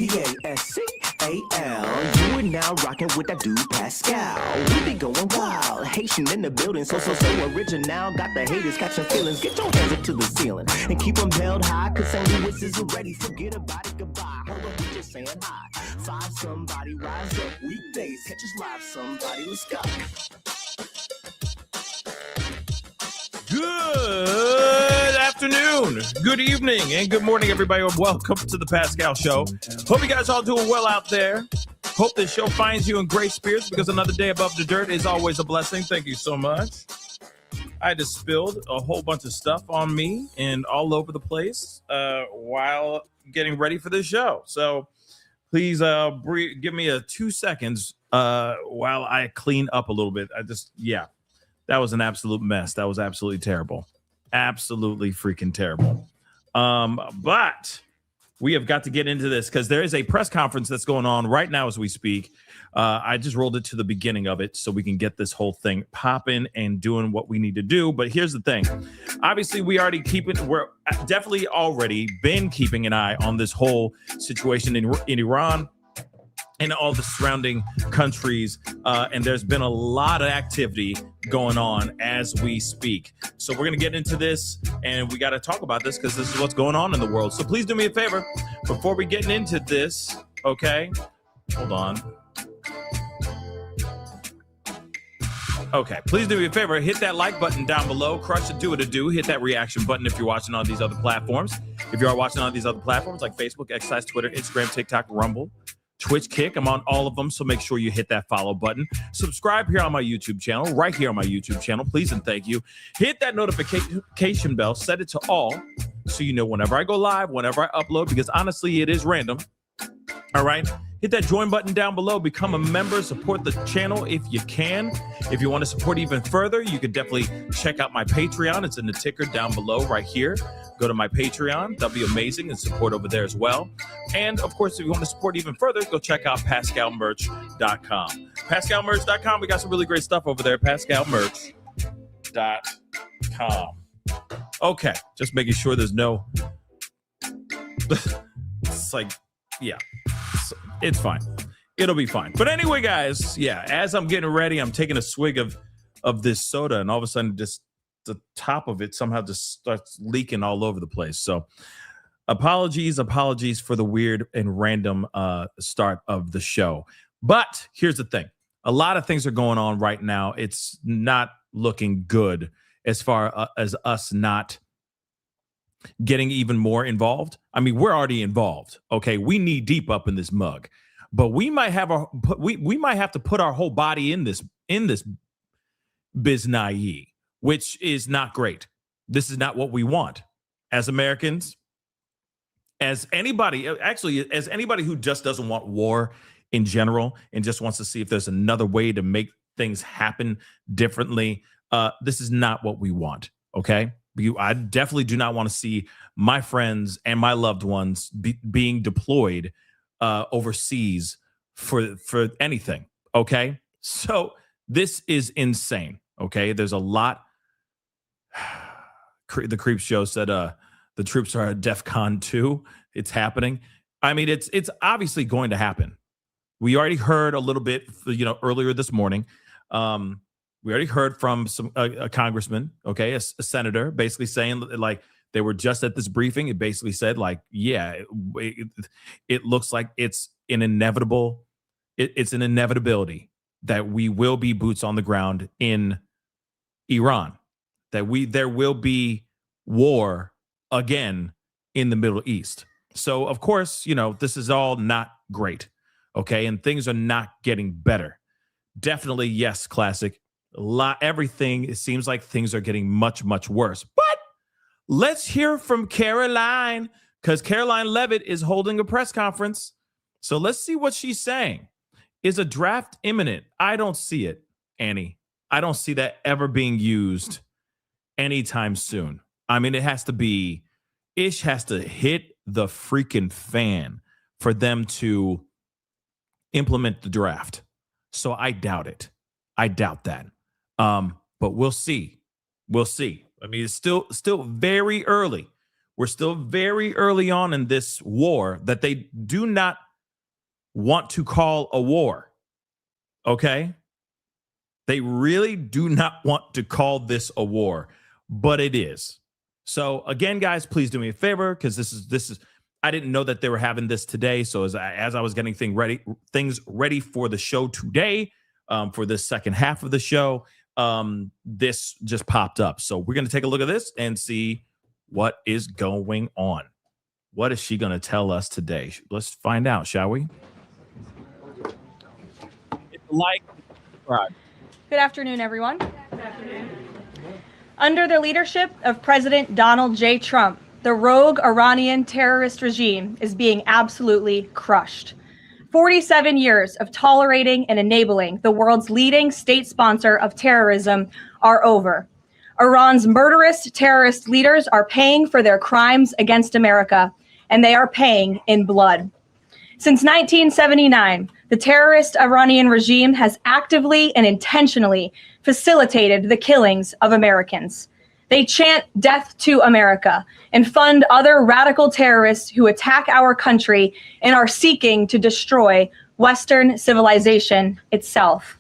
Pascal. You are now rocking with that dude Pascal. We be going wild, Haitian in the building, so original. Got the haters catching feelings. Get your hands up to the ceiling and keep them held high, cause St. Louis isn't ready. Forget about it, goodbye. Hold up, we just saying hi. Five somebody, rise up. Weekdays, catch us live, somebody. Let's go. Good afternoon, good evening, and good morning, everybody. Welcome to the Pascal Show. Hope you guys all doing well out there. Hope this show finds you in great spirits, because another day above the dirt is always a blessing. Thank you so much. I just spilled a whole bunch of stuff on me and all over the place while getting ready for this show. So please give me a 2 seconds while I clean up a little bit. That was an absolute mess. That was absolutely terrible. Absolutely freaking terrible. But we have got to get into this because there is a press conference that's going on right now as we speak. I just rolled it to the beginning of it so we can get this whole thing popping and doing what we need to do. But here's the thing. Obviously, we're definitely already been keeping an eye on this whole situation in Iran and all the surrounding countries. And there's been a lot of activity going on as we speak. So we're going to get into this, and we got to talk about this because this is what's going on in the world. So please do me a favor before we get into this, okay? Hold on. Okay, please do me a favor. Hit that like button down below. Crush it, do what it do. Hit that reaction button if you're watching on these other platforms. If you are watching on these other platforms like Facebook, X, Twitter, Instagram, TikTok, Rumble, Twitch, Kick, I'm on all of them, so make sure you hit that follow button. Subscribe here on my YouTube channel, right here on my YouTube channel, please and thank you. Hit that notification bell, set it to all, so you know whenever I go live, whenever I upload, because honestly, it is random. All right? Hit that join button down below, become a member, support the channel if you can. If you want to support even further, you could definitely check out my Patreon. It's in the ticker down below right here. Go to my Patreon. That'll be amazing, and support over there as well. And of course, if you want to support even further, go check out PascalMerch.com. PascalMerch.com. We got some really great stuff over there. PascalMerch.com. Okay, just making sure there's no. It's like, yeah, it's fine. It'll be fine. But anyway, guys, yeah, as I'm getting ready, I'm taking a swig of this soda, and all of a sudden, just the top of it somehow just starts leaking all over the place. So apologies for the weird and random start of the show. But here's the thing. A lot of things are going on right now. It's not looking good as far as us not getting even more involved. I mean, we're already involved. Okay, we knee deep up in this mug, but we might have we might have to put our whole body in this biznayi, which is not great. This is not what we want as Americans, as anybody who just doesn't want war in general and just wants to see if there's another way to make things happen differently. This is not what we want. Okay. I definitely do not want to see my friends and my loved ones being deployed overseas for anything. Okay. So this is insane. Okay. There's a lot. The Creep Show said the troops are at DEFCON 2. It's happening. I mean, it's obviously going to happen. We already heard a little bit, earlier this morning. We already heard from a congressman, okay, a senator, basically saying like they were just at this briefing. It basically said like, yeah, it looks like it's an inevitable. It's an inevitability that we will be boots on the ground in Iran. That there will be war again in the Middle East. So, of course, this is all not great, okay? And things are not getting better. Definitely, yes, classic. Everything, it seems like things are getting much, much worse. But let's hear from Caroline, because Caroline Levit is holding a press conference. So let's see what she's saying. Is a draft imminent? I don't see it, Annie. I don't see that ever being used anytime soon. I mean, it has to hit the freaking fan for them to implement the draft. So I doubt it. I doubt that. But we'll see. We'll see. I mean, it's still very early. We're still very early on in this war that they do not want to call a war. Okay? They really do not want to call this a war, but it is. So again, guys, please do me a favor, because this is I didn't know that they were having this today. So as I was getting things ready for the show today, for this second half of the show, this just popped up. So we're going to take a look at this and see what is going on. What is she going to tell us today? Let's find out, shall we? Good afternoon, everyone. Good afternoon. Under the leadership of President Donald J. Trump, the rogue Iranian terrorist regime is being absolutely crushed. 47 years of tolerating and enabling the world's leading state sponsor of terrorism are over. Iran's murderous terrorist leaders are paying for their crimes against America, and they are paying in blood. Since 1979, the terrorist Iranian regime has actively and intentionally facilitated the killings of Americans. They chant death to America and fund other radical terrorists who attack our country and are seeking to destroy Western civilization itself.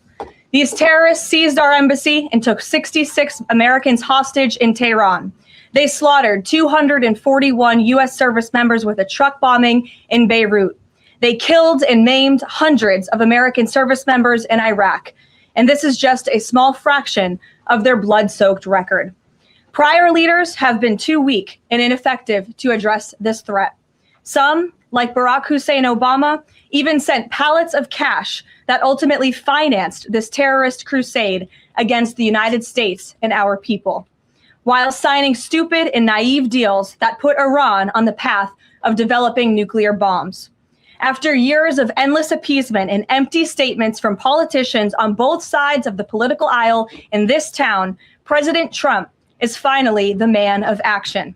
These terrorists seized our embassy and took 66 Americans hostage in Tehran. They slaughtered 241 U.S. service members with a truck bombing in Beirut. They killed and maimed hundreds of American service members in Iraq. And this is just a small fraction of their blood-soaked record. Prior leaders have been too weak and ineffective to address this threat. Some, like Barack Hussein Obama, even sent pallets of cash that ultimately financed this terrorist crusade against the United States and our people, while signing stupid and naive deals that put Iran on the path of developing nuclear bombs. After years of endless appeasement and empty statements from politicians on both sides of the political aisle in this town, President Trump is finally the man of action.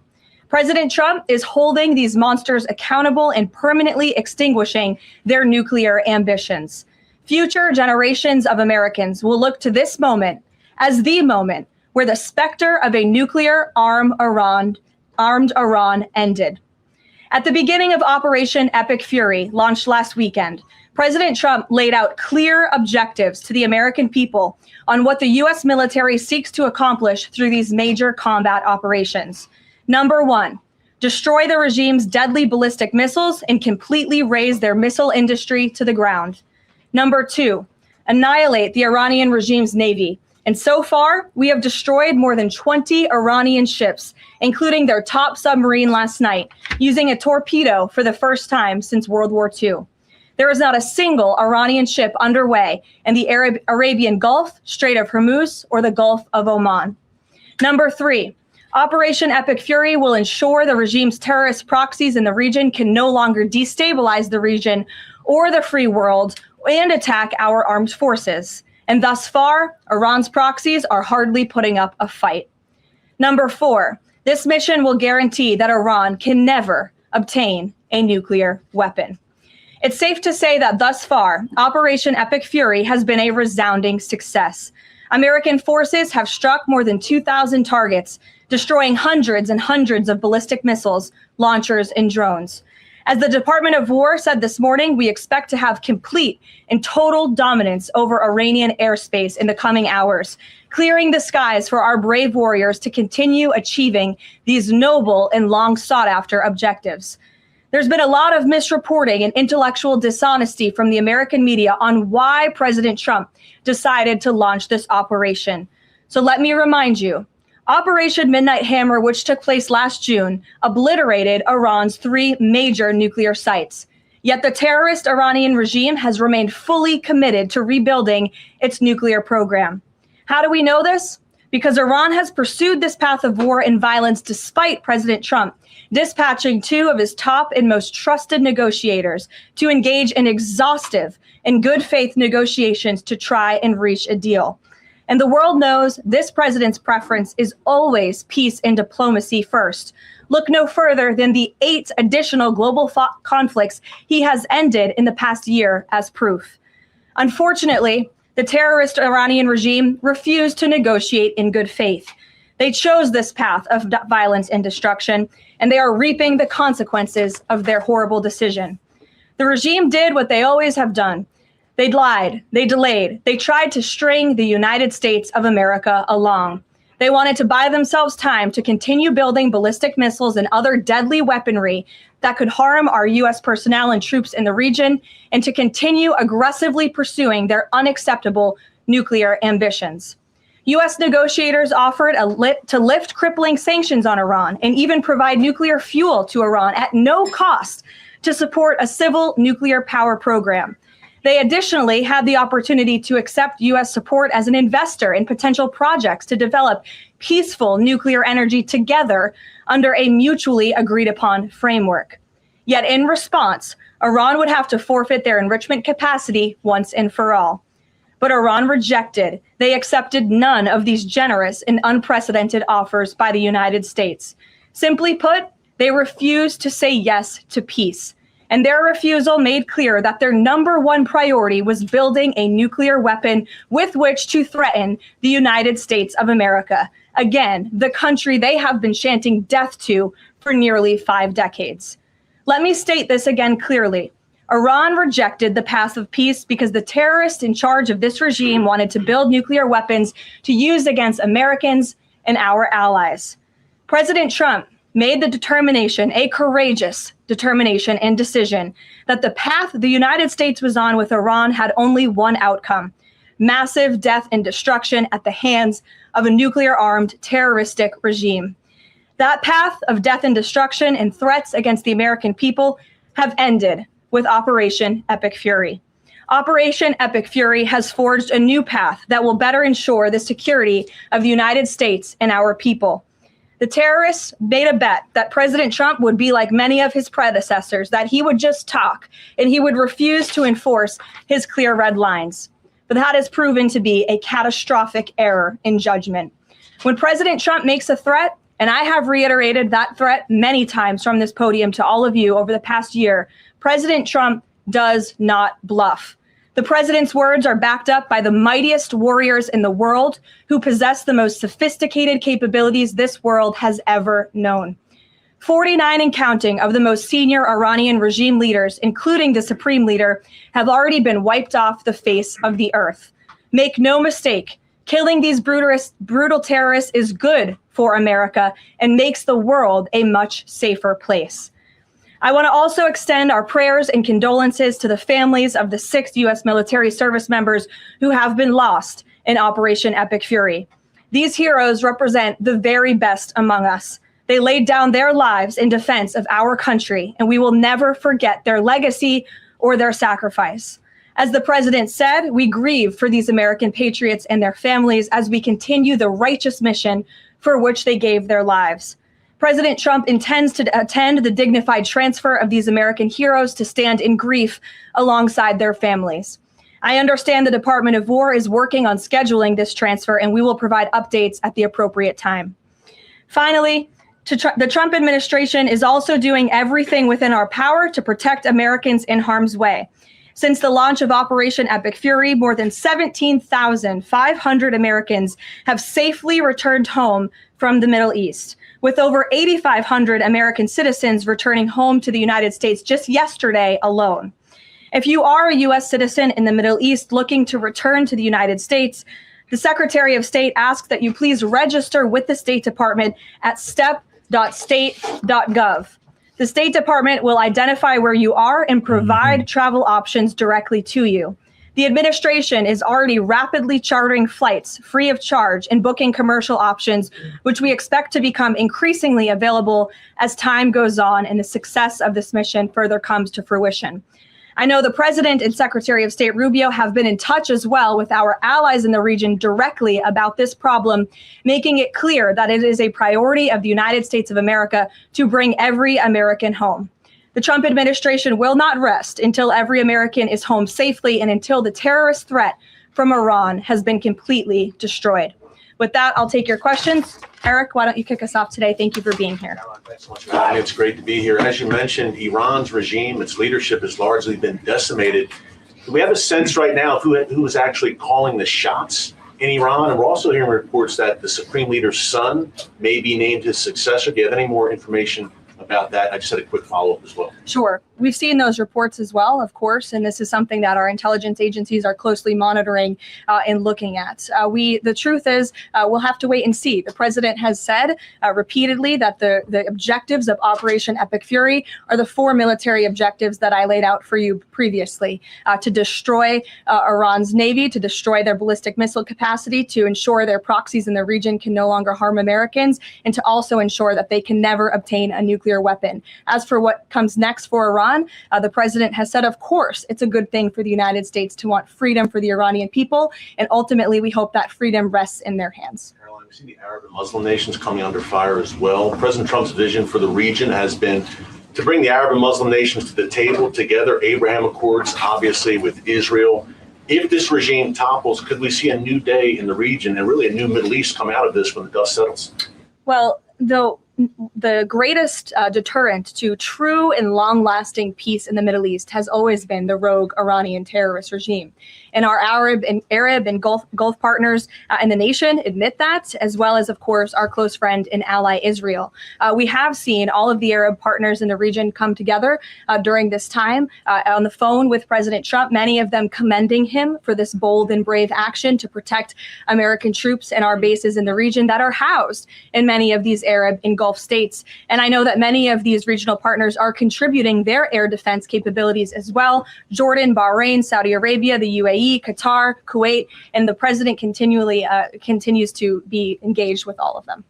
President Trump is holding these monsters accountable and permanently extinguishing their nuclear ambitions. Future generations of Americans will look to this moment as the moment where the specter of a nuclear armed Iran ended. At the beginning of Operation Epic Fury, launched last weekend, President Trump laid out clear objectives to the American people on what the U.S. military seeks to accomplish through these major combat operations. Number one, destroy the regime's deadly ballistic missiles and completely raze their missile industry to the ground. Number two, annihilate the Iranian regime's navy. And so far, we have destroyed more than 20 Iranian ships, including their top submarine last night, using a torpedo for the first time since World War II. There is not a single Iranian ship underway in the Arabian Gulf, Strait of Hormuz, or the Gulf of Oman. Number three, Operation Epic Fury will ensure the regime's terrorist proxies in the region can no longer destabilize the region or the free world and attack our armed forces. And thus far, Iran's proxies are hardly putting up a fight. Number four, this mission will guarantee that Iran can never obtain a nuclear weapon. It's safe to say that thus far, Operation Epic Fury has been a resounding success. American forces have struck more than 2,000 targets, destroying hundreds and hundreds of ballistic missiles, launchers, and drones. As the Department of War said this morning, we expect to have complete and total dominance over Iranian airspace in the coming hours, clearing the skies for our brave warriors to continue achieving these noble and long sought-after objectives. There's been a lot of misreporting and intellectual dishonesty from the American media on why President Trump decided to launch this operation. So let me remind you, Operation Midnight Hammer, which took place last June, obliterated Iran's 3 major nuclear sites. Yet the terrorist Iranian regime has remained fully committed to rebuilding its nuclear program. How do we know this? Because Iran has pursued this path of war and violence despite President Trump dispatching 2 of his top and most trusted negotiators to engage in exhaustive and good faith negotiations to try and reach a deal. And the world knows this president's preference is always peace and diplomacy first. Look no further than the 8 additional global conflicts he has ended in the past year as proof. Unfortunately, the terrorist Iranian regime refused to negotiate in good faith. They chose this path of violence and destruction, and they are reaping the consequences of their horrible decision. The regime did what they always have done. They lied, they delayed, they tried to string the United States of America along. They wanted to buy themselves time to continue building ballistic missiles and other deadly weaponry that could harm our U.S. personnel and troops in the region, and to continue aggressively pursuing their unacceptable nuclear ambitions. U.S. negotiators offered to lift crippling sanctions on Iran and even provide nuclear fuel to Iran at no cost to support a civil nuclear power program. They additionally had the opportunity to accept U.S. support as an investor in potential projects to develop peaceful nuclear energy together under a mutually agreed upon framework. Yet in response, Iran would have to forfeit their enrichment capacity once and for all. But Iran rejected. They accepted none of these generous and unprecedented offers by the United States. Simply put, they refused to say yes to peace. And their refusal made clear that their number one priority was building a nuclear weapon with which to threaten the United States of America. Again, the country they have been chanting death to for nearly 5 decades. Let me state this again clearly. Iran rejected the path of peace because the terrorists in charge of this regime wanted to build nuclear weapons to use against Americans and our allies. President Trump made the determination, a courageous determination and decision, that the path the United States was on with Iran had only one outcome: massive death and destruction at the hands of a nuclear-armed terroristic regime. That path of death and destruction and threats against the American people have ended with Operation Epic Fury. Operation Epic Fury has forged a new path that will better ensure the security of the United States and our people. The terrorists made a bet that President Trump would be like many of his predecessors, that he would just talk and he would refuse to enforce his clear red lines. But that has proven to be a catastrophic error in judgment. When President Trump makes a threat, and I have reiterated that threat many times from this podium to all of you over the past year, President Trump does not bluff. The president's words are backed up by the mightiest warriors in the world who possess the most sophisticated capabilities this world has ever known. 49 and counting of the most senior Iranian regime leaders, including the supreme leader, have already been wiped off the face of the earth. Make no mistake, killing these brutal terrorists is good for America and makes the world a much safer place. I want to also extend our prayers and condolences to the families of the 6 U.S. military service members who have been lost in Operation Epic Fury. These heroes represent the very best among us. They laid down their lives in defense of our country, and we will never forget their legacy or their sacrifice. As the president said, we grieve for these American patriots and their families as we continue the righteous mission for which they gave their lives. President Trump intends to attend the dignified transfer of these American heroes to stand in grief alongside their families. I understand the Department of War is working on scheduling this transfer, and we will provide updates at the appropriate time. Finally, the Trump administration is also doing everything within our power to protect Americans in harm's way. Since the launch of Operation Epic Fury, more than 17,500 Americans have safely returned home from the Middle East, with over 8,500 American citizens returning home to the United States just yesterday alone. If you are a U.S. citizen in the Middle East looking to return to the United States, the Secretary of State asks that you please register with the State Department at step.state.gov. The State Department will identify where you are and provide travel options directly to you. The administration is already rapidly chartering flights free of charge and booking commercial options, which we expect to become increasingly available as time goes on and the success of this mission further comes to fruition. I know the President and Secretary of State Rubio have been in touch as well with our allies in the region directly about this problem, making it clear that it is a priority of the United States of America to bring every American home. The Trump administration will not rest until every American is home safely and until the terrorist threat from Iran has been completely destroyed. With that, I'll take your questions. Eric, why don't you kick us off today? Thank you for being here. Thanks so much, Melanie. It's great to be here. As you mentioned, Iran's regime, its leadership has largely been decimated. Do we have a sense right now of who is actually calling the shots in Iran? And we're also hearing reports that the Supreme Leader's son may be named his successor. Do you have any more information about that? I just had a quick follow-up as well. Sure. We've seen those reports as well, of course, and this is something that our intelligence agencies are closely monitoring and looking at. The truth is, we'll have to wait and see. The president has said repeatedly that the objectives of Operation Epic Fury are the 4 military objectives that I laid out for you previously: to destroy Iran's navy, to destroy their ballistic missile capacity, to ensure their proxies in the region can no longer harm Americans, and to also ensure that they can never obtain a nuclear weapon. As for what comes next for Iran, the president has said, of course, it's a good thing for the United States to want freedom for the Iranian people, and ultimately we hope that freedom rests in their hands. Caroline, we see the Arab and Muslim nations coming under fire as well. President Trump's vision for the region has been to bring the Arab and Muslim nations to the table together, Abraham Accords, obviously, with Israel. If this regime topples, could we see a new day in the region and really a new Middle East come out of this when the dust settles? Well, the greatest deterrent to true and long-lasting peace in the Middle East has always been the rogue Iranian terrorist regime. And our Arab and Gulf partners in the nation admit that, as well as, of course, our close friend and ally Israel. We have seen all of the Arab partners in the region come together during this time on the phone with President Trump, many of them commending him for this bold and brave action to protect American troops and our bases in the region that are housed in many of these Arab and Gulf states. And I know that many of these regional partners are contributing their air defense capabilities as well: Jordan, Bahrain, Saudi Arabia, the UAE, Qatar, Kuwait, and the president continues to be engaged with all of them.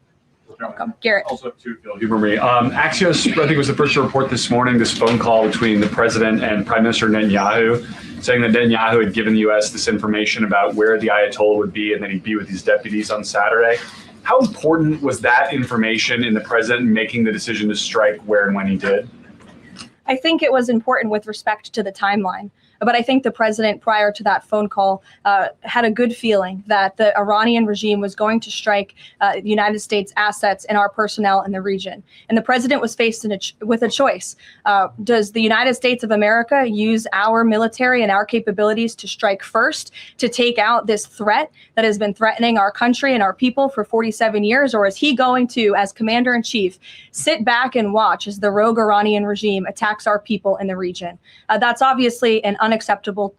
Welcome. Garrett. Also have two, Phil, humor me. Axios, I think, was the first to report this morning this phone call between the president and Prime Minister Netanyahu, saying that Netanyahu had given the U.S. this information about where the Ayatollah would be and that he'd be with his deputies on Saturday. How important was that information in the president making the decision to strike where and when he did? I think it was important with respect to the timeline. But I think the president, prior to that phone call, had a good feeling that the Iranian regime was going to strike the United States assets and our personnel in the region. And the president was faced with a choice. Does the United States of America use our military and our capabilities to strike first, to take out this threat that has been threatening our country and our people for 47 years? Or is he going to, as commander-in-chief, sit back and watch as the rogue Iranian regime attacks our people in the region? That's obviously an unacceptable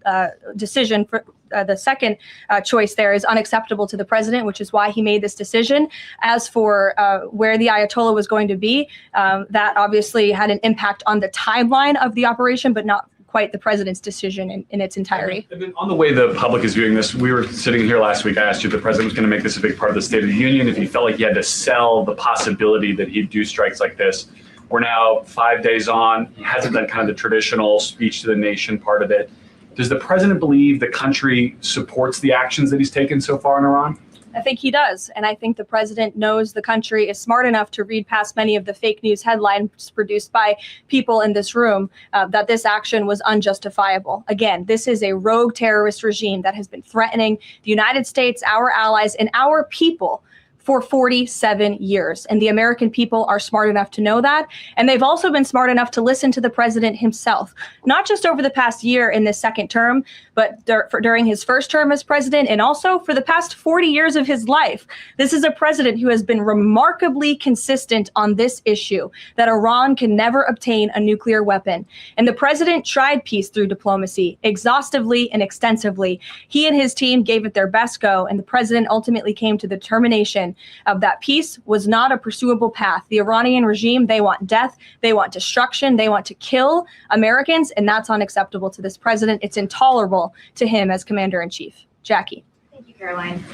decision. For the second choice there is unacceptable to the president, which is why he made this decision. As for where the Ayatollah was going to be, that obviously had an impact on the timeline of the operation, but not quite the president's decision in its entirety. And then on the way the public is viewing this, we were sitting here last week. I asked you if the president was going to make this a big part of the State of the Union, if he felt like he had to sell the possibility that he'd do strikes like this. We're now 5 days on. He hasn't done kind of the traditional speech to the nation part of it. Does the president believe the country supports the actions that he's taken so far in Iran? I think he does. And I think the president knows the country is smart enough to read past many of the fake news headlines produced by people in this room that this action was unjustifiable. Again, this is a rogue terrorist regime that has been threatening the United States, our allies, and our people for 47 years. And the American people are smart enough to know that. And they've also been smart enough to listen to the president himself, not just over the past year in this second term, but during his first term as president, and also for the past 40 years of his life. This is a president who has been remarkably consistent on this issue, that Iran can never obtain a nuclear weapon. And the president tried peace through diplomacy exhaustively and extensively. He and his team gave it their best go, and the president ultimately came to the determination of that peace was not a pursuable path. The Iranian regime, they want death, they want destruction, they want to kill Americans, and that's unacceptable to this president. It's intolerable to him as commander-in-chief. Jackie. Thank you, Caroline.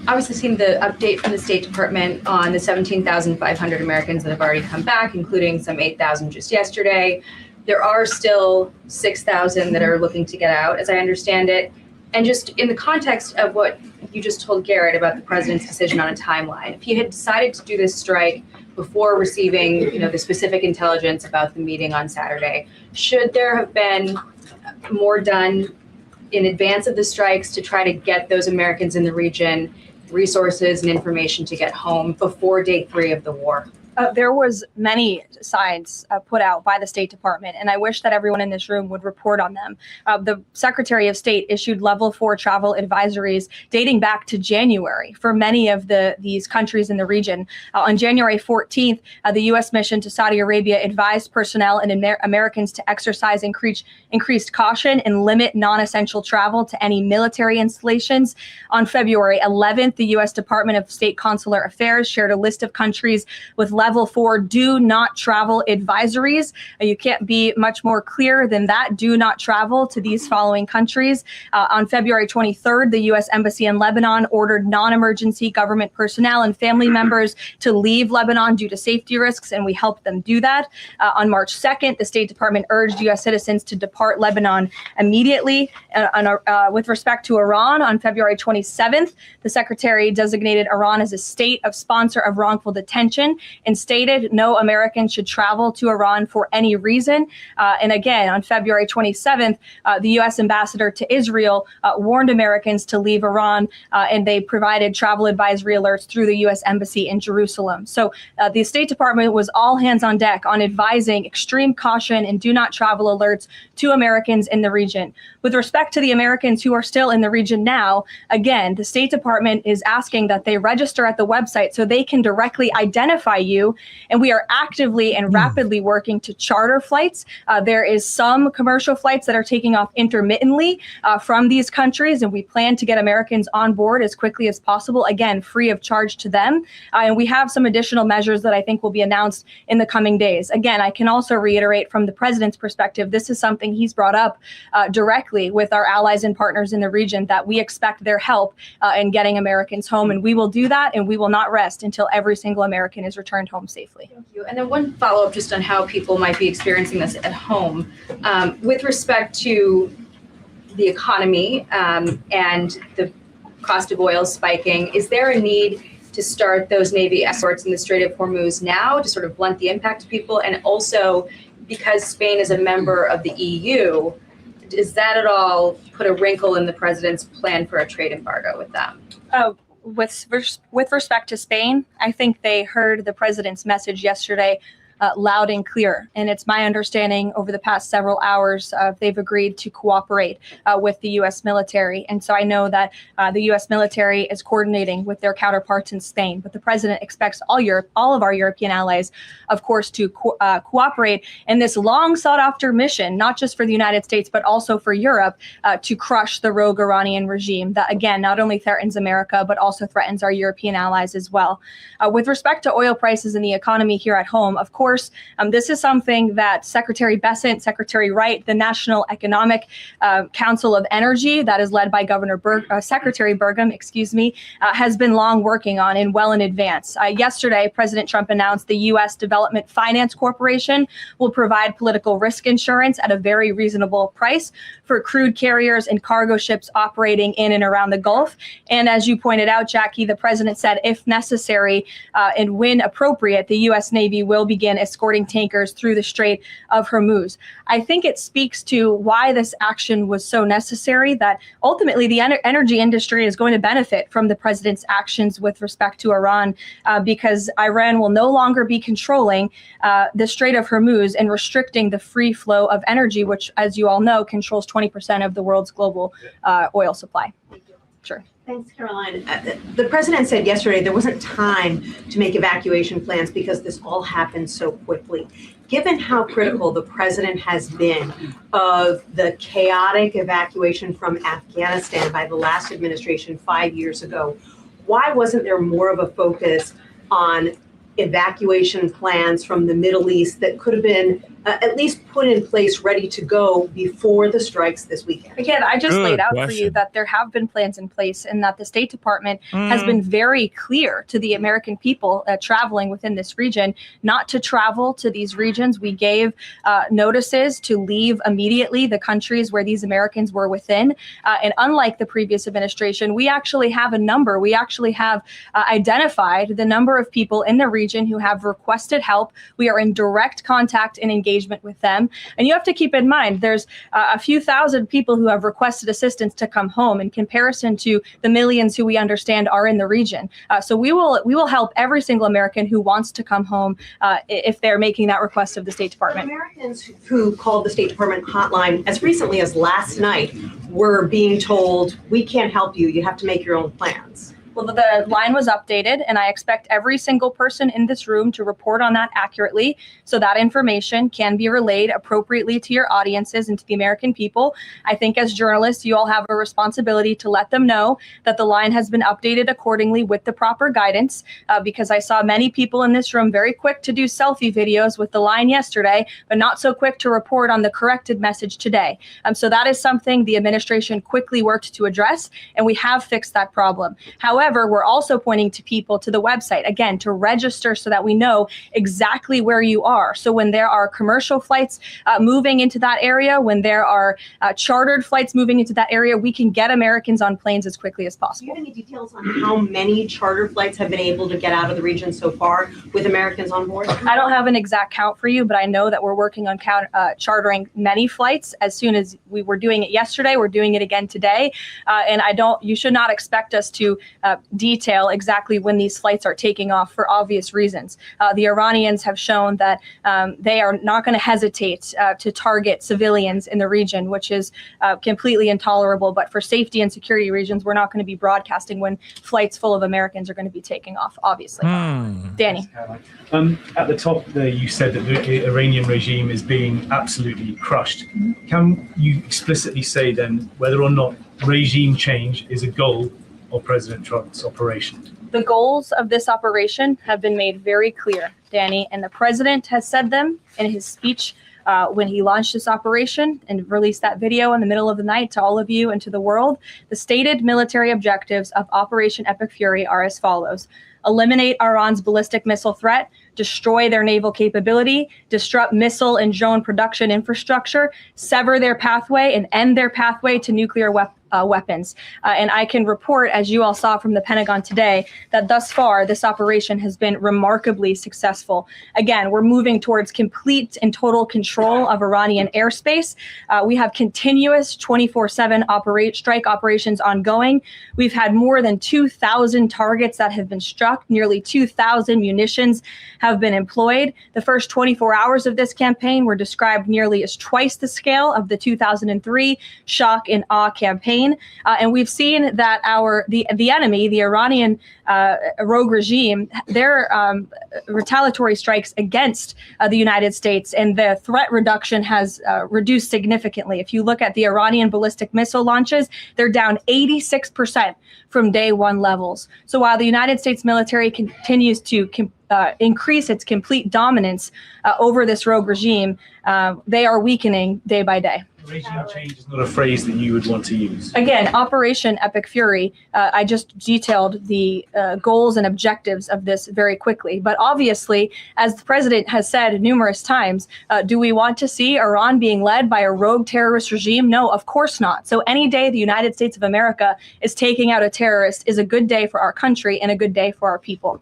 Obviously seen the update from the State Department on the 17,500 Americans that have already come back, including some 8,000 just yesterday. There are still 6,000 that are looking to get out, as I understand it. And just in the context of what you just told Garrett about the president's decision on a timeline, if he had decided to do this strike before receiving, the specific intelligence about the meeting on Saturday, should there have been more done in advance of the strikes to try to get those Americans in the region resources and information to get home before day 3 of the war? There was many signs put out by the State Department, and I wish that everyone in this room would report on them. The Secretary of State issued level 4 travel advisories dating back to January for many of these countries in the region. On January 14th, the U.S. mission to Saudi Arabia advised personnel and Americans to exercise increased caution and limit non-essential travel to any military installations. On February 11th, the U.S. Department of State Consular Affairs shared a list of countries with level 4 do not travel advisories. You can't be much more clear than that. Do not travel to these following countries. On February 23rd, the U.S. Embassy in Lebanon ordered non-emergency government personnel and family members to leave Lebanon due to safety risks, and we helped them do that. On March 2nd, the State Department urged U.S. citizens to depart Lebanon immediately. With respect to Iran, on February 27th, the Secretary designated Iran as a state of sponsor of wrongful detention and stated no American should travel to Iran for any reason. And again, on February 27th, the U.S. ambassador to Israel warned Americans to leave Iran, and they provided travel advisory alerts through the U.S. Embassy in Jerusalem. So the State Department was all hands on deck on advising extreme caution and do not travel alerts to Americans in the region. With respect to the Americans who are still in the region now, again, the State Department is asking that they register at the website so they can directly identify you. And we are actively and rapidly working to charter flights. There is some commercial flights that are taking off intermittently from these countries, and we plan to get Americans on board as quickly as possible, again, free of charge to them. And we have some additional measures that I think will be announced in the coming days. Again, I can also reiterate from the president's perspective, this is something he's brought up directly with our allies and partners in the region, that we expect their help in getting Americans home, and we will do that, and we will not rest until every single American is returned home safely. Thank you. And then one follow-up just on how people might be experiencing this at home. With respect to the economy and the cost of oil spiking, is there a need to start those Navy escorts in the Strait of Hormuz now to sort of blunt the impact to people? And also, because Spain is a member of the EU, does that at all put a wrinkle in the president's plan for a trade embargo with them? With respect to Spain, I think they heard the president's message yesterday loud and clear. And it's my understanding over the past several hours, they've agreed to cooperate with the U.S. military. And so I know that the U.S. military is coordinating with their counterparts in Spain. But the president expects all of our European allies, of course, to cooperate in this long sought after mission, not just for the United States, but also for Europe, to crush the rogue Iranian regime that, again, not only threatens America, but also threatens our European allies as well. With respect to oil prices and the economy here at home, of course, this is something that Secretary Bessent, Secretary Wright, the National Economic Council of Energy, that is led by Secretary Burgum, has been long working on and well in advance. Yesterday, President Trump announced the U.S. Development Finance Corporation will provide political risk insurance at a very reasonable price for crude carriers and cargo ships operating in and around the Gulf. And as you pointed out, Jackie, the president said, if necessary and when appropriate, the U.S. Navy will begin escorting tankers through the Strait of Hormuz. I think it speaks to why this action was so necessary, that ultimately the energy industry is going to benefit from the president's actions with respect to Iran, because Iran will no longer be controlling the Strait of Hormuz and restricting the free flow of energy, which, as you all know, controls 20% of the world's global oil supply. Sure. Thanks, Caroline. The president said yesterday there wasn't time to make evacuation plans because this all happened so quickly. Given how critical the president has been of the chaotic evacuation from Afghanistan by the last administration 5 years ago, why wasn't there more of a focus on evacuation plans from the Middle East that could have been at least put in place, ready to go before the strikes this weekend? Again, I just laid out question. for you that there have been plans in place, and that the State Department has been very clear to the American people traveling within this region not to travel to these regions. We gave notices to leave immediately the countries where these Americans were within. And unlike the previous administration, we actually have a number. We actually have identified the number of people in the region who have requested help. We are in direct contact and engagement engagement with them. And you have to keep in mind, there's a few thousand people who have requested assistance to come home in comparison to the millions who we understand are in the region. So we will help every single American who wants to come home if they're making that request of the State Department. Americans who called the State Department hotline as recently as last night were being told, we can't help you, you have to make your own plans. Well, the line was updated, and I expect every single person in this room to report on that accurately so that information can be relayed appropriately to your audiences and to the American people. I think as journalists, you all have a responsibility to let them know that the line has been updated accordingly with the proper guidance, because I saw many people in this room very quick to do selfie videos with the line yesterday, but not so quick to report on the corrected message today. So that is something the administration quickly worked to address, and we have fixed that problem. However, we're also pointing to people to the website, again, to register so that we know exactly where you are. So when there are commercial flights moving into that area, when there are chartered flights moving into that area, we can get Americans on planes as quickly as Do you possible. have any details on how many charter flights have been able to get out of the region so far with Americans on board? I don't have an exact count for you, but I know that we're working on chartering many flights. As soon as we were doing it yesterday, we're doing it again today. And you should not expect us to detail exactly when these flights are taking off for obvious reasons. The Iranians have shown that they are not going to hesitate to target civilians in the region, which is completely intolerable. But for safety and security reasons, we're not going to be broadcasting when flights full of Americans are going to be taking off, obviously. Danny. At the top there, you said that the Iranian regime is being absolutely crushed. Can you explicitly say then whether or not regime change is a goal of President Trump's operation? The goals of this operation have been made very clear, Danny, and the president has said them in his speech when he launched this operation and released that video in the middle of the night to all of you and to the world. The stated military objectives of Operation Epic Fury are as follows: eliminate Iran's ballistic missile threat, destroy their naval capability, disrupt missile and drone production infrastructure, sever their pathway and end their pathway to nuclear weapons. And I can report, as you all saw from the Pentagon today, that thus far this operation has been remarkably successful. Again, we're moving towards complete and total control of Iranian airspace. We have continuous 24/7 strike operations ongoing. We've had more than 2,000 targets that have been struck. Nearly 2,000 munitions have been employed. The first 24 hours of this campaign were described nearly as twice the scale of the 2003 shock and awe campaign. And we've seen that the enemy, the Iranian rogue regime, their retaliatory strikes against the United States and the threat reduction has reduced significantly. If you look at the Iranian ballistic missile launches, they're down 86% from day one levels. So while the United States military continues to increase its complete dominance over this rogue regime, they are weakening day by day. Regime change is not a phrase that you would want to use. Again, Operation Epic Fury, I just detailed the goals and objectives of this very quickly. But obviously, as the president has said numerous times, do we want to see Iran being led by a rogue terrorist regime? No, of course not. So any day the United States of America is taking out a terrorist is a good day for our country and a good day for our people.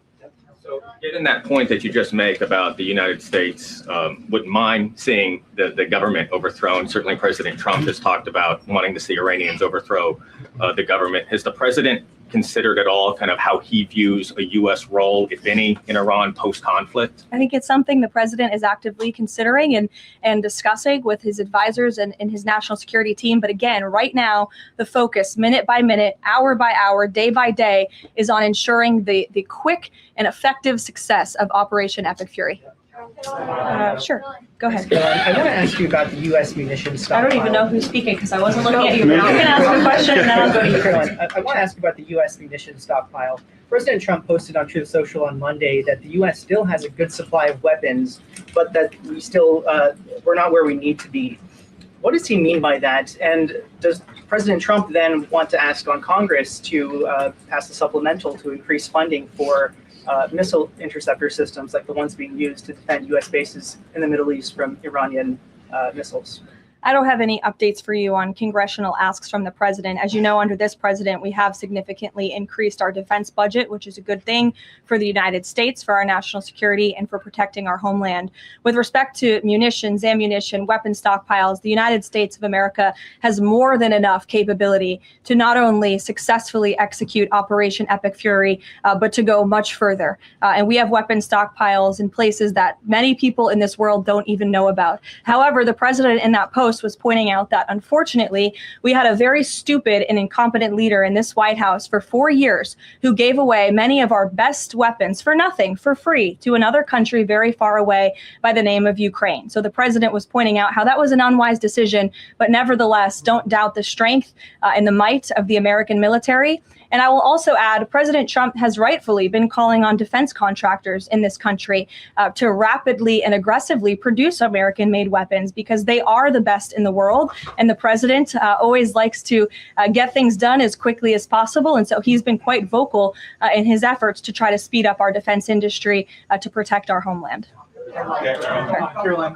So given that point that you just make about the United States wouldn't mind seeing the government overthrown, certainly President Trump has talked about wanting to see Iranians overthrow the government. Has the president considered at all kind of how he views a U.S. role, if any, in Iran post-conflict? I think it's something the president is actively considering and discussing with his advisors and his national security team. But again, right now, the focus minute by minute, hour by hour, day by day is on ensuring the quick and effective success of Operation Epic Fury. Sure, go ahead. I want to ask you about the U.S. munitions I stockpile. don't even know who's speaking because I wasn't looking at you. You can ask a question and then I'll go to you. I want to ask you about the U.S. munitions stockpile. President Trump posted on Truth Social on Monday that the U.S. still has a good supply of weapons, but that we're not where we need to be. What does he mean by that? And does President Trump then want to ask on Congress to pass a supplemental to increase funding for missile interceptor systems like the ones being used to defend U.S. bases in the Middle East from Iranian missiles? I don't have any updates for you on congressional asks from the president. As you know, under this president, we have significantly increased our defense budget, which is a good thing for the United States, for our national security, and for protecting our homeland. With respect to munitions, ammunition, weapon stockpiles, the United States of America has more than enough capability to not only successfully execute Operation Epic Fury, but to go much further. And we have weapon stockpiles in places that many people in this world don't even know about. However, the president in that post was pointing out that unfortunately, we had a very stupid and incompetent leader in this White House for 4 years who gave away many of our best weapons for nothing, for free, to another country very far away by the name of Ukraine. So the president was pointing out how that was an unwise decision, but nevertheless, don't doubt the strength and the might of the American military. And I will also add, President Trump has rightfully been calling on defense contractors in this country to rapidly and aggressively produce American-made weapons because they are the best in the world. And the president always likes to get things done as quickly as possible. And so he's been quite vocal in his efforts to try to speed up our defense industry to protect our homeland. Caroline,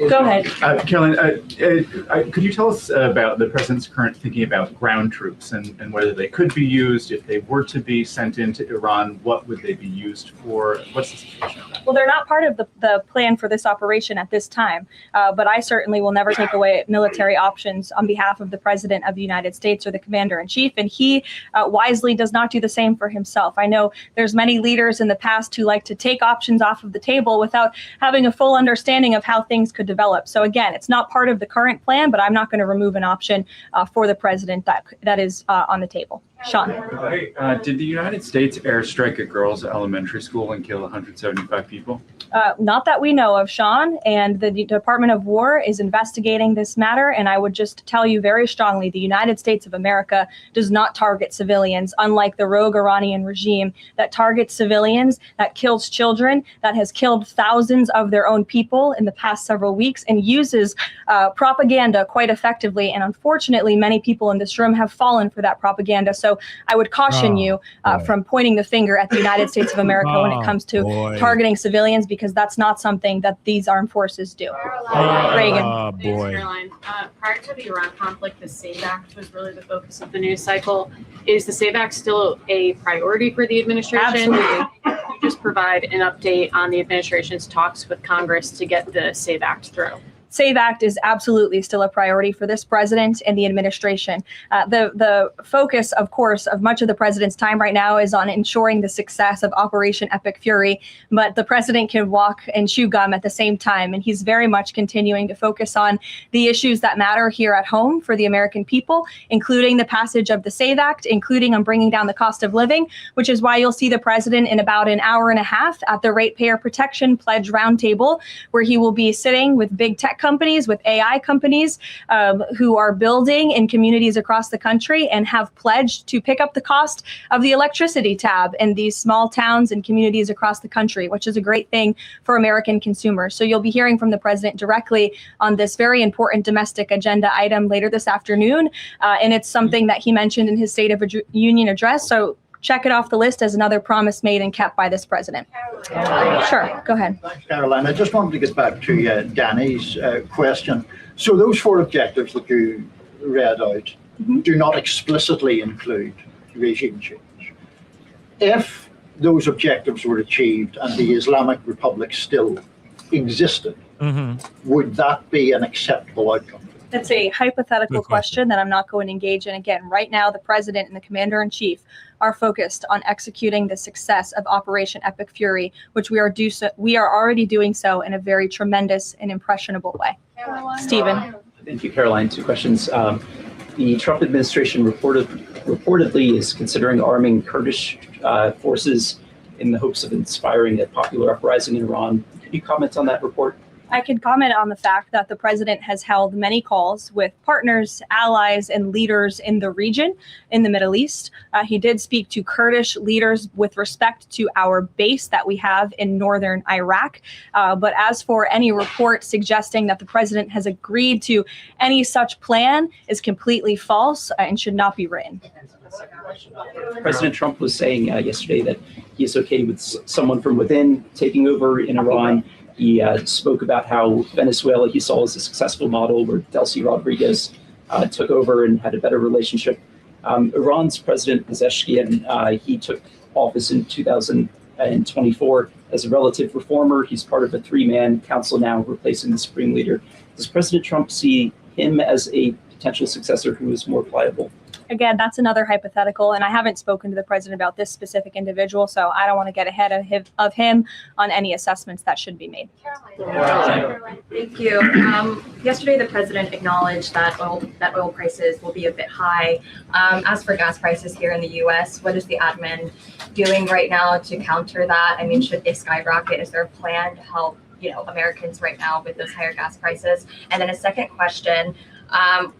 Go ahead. Caroline, could you tell us about the president's current thinking about ground troops and whether they could be used if they were to be sent into Iran? What would they be used for? What's the situation of that? Well, they're not part of the plan for this operation at this time, but I certainly will never take away military options on behalf of the president of the United States or the commander-in-chief, and he wisely does not do the same for himself. I know there's many leaders in the past who like to take options off of the table without having a full understanding of how things could develop. So again, it's not part of the current plan, but I'm not going to remove an option for the president that is on the table. Sean. Did the United States airstrike a girls' elementary school and kill 175 people? Not that we know of, Sean, and the Department of War is investigating this matter. And I would just tell you very strongly, the United States of America does not target civilians, unlike the rogue Iranian regime that targets civilians, that kills children, that has killed thousands of their own people in the past several weeks, and uses propaganda quite effectively. And unfortunately, many people in this room have fallen for that propaganda. So I would caution you from pointing the finger at the United States of America when it comes to targeting civilians, because that's not something that these armed forces do. Reagan. Caroline, prior to the Iran conflict, the SAVE Act was really the focus of the news cycle. Is the SAVE Act still a priority for the administration? Absolutely. Could you just provide an update on the administration's talks with Congress to get the SAVE Act through? SAVE Act is absolutely still a priority for this president and the administration. The focus, of course, of much of the president's time right now is on ensuring the success of Operation Epic Fury, but the president can walk and chew gum at the same time, and he's very much continuing to focus on the issues that matter here at home for the American people, including the passage of the SAVE Act, including on bringing down the cost of living, which is why you'll see the president in about an hour and a half at the Ratepayer Protection Pledge Roundtable, where he will be sitting with big tech companies, with AI companies who are building in communities across the country and have pledged to pick up the cost of the electricity tab in these small towns and communities across the country, which is a great thing for American consumers. So you'll be hearing from the president directly on this very important domestic agenda item later this afternoon. And it's something that he mentioned in his State of Union address. So check it off the list as another promise made and kept by this president. Sure, go ahead. Thanks, Caroline. I just wanted to get back to Danny's question. So those 4 objectives that you read out do not explicitly include regime change. If those objectives were achieved and the Islamic Republic still existed, would that be an acceptable outcome? That's a hypothetical question that I'm not going to engage in. Again, right now, the president and the commander-in-chief are focused on executing the success of Operation Epic Fury, which we are already doing so in a very tremendous and impressionable way. Stephen. Thank you, Caroline. 2 questions. The Trump administration reportedly is considering arming Kurdish forces in the hopes of inspiring a popular uprising in Iran. Can you comment on that report? I can comment on the fact that the president has held many calls with partners, allies, and leaders in the region, in the Middle East. He did speak to Kurdish leaders with respect to our base that we have in northern Iraq. But as for any report suggesting that the president has agreed to any such plan is completely false and should not be written. President Trump was saying yesterday that he is okay with someone from within taking over in Iran. He spoke about how Venezuela he saw as a successful model where Delcy Rodriguez took over and had a better relationship. Iran's President Pezeshkian, he took office in 2024 as a relative reformer. He's part of a three-man council now replacing the supreme leader. Does President Trump see him as a potential successor who is more pliable? Again, that's another hypothetical, and I haven't spoken to the president about this specific individual, so I don't want to get ahead of him on any assessments that should be made. Thank you. Yesterday, the president acknowledged that oil prices will be a bit high. As for gas prices here in the U.S., what is the admin doing right now to counter that? I mean, should they skyrocket? Is there a plan to help Americans right now with those higher gas prices? And then a second question.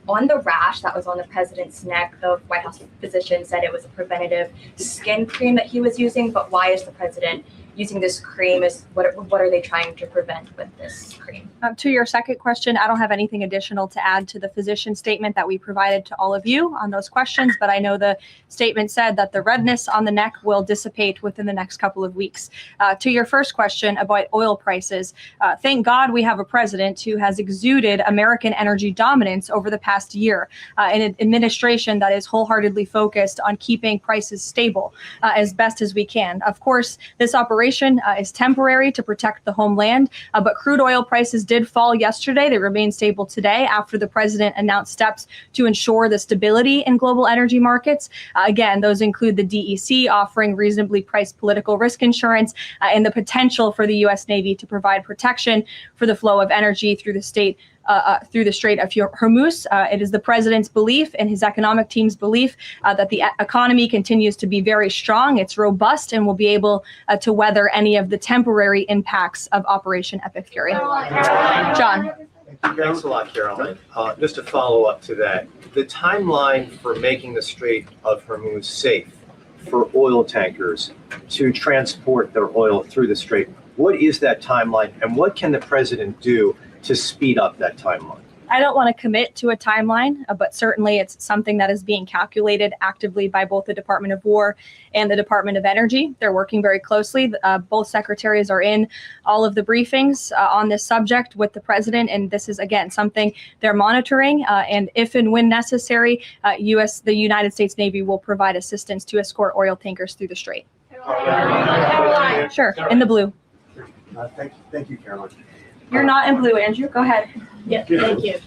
On the rash that was on the president's neck, the White House physician said it was a preventative skin cream that he was using, but why is the president using this cream? What are they trying to prevent with this cream? To your second question, I don't have anything additional to add to the physician statement that we provided to all of you on those questions, but I know the statement said that the redness on the neck will dissipate within the next couple of weeks. To your first question about oil prices, thank God we have a president who has exuded American energy dominance over the past year, an administration that is wholeheartedly focused on keeping prices stable as best as we can. Of course, this operation is temporary to protect the homeland, but crude oil prices did fall yesterday. They remain stable today after the president announced steps to ensure the stability in global energy markets. Again, those include the DEC offering reasonably priced political risk insurance and the potential for the U.S. Navy to provide protection for the flow of energy through the Strait of Hormuz. It is the president's belief and his economic team's belief that the economy continues to be very strong. It's robust and will be able to weather any of the temporary impacts of Operation Epic Fury. John. Thanks a lot, Caroline. Just to follow up to that, the timeline for making the Strait of Hormuz safe for oil tankers to transport their oil through the strait, what is that timeline and what can the president do to speed up that timeline? I don't want to commit to a timeline, but certainly it's something that is being calculated actively by both the Department of War and the Department of Energy. They're working very closely. Both secretaries are in all of the briefings on this subject with the president, and this is, again, something they're monitoring. And if and when necessary, the United States Navy will provide assistance to escort oil tankers through the strait. Sure, in the blue. Thank you, Caroline. You're not in blue, Andrew. Go ahead. Yeah, thank you.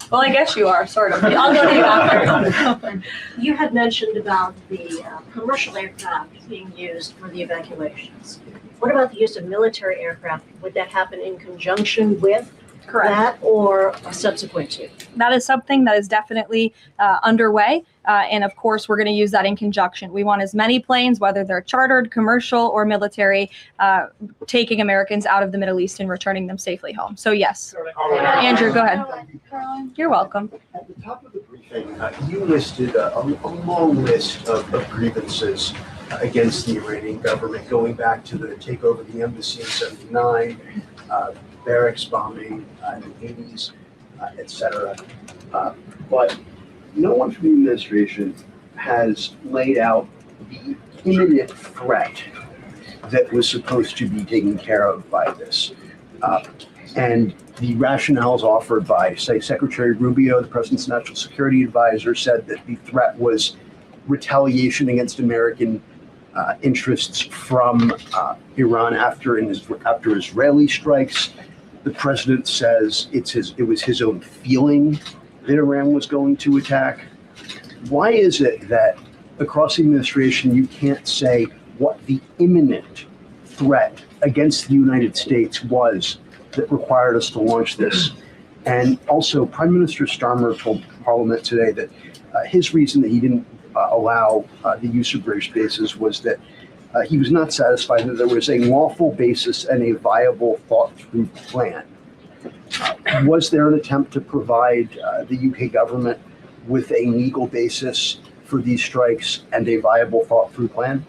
Well, I guess you are, sort of. I'll go to you after. You had mentioned about the commercial aircraft being used for the evacuations. What about the use of military aircraft? Would that happen in conjunction with that or subsequent to? That is something that is definitely underway. And of course, we're going to use that in conjunction. We want as many planes, whether they're chartered, commercial, or military, taking Americans out of the Middle East and returning them safely home. So yes. Andrew, go ahead. You're welcome. At the top of the briefing, you listed a long list of grievances against the Iranian government, going back to the takeover of the embassy in '79, barracks bombing in the 80s, etc. But no one from the administration has laid out the imminent threat that was supposed to be taken care of by this. And the rationales offered by, say, Secretary Rubio, the president's national security advisor, said that the threat was retaliation against American interests from Iran after Israeli strikes. The president says it was his own feeling that Iran was going to attack. Why is it that across the administration you can't say what the imminent threat against the United States was that required us to launch this? And also, Prime Minister Starmer told Parliament today that his reason that he didn't allow the use of British bases was that he was not satisfied that there was a lawful basis and a viable, thought-through plan. Was there an attempt to provide the UK government with a legal basis for these strikes and a viable, thought-through plan?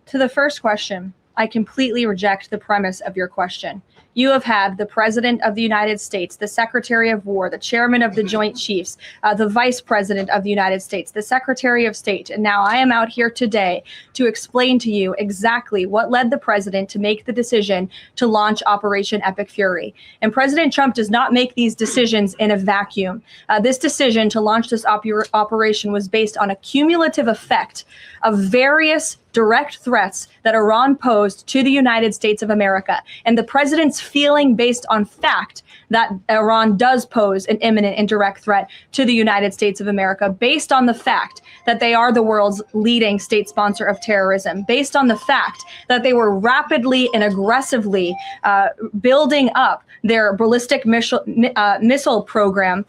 To the first question, I completely reject the premise of your question. you have had the President of the United States, the Secretary of War, the Chairman of the Joint Chiefs, the Vice President of the United States, the Secretary of State. And now I am out here today to explain to you exactly what led the President to make the decision to launch Operation Epic Fury. And President Trump does not make these decisions in a vacuum. This decision to launch this operation was based on a cumulative effect of various direct threats that Iran posed to the United States of America, and the president's feeling based on fact that Iran does pose an imminent and direct threat to the United States of America, based on the fact that they are the world's leading state sponsor of terrorism, based on the fact that they were rapidly and aggressively building up their ballistic missile program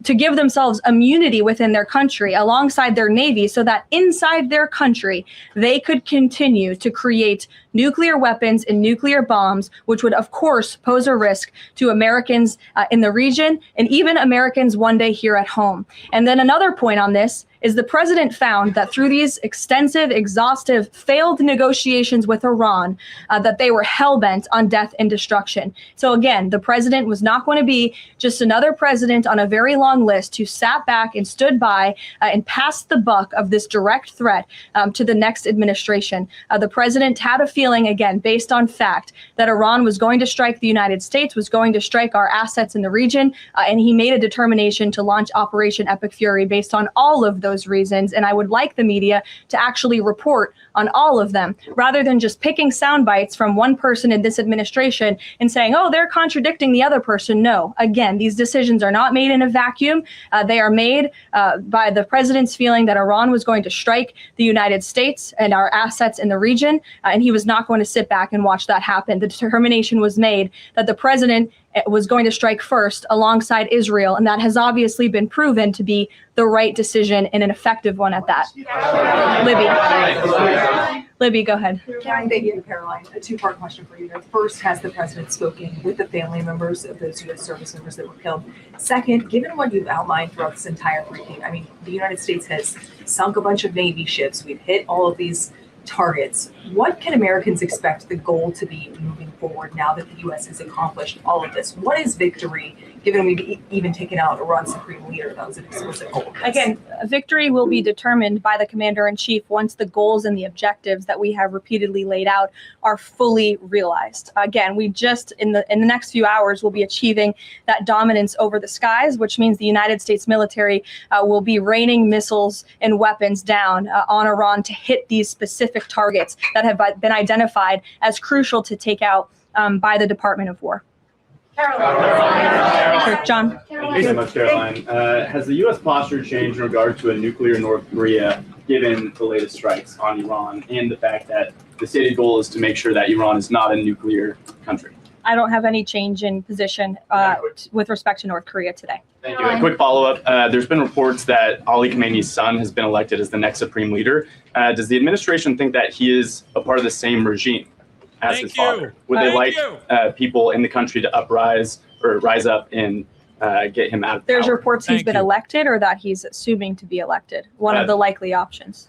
to give themselves immunity within their country alongside their navy, so that inside their country they could continue to create nuclear weapons and nuclear bombs, which would of course pose a risk to Americans in the region and even Americans one day here at home. And then another point on this is the president found that through these extensive, exhaustive, failed negotiations with Iran, that they were hell-bent on death and destruction. So again, the president was not going to be just another president on a very long list who sat back and stood by and passed the buck of this direct threat to the next administration. The president had a feeling, again, based on fact, that Iran was going to strike the United States, was going to strike our assets in the region, and he made a determination to launch Operation Epic Fury based on all of those reasons. And I would like the media to actually report on all of them, rather than just picking sound bites from one person in this administration and saying, oh, they're contradicting the other person. No, again, these decisions are not made in a vacuum. They are made by the president's feeling that Iran was going to strike the United States and our assets in the region, and he was not going to sit back and watch that happen. The determination was made that the president was going to strike first alongside Israel, and that has obviously been proven to be the right decision and an effective one at that. Libby, go ahead. Thank you, Caroline. A two-part question for you. First, has the president spoken with the family members of those U.S. service members that were killed? Second, given what you've outlined throughout this entire briefing, I mean, the United States has sunk a bunch of Navy ships. We've hit all of these targets. What can Americans expect the goal to be moving forward now that the U.S. has accomplished all of this? What is victory, given we've even taken out Iran's supreme leader? That was an explicit goal. Again, victory will be determined by the commander-in-chief once the goals and the objectives that we have repeatedly laid out are fully realized. Again, we just in the next few hours will be achieving that dominance over the skies, which means the United States military will be raining missiles and weapons down on Iran to hit these specific targets that have been identified as crucial to take out by the Department of War. John. Thank you so much, Caroline. Has the U.S. posture changed in regard to a nuclear North Korea, given the latest strikes on Iran and the fact that the stated goal is to make sure that Iran is not a nuclear country? I don't have any change in position with respect to North Korea today. Thank you. A quick follow-up. There's been reports that Ali Khamenei's son has been elected as the next supreme leader. Does the administration think that he is a part of the same regime as his father? Would they like people in the country to rise up and get him out of power? There's reports he's been elected, or that he's assuming to be elected. One of the likely options.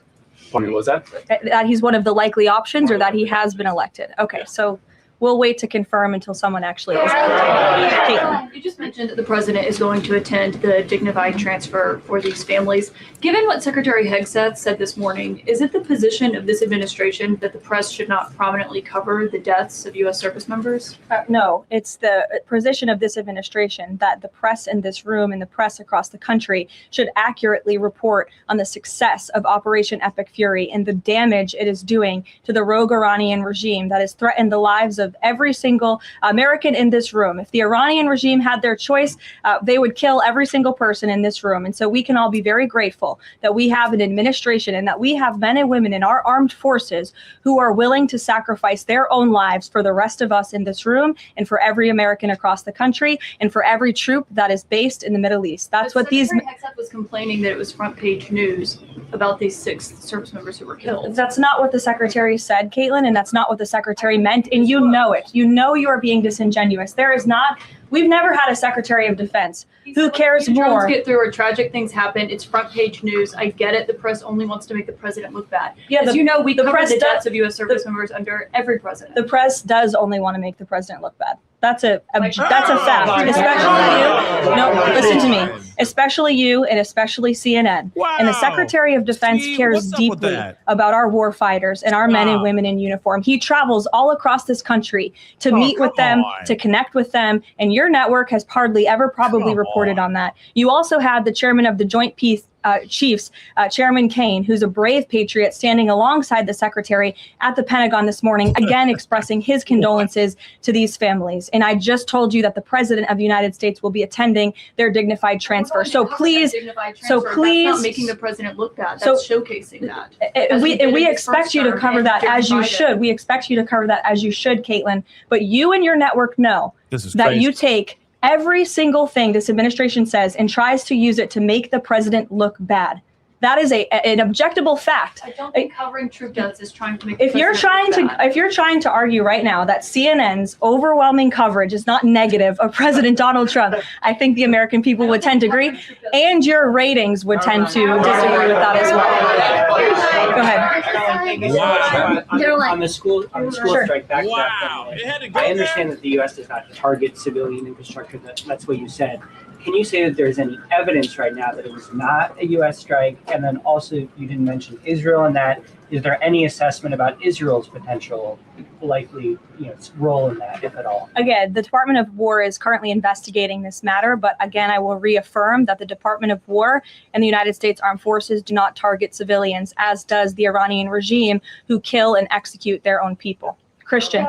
Pardon me, what was that? That he's one of the likely options, or that he has been elected. Okay, so we'll wait to confirm until someone actually is elected. You just mentioned that the president is going to attend the dignified transfer for these families. Given what Secretary Hegseth said this morning, is it the position of this administration that the press should not prominently cover the deaths of U.S. service members? No, it's the position of this administration that the press in this room and the press across the country should accurately report on the success of Operation Epic Fury and the damage it is doing to the rogue Iranian regime that has threatened the lives of every single American in this room. If the Iranian regime had their choice, they would kill every single person in this room. And so we can all be very grateful that we have an administration and that we have men and women in our armed forces who are willing to sacrifice their own lives for the rest of us in this room and for every American across the country and for every troop that is based in the Middle East. That's what these... Secretary Hegseth was complaining that it was front page news about these 6 service members who were killed. That's not what the secretary said, Caitlin, and that's not what the secretary meant. And you know it. You know you are being disingenuous. There is not... We've never had a Secretary of Defense. Who cares more? Get through or tragic things happen. It's front page news. I get it. The press only wants to make the president look bad. Yeah, as you know, we cover the deaths does, of U.S. service members under every president. The press does only want to make the president look bad. That's a fact. Especially you. No, listen to me. Especially you and especially CNN. Wow. And the Secretary of Defense Steve, cares what's up with deeply that? about our war fighters and our men and women in uniform. He travels all across this country to meet with them, to connect with them, and your network has hardly ever probably reported on that. You also had the chairman of the Joint Chiefs, Chairman Kane, who's a brave patriot, standing alongside the secretary at the Pentagon this morning, again expressing his condolences to these families. And I just told you that the President of the United States will be attending their dignified transfer. So please, That's not making the president look bad. That's showcasing that. We expect you to cover that as you should. We expect you to cover that as you should, Caitlin. But you and your network know that you take every single thing this administration says and tries to use it to make the president look bad. That is an objectable fact. I don't think covering troop deaths is trying to make. If you're trying to argue right now that CNN's overwhelming coverage is not negative of President Donald Trump, I think the American people would tend to agree, and your ratings would tend to disagree with that as well. Go ahead. On the school Sure. strike back. I understand that the U.S. does not target civilian infrastructure. That's what you said. Can you say that there's any evidence right now that it was not a U.S. strike? And then also, you didn't mention Israel in that. Is there any assessment about Israel's potential likely role in that, if at all? Again, the Department of War is currently investigating this matter, but again, I will reaffirm that the Department of War and the United States Armed Forces do not target civilians, as does the Iranian regime, who kill and execute their own people. Christian.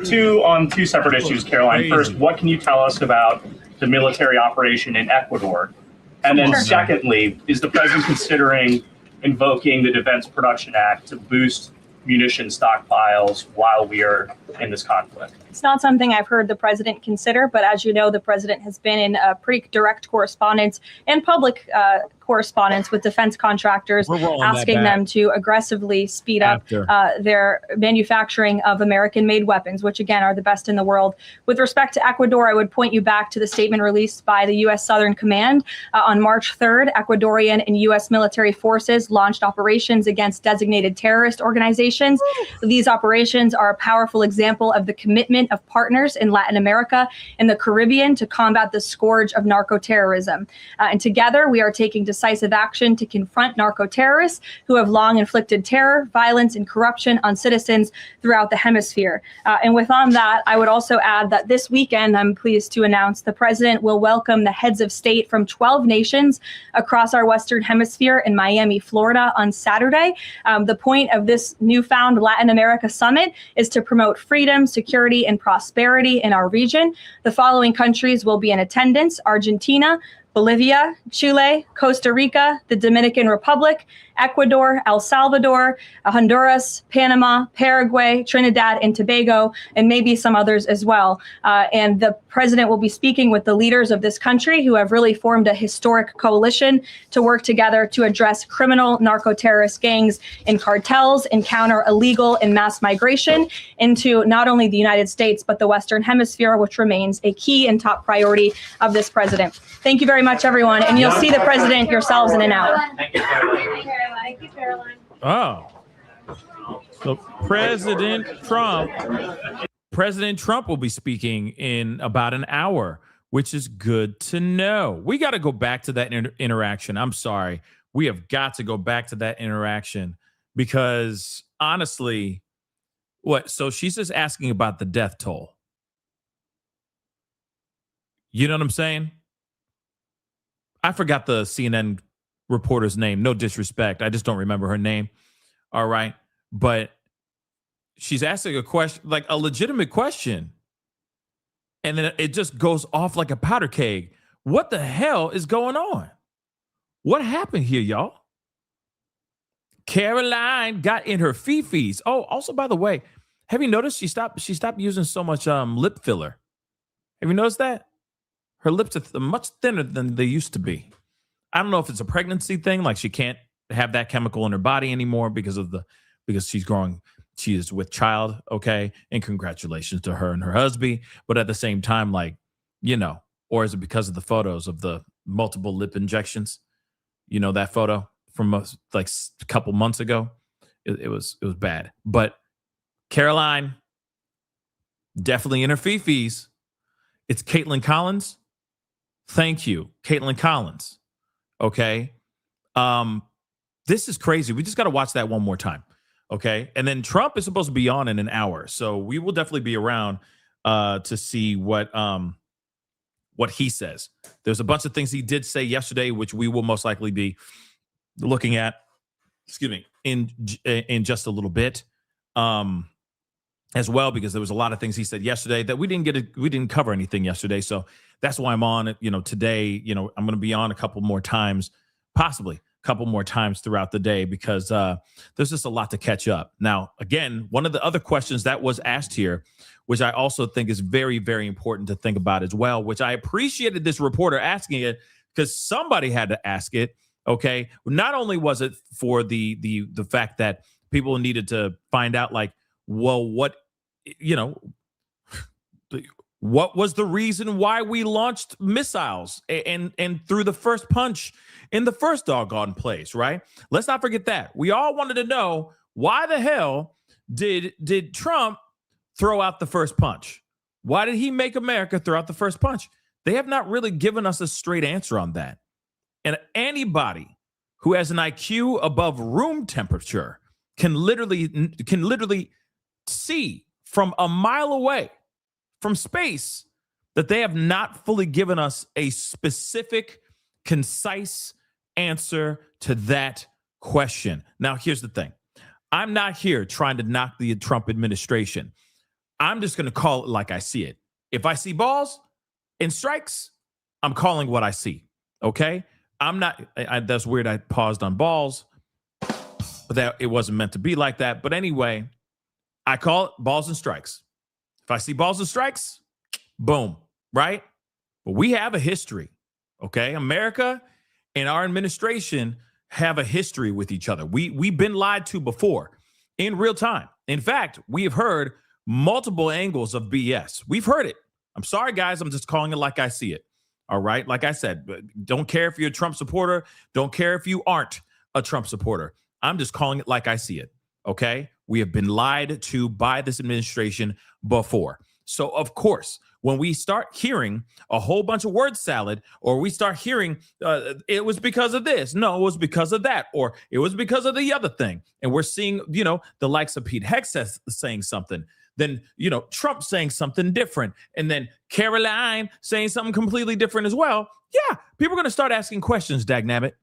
Two separate issues, Caroline. First, what can you tell us about the military operation in Ecuador? And then secondly, is the president considering invoking the Defense Production Act to boost munition stockpiles while we are in this conflict? It's not something I've heard the president consider, but as you know, the president has been in pretty direct correspondence and public correspondence with defense contractors, asking them to aggressively speed up their manufacturing of American-made weapons, which again are the best in the world. With respect to Ecuador, I would point you back to the statement released by the U.S. Southern Command. On March 3rd, Ecuadorian and U.S. military forces launched operations against designated terrorist organizations. These operations are a powerful example of the commitment of partners in Latin America and the Caribbean to combat the scourge of narco-terrorism. And together, we are taking decisive action to confront narco-terrorists who have long inflicted terror, violence, and corruption on citizens throughout the hemisphere. And on that, I would also add that this weekend, I'm pleased to announce the president will welcome the heads of state from 12 nations across our Western Hemisphere in Miami, Florida on Saturday. The point of this newfound Latin America summit is to promote freedom, security, and prosperity in our region. The following countries will be in attendance: Argentina, Bolivia, Chile, Costa Rica, the Dominican Republic, Ecuador, El Salvador, Honduras, Panama, Paraguay, Trinidad and Tobago, and maybe some others as well. And the president will be speaking with the leaders of this country who have really formed a historic coalition to work together to address criminal narco-terrorist gangs and cartels and counter illegal and mass migration into not only the United States, but the Western Hemisphere, which remains a key and top priority of this president. Thank you very much, everyone. And you'll see the president yourselves in an hour. Thank you, Caroline. Thank you, Caroline. Oh. So President Trump will be speaking in about an hour, which is good to know. We got to go back to that interaction. I'm sorry. We have got to go back to that interaction because honestly, so she's just asking about the death toll. You know what I'm saying? I forgot the CNN reporter's name. No disrespect. I just don't remember her name. All right. But she's asking a question, like a legitimate question. And then it just goes off like a powder keg. What the hell is going on? What happened here, y'all? Caroline got in her fifis. Oh, also, by the way, have you noticed she stopped using so much lip filler? Have you noticed that? Her lips are much thinner than they used to be. I don't know if it's a pregnancy thing, like she can't have that chemical in her body anymore because she's growing. She is with child, okay? And congratulations to her and her husband. But at the same time, or is it because of the photos of the multiple lip injections? You know that photo from like a couple months ago? It was bad. But Caroline, Definitely in her fifis. It's Caitlin Collins. Thank you, Caitlin Collins. Okay. This is crazy. We just got to watch that one more time. Okay. And then Trump is supposed to be on in an hour. So we will definitely be around to see what he says. There's a bunch of things he did say yesterday, which we will most likely be looking at, in just a little bit, as well, because there was a lot of things he said yesterday that we didn't cover anything yesterday. So that's why I'm on it, today. I'm going to be on a couple more times, possibly a couple more times throughout the day, because there's just a lot to catch up. Now, again, one of the other questions that was asked here, which I also think is very, very important to think about as well, which I appreciated this reporter asking it because somebody had to ask it. Okay. Not only was it for the fact that people needed to find out, like, well, what was the reason why we launched missiles and threw the first punch in the first doggone place, right? Let's not forget that. We all wanted to know, why the hell did Trump throw out the first punch? Why did he make America throw out the first punch? They have not really given us a straight answer on that. And anybody who has an IQ above room temperature can literally see from a mile away from space that they have not fully given us a specific, concise answer to that question. Now, here's the thing. I'm not here trying to knock the Trump administration. I'm just going to call it like I see it. If I see balls and strikes, I'm calling what I see. Okay? I'm not, that's weird. I paused on balls, but that it wasn't meant to be like that. But anyway, I call it balls and strikes. If I see balls and strikes, boom, right? But we have a history, okay? America and our administration have a history with each other. We've been lied to before in real time. In fact, we have heard multiple angles of BS. We've heard it. I'm sorry, guys. I'm just calling it like I see it. All right? Like I said, don't care if you're a Trump supporter. Don't care if you aren't a Trump supporter. I'm just calling it like I see it, okay? We have been lied to by this administration before. So, of course, when we start hearing a whole bunch of word salad, or we start hearing it was because of this, no, it was because of that, or it was because of the other thing, and we're seeing, the likes of Pete Hegseth saying something, then, Trump saying something different, and then Caroline saying something completely different as well, yeah, people are going to start asking questions, dagnabbit.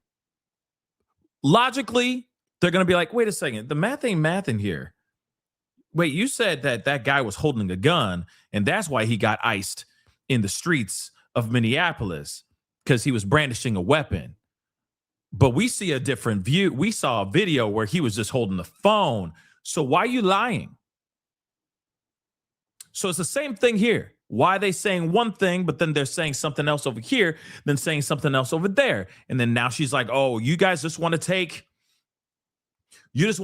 Logically, they're going to be like, wait a second, the math ain't math in here. Wait, you said that guy was holding a gun, and that's why he got iced in the streets of Minneapolis, because he was brandishing a weapon. But we see a different view. We saw a video where he was just holding the phone. So why are you lying? So it's the same thing here. Why are they saying one thing, but then they're saying something else over here, then saying something else over there? And then now she's like, oh, you guys just want to take these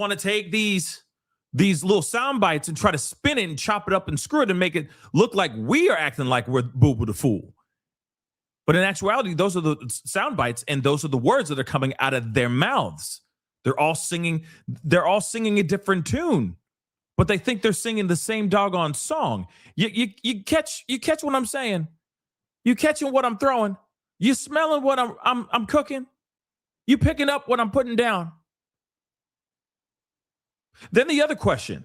little sound bites and try to spin it and chop it up and screw it and make it look like we are acting like we're Boo-Boo the Fool. But in actuality, those are the sound bites, and those are the words that are coming out of their mouths. They're all singing a different tune, but they think they're singing the same doggone song. You catch what I'm saying? You catching what I'm throwing? You smelling what I'm cooking? You picking up what I'm putting down? Then the other question.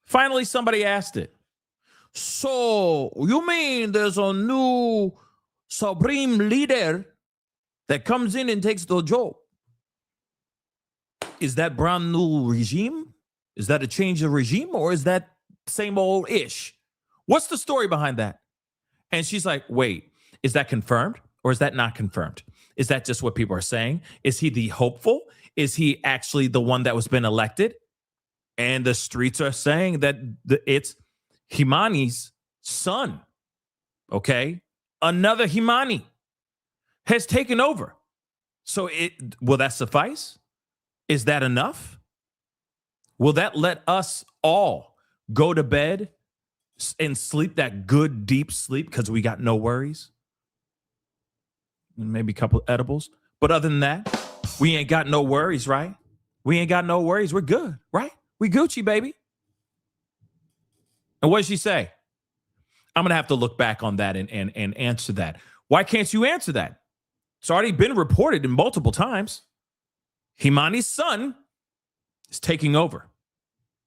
Finally, somebody asked it. So you mean there's a new supreme leader that comes in and takes the job? Is that brand new regime? Is that a change of regime, or is that same old ish? What's the story behind that? And she's like, wait, is that confirmed or is that not confirmed? Is that just what people are saying? Is he the hopeful? Is he actually the one that was been elected? And the streets are saying that it's Himani's son. Okay. Another Himani has taken over. So will that suffice? Is that enough? Will that let us all go to bed and sleep that good, deep sleep because we got no worries? Maybe a couple edibles. But other than that, we ain't got no worries, right? We ain't got no worries. We're good, right? We Gucci, baby. And what did she say? I'm going to have to look back on that and answer that. Why can't you answer that? It's already been reported in multiple times. Himani's son is taking over.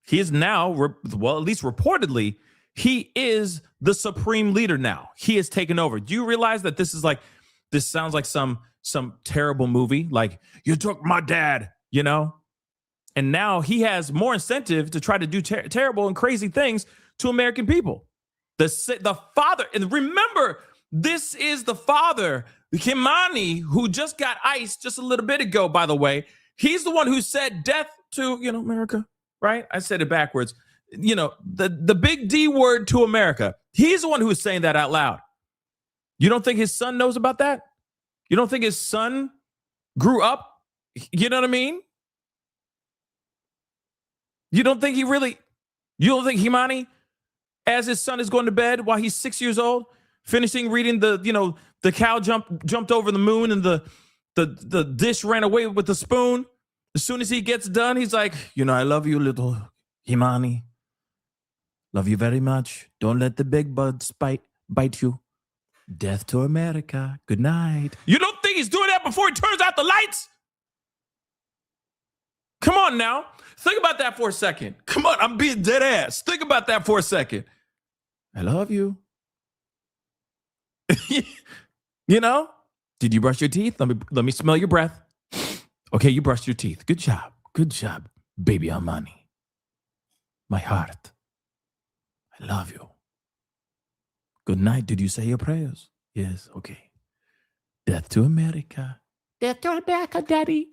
He is now, well, at least reportedly, he is the supreme leader now. He has taken over. Do you realize that this sounds like some terrible movie? Like, you took my dad, you know? And now he has more incentive to try to do terrible and crazy things to American people. The father, and remember, this is the father, Himani, who just got iced just a little bit ago, by the way. He's the one who said death to, America, right? I said it backwards. The big D word to America. He's the one who is saying that out loud. You don't think his son knows about that? You don't think his son grew up? You know what I mean? You don't think Himani, as his son is going to bed while he's 6 years old, finishing reading the cow jumped over the moon and the dish ran away with the spoon. As soon as he gets done, he's like, I love you, little Himani. Love you very much. Don't let the big bugs bite you. Death to America. Good night. You don't think he's doing that before he turns out the lights? Come on now. Think about that for a second. Come on, I'm being dead ass. Think about that for a second. I love you. Did you brush your teeth? Let me smell your breath. Okay, you brushed your teeth. Good job. Good job, baby Armani. My heart. I love you. Good night. Did you say your prayers? Yes, okay. Death to America. Death to America, Daddy.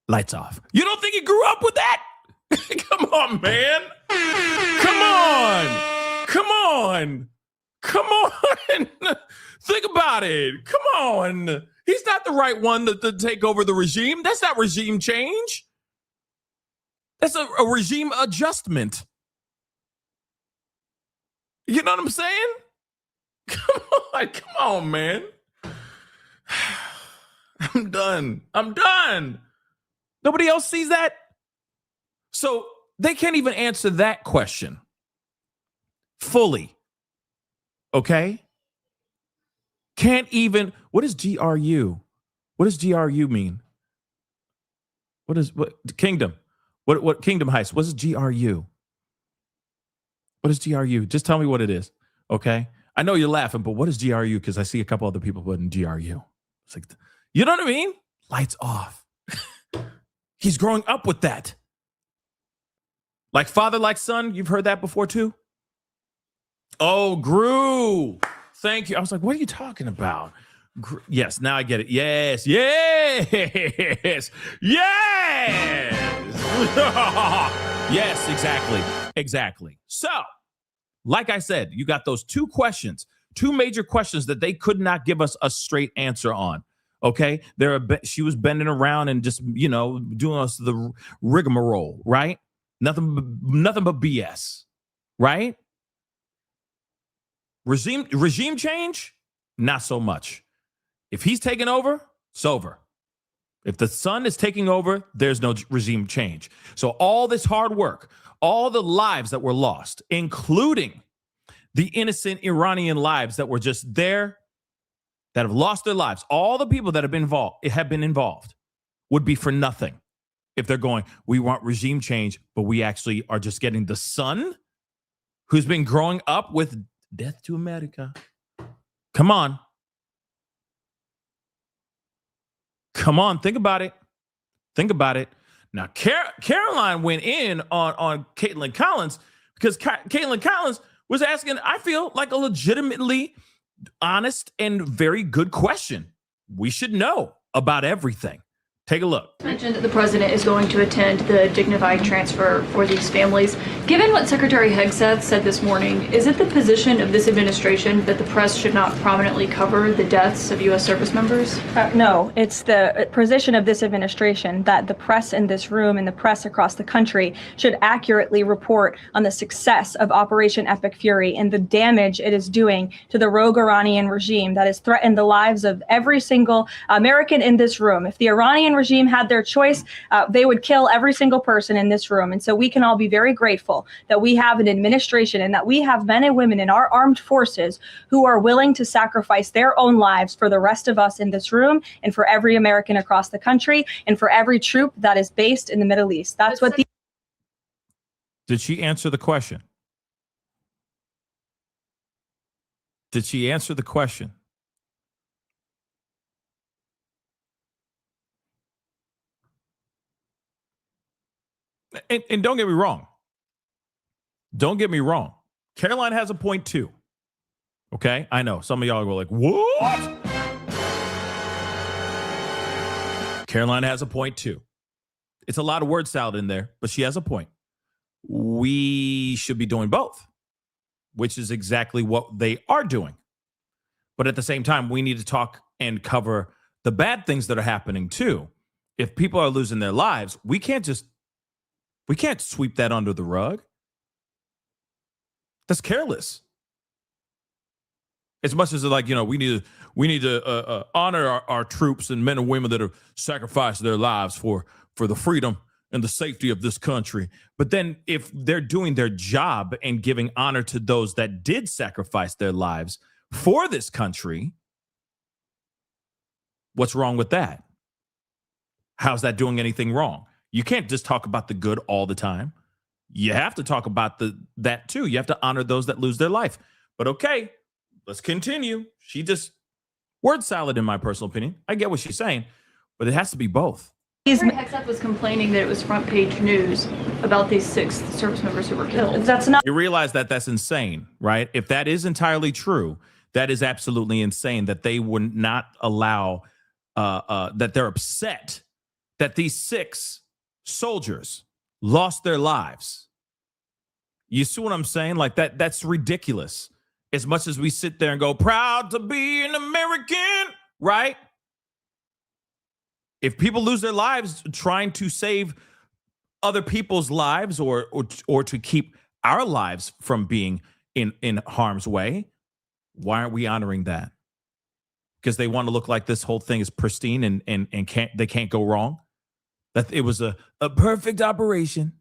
Lights off. You don't think he grew up with that? Come on, man. Come on. Come on. Come on. Think about it. Come on. He's not the right one to take over the regime. That's not regime change. That's a regime adjustment. You know what I'm saying? Come on, man. I'm done. Nobody else sees that? So they can't even answer that question fully. Okay? Can't even. What is GRU? What does GRU mean? What kingdom? What kingdom heist? What is GRU? What is GRU? Just tell me what it is. Okay? I know you're laughing, but what is GRU? Because I see a couple other people putting GRU. It's like, you know what I mean? Lights off. He's growing up with that. Like father, like son. You've heard that before too? Oh, Gru. Thank you. I was like, what are you talking about? Yes, now I get it. Yes. Yes, exactly. So, like I said, you got those two major questions that they could not give us a straight answer on. Okay, she was bending around and just doing us the rigmarole, right? Nothing but BS, right? Regime change, not so much. If he's taking over, it's over. If the son is taking over, there's no regime change. So all this hard work, all the lives that were lost, including the innocent Iranian lives that were just there, that have lost their lives, all the people that have been involved would be for nothing if they're going, we want regime change, but we actually are just getting the son who's been growing up with death to America. Come on. Think about it. Now, Caroline went in on Caitlin Collins because Caitlin Collins was asking, I feel like, a legitimately honest and very good question. We should know about everything. Take a look. Mentioned that the president is going to attend the dignified transfer for these families. Given what Secretary Hegseth said this morning, is it the position of this administration that the press should not prominently cover the deaths of U.S. service members? No, it's the position of this administration that the press in this room and the press across the country should accurately report on the success of Operation Epic Fury and the damage it is doing to the rogue Iranian regime that has threatened the lives of every single American in this room. If the Iranian regime had their choice, they would kill every single person in this room. And so we can all be very grateful that we have an administration and that we have men and women in our armed forces who are willing to sacrifice their own lives for the rest of us in this room and for every American across the country and for every troop that is based in the Middle East. That's what the... Did she answer the question? Did she answer the question? And don't get me wrong. Don't get me wrong. Caroline has a point too. Okay? I know. Some of y'all were like, what? Caroline has a point too. It's a lot of word salad in there, but she has a point. We should be doing both, which is exactly what they are doing. But at the same time, we need to talk and cover the bad things that are happening too. If people are losing their lives, we can't sweep that under the rug. That's careless. As much as like, we need to honor our troops and men and women that have sacrificed their lives for the freedom and the safety of this country. But then if they're doing their job and giving honor to those that did sacrifice their lives for this country, what's wrong with that? How's that doing anything wrong? You can't just talk about the good all the time. You have to talk about that too. You have to honor those that lose their life. But okay, let's continue. She just word salad in my personal opinion. I get what she's saying, but it has to be both. CashApp was complaining that it was front page news about these 6 service members who were killed. That's not. You realize that that's insane, right? If that is entirely true, that is absolutely insane that they would not allow, that they're upset that these 6 soldiers lost their lives. You see what I'm saying? Like that's ridiculous. As much as we sit there and go, proud to be an American, right? If people lose their lives trying to save other people's lives or to keep our lives from being in harm's way, why aren't we honoring that? Because they want to look like this whole thing is pristine and they can't go wrong. That it was a perfect operation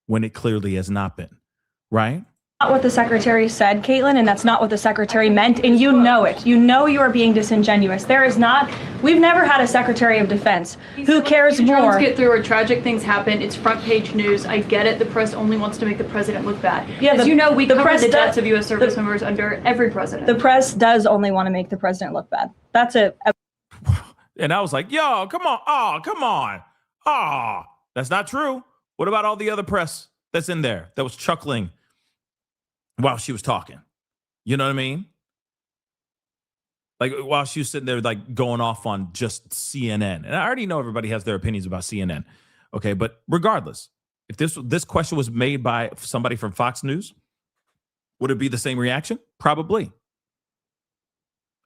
when it clearly has not been, right? Not what the secretary said, Caitlin, and that's not what the secretary meant, and you know it. You know you are being disingenuous. We've never had a secretary of defense who cares more. Drones get through or tragic things happen. It's front page news. I get it. The press only wants to make the president look bad. Yeah, As you know, we cover the deaths does, of U.S. service members under every president. The press does only want to make the president look bad. That's it. And I was like, yo, come on. Oh, come on. Oh, that's not true. What about all the other press that's in there that was chuckling while she was talking? You know what I mean? Like while she was sitting there, like going off on just CNN. And I already know everybody has their opinions about CNN. Okay. But regardless, if this question was made by somebody from Fox News, would it be the same reaction? Probably.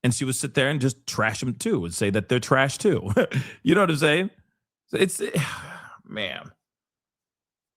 And she would sit there and just trash them too and say that they're trash too. You know what I'm saying? Man.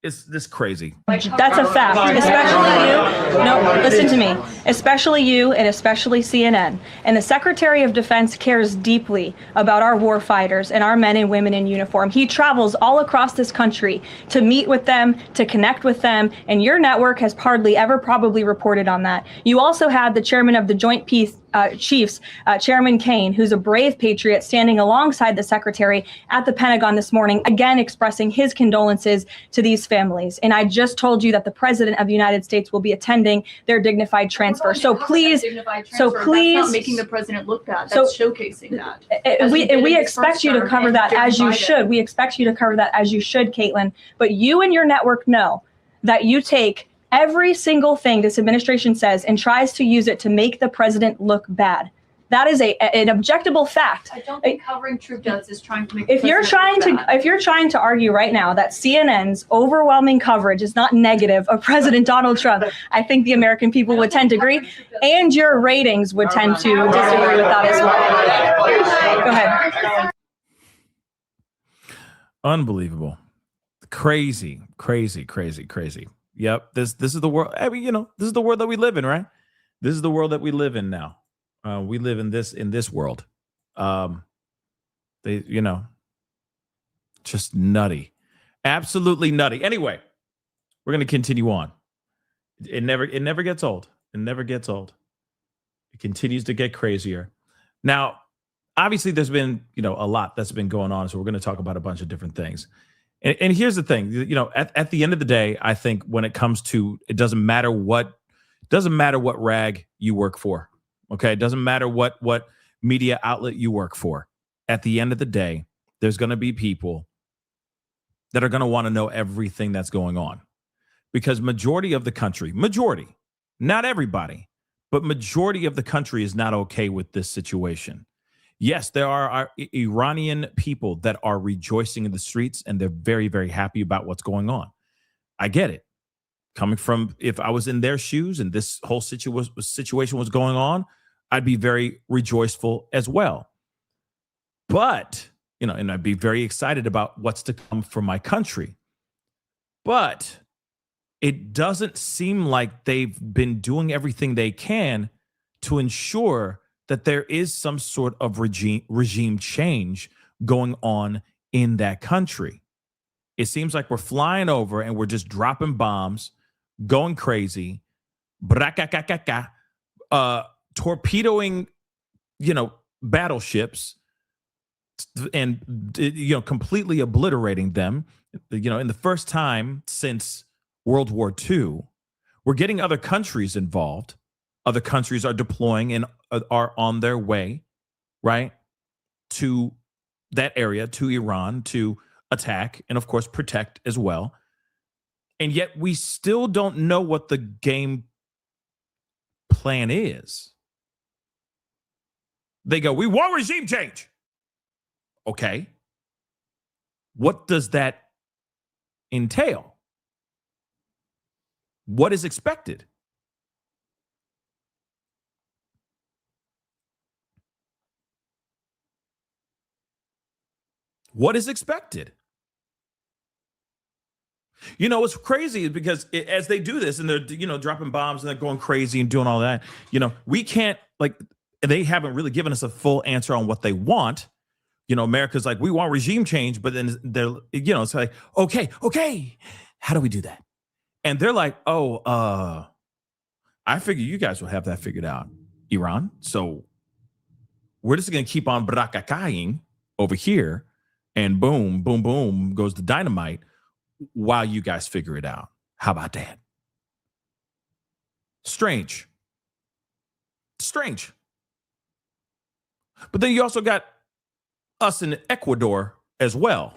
It's this crazy. That's a fact, especially you. No, listen to me. Especially you and especially CNN. And the Secretary of Defense cares deeply about our war fighters and our men and women in uniform. He travels all across this country to meet with them, to connect with them, and your network has hardly ever probably reported on that. You also had the chairman of the Joint Chiefs, Chairman Kane, who's a brave patriot, standing alongside the secretary at the Pentagon this morning, again expressing his condolences to these families. And I just told you that the President of the United States will be attending their dignified transfer. So please, That's not making the president look bad. That's showcasing that. We expect you to cover that as you should. We expect you to cover that as you should, Caitlin. But you and your network know that you take every single thing this administration says and tries to use it to make the president look bad. That is an objectable fact. I don't think covering troop deaths is trying to make. If you're trying to argue right now that CNN's overwhelming coverage is not negative of President Donald Trump, I think the American people would tend to agree, and your ratings would tend to disagree with that as well. Go ahead. Unbelievable, crazy. Yep, this is the world. I mean, this is the world that we live in, right? This is the world that we live in now. We live in this world. Just nutty. Absolutely nutty. Anyway, we're going to continue on. It never gets old. It never gets old. It continues to get crazier. Now, obviously, there's been, a lot that's been going on. So we're going to talk about a bunch of different things. And here's the thing, at the end of the day, I think when it comes to, it doesn't matter what rag you work for. Okay. It doesn't matter what media outlet you work for. At the end of the day, there's going to be people that are going to want to know everything that's going on, because majority of the country, not everybody, but majority of the country is not okay with this situation. Yes, there are Iranian people that are rejoicing in the streets, and they're very, very happy about what's going on. I get it. Coming from, if I was in their shoes and this whole situation was going on, I'd be very rejoiceful as well. But, and I'd be very excited about what's to come for my country. But it doesn't seem like they've been doing everything they can to ensure that there is some sort of regime change going on in that country. It seems like we're flying over and we're just dropping bombs, going crazy, torpedoing, battleships, and completely obliterating them. In the first time since World War II, we're getting other countries involved. Other countries are deploying and are on their way, right, to that area, to Iran, to attack and, of course, protect as well. And yet we still don't know what the game plan is. They go, we want regime change. Okay. What does that entail? What is expected? What is expected? What's crazy is because as they do this and they're, dropping bombs and they're going crazy and doing all that, we can't, they haven't really given us a full answer on what they want. America's like, we want regime change, but then they're, it's like, okay, how do we do that? And they're like, I figure you guys will have that figured out, Iran. So we're just going to keep on brakakaing over here, and boom, boom, boom goes the dynamite while you guys figure it out. How about that? Strange. But then you also got us in Ecuador as well.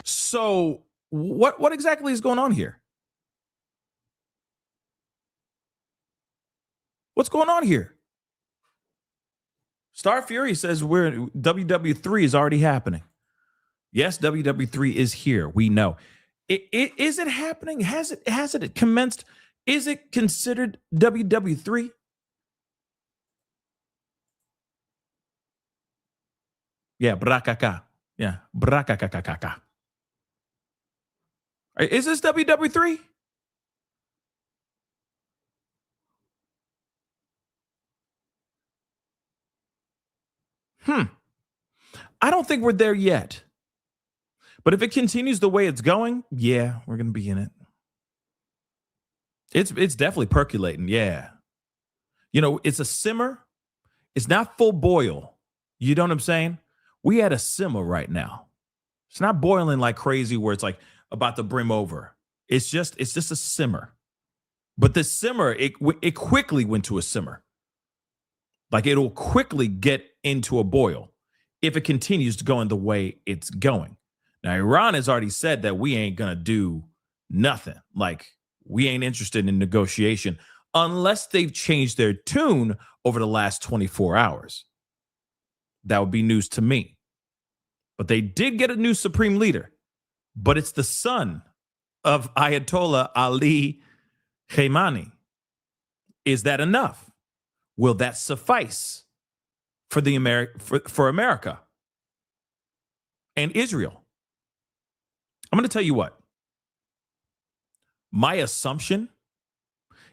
So what exactly is going on here? What's going on here? Star Fury says WW3 is already happening. Yes, WW3 is here. We know. Is it happening? Has it commenced? Is it considered WW3? Yeah, brakaka. Yeah, brakakakaka. Is this WW3? I don't think we're there yet. But if it continues the way it's going, yeah, we're going to be in it. It's definitely percolating, yeah. It's a simmer. It's not full boil. You know what I'm saying? We at a simmer right now. It's not boiling like crazy where it's like about to brim over. It's just a simmer. But the simmer, it quickly went to a simmer. Like it'll quickly get into a boil if it continues to go in the way it's going. Now, Iran has already said that we ain't going to do nothing. Like, we ain't interested in negotiation unless they've changed their tune over the last 24 hours. That would be news to me. But they did get a new supreme leader. But it's the son of Ayatollah Ali Khamenei. Is that enough? Will that suffice for for America and Israel? I'm going to tell you what. My assumption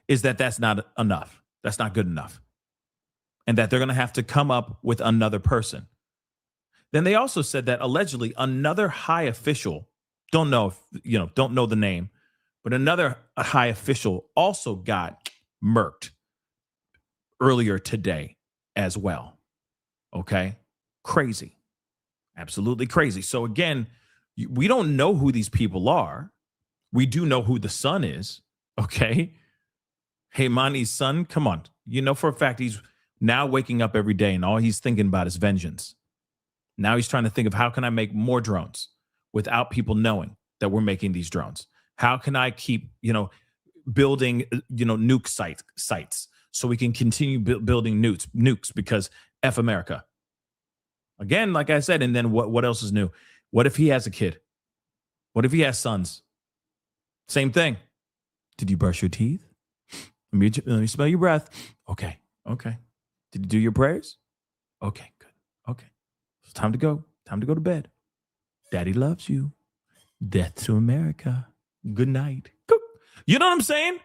is that that's not enough. That's not good enough. And that they're going to have to come up with another person. Then they also said that allegedly another high official, don't know the name, but another high official also got murked earlier today as well. Okay. Crazy. Absolutely crazy. So again, we don't know who these people are. We do know who the son is. Okay. Hey, Mani's son, come on. You know for a fact he's now waking up every day and all he's thinking about is vengeance. Now he's trying to think of how can I make more drones without people knowing that we're making these drones? How can I keep, building, nuke sites so we can continue building nukes because F America. Again, like I said, and then what else is new? What if he has a kid? What if he has sons? Same thing. Did you brush your teeth? Let me smell your breath. Okay. Did you do your prayers? Okay, good. Okay. It's time to go. Time to go to bed. Daddy loves you. Death to America. Good night. You know what I'm saying?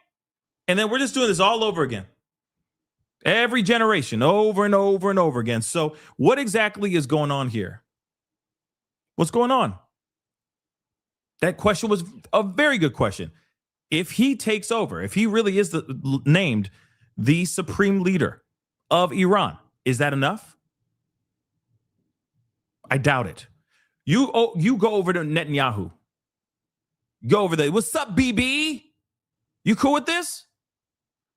And then we're just doing this all over again. Every generation, over and over and over again. So what exactly is going on here? What's going on? That question was a very good question. If he takes over, if he really is named the supreme leader of Iran, is that enough? I doubt it. You go over to Netanyahu. Go over there. What's up, BB? You cool with this?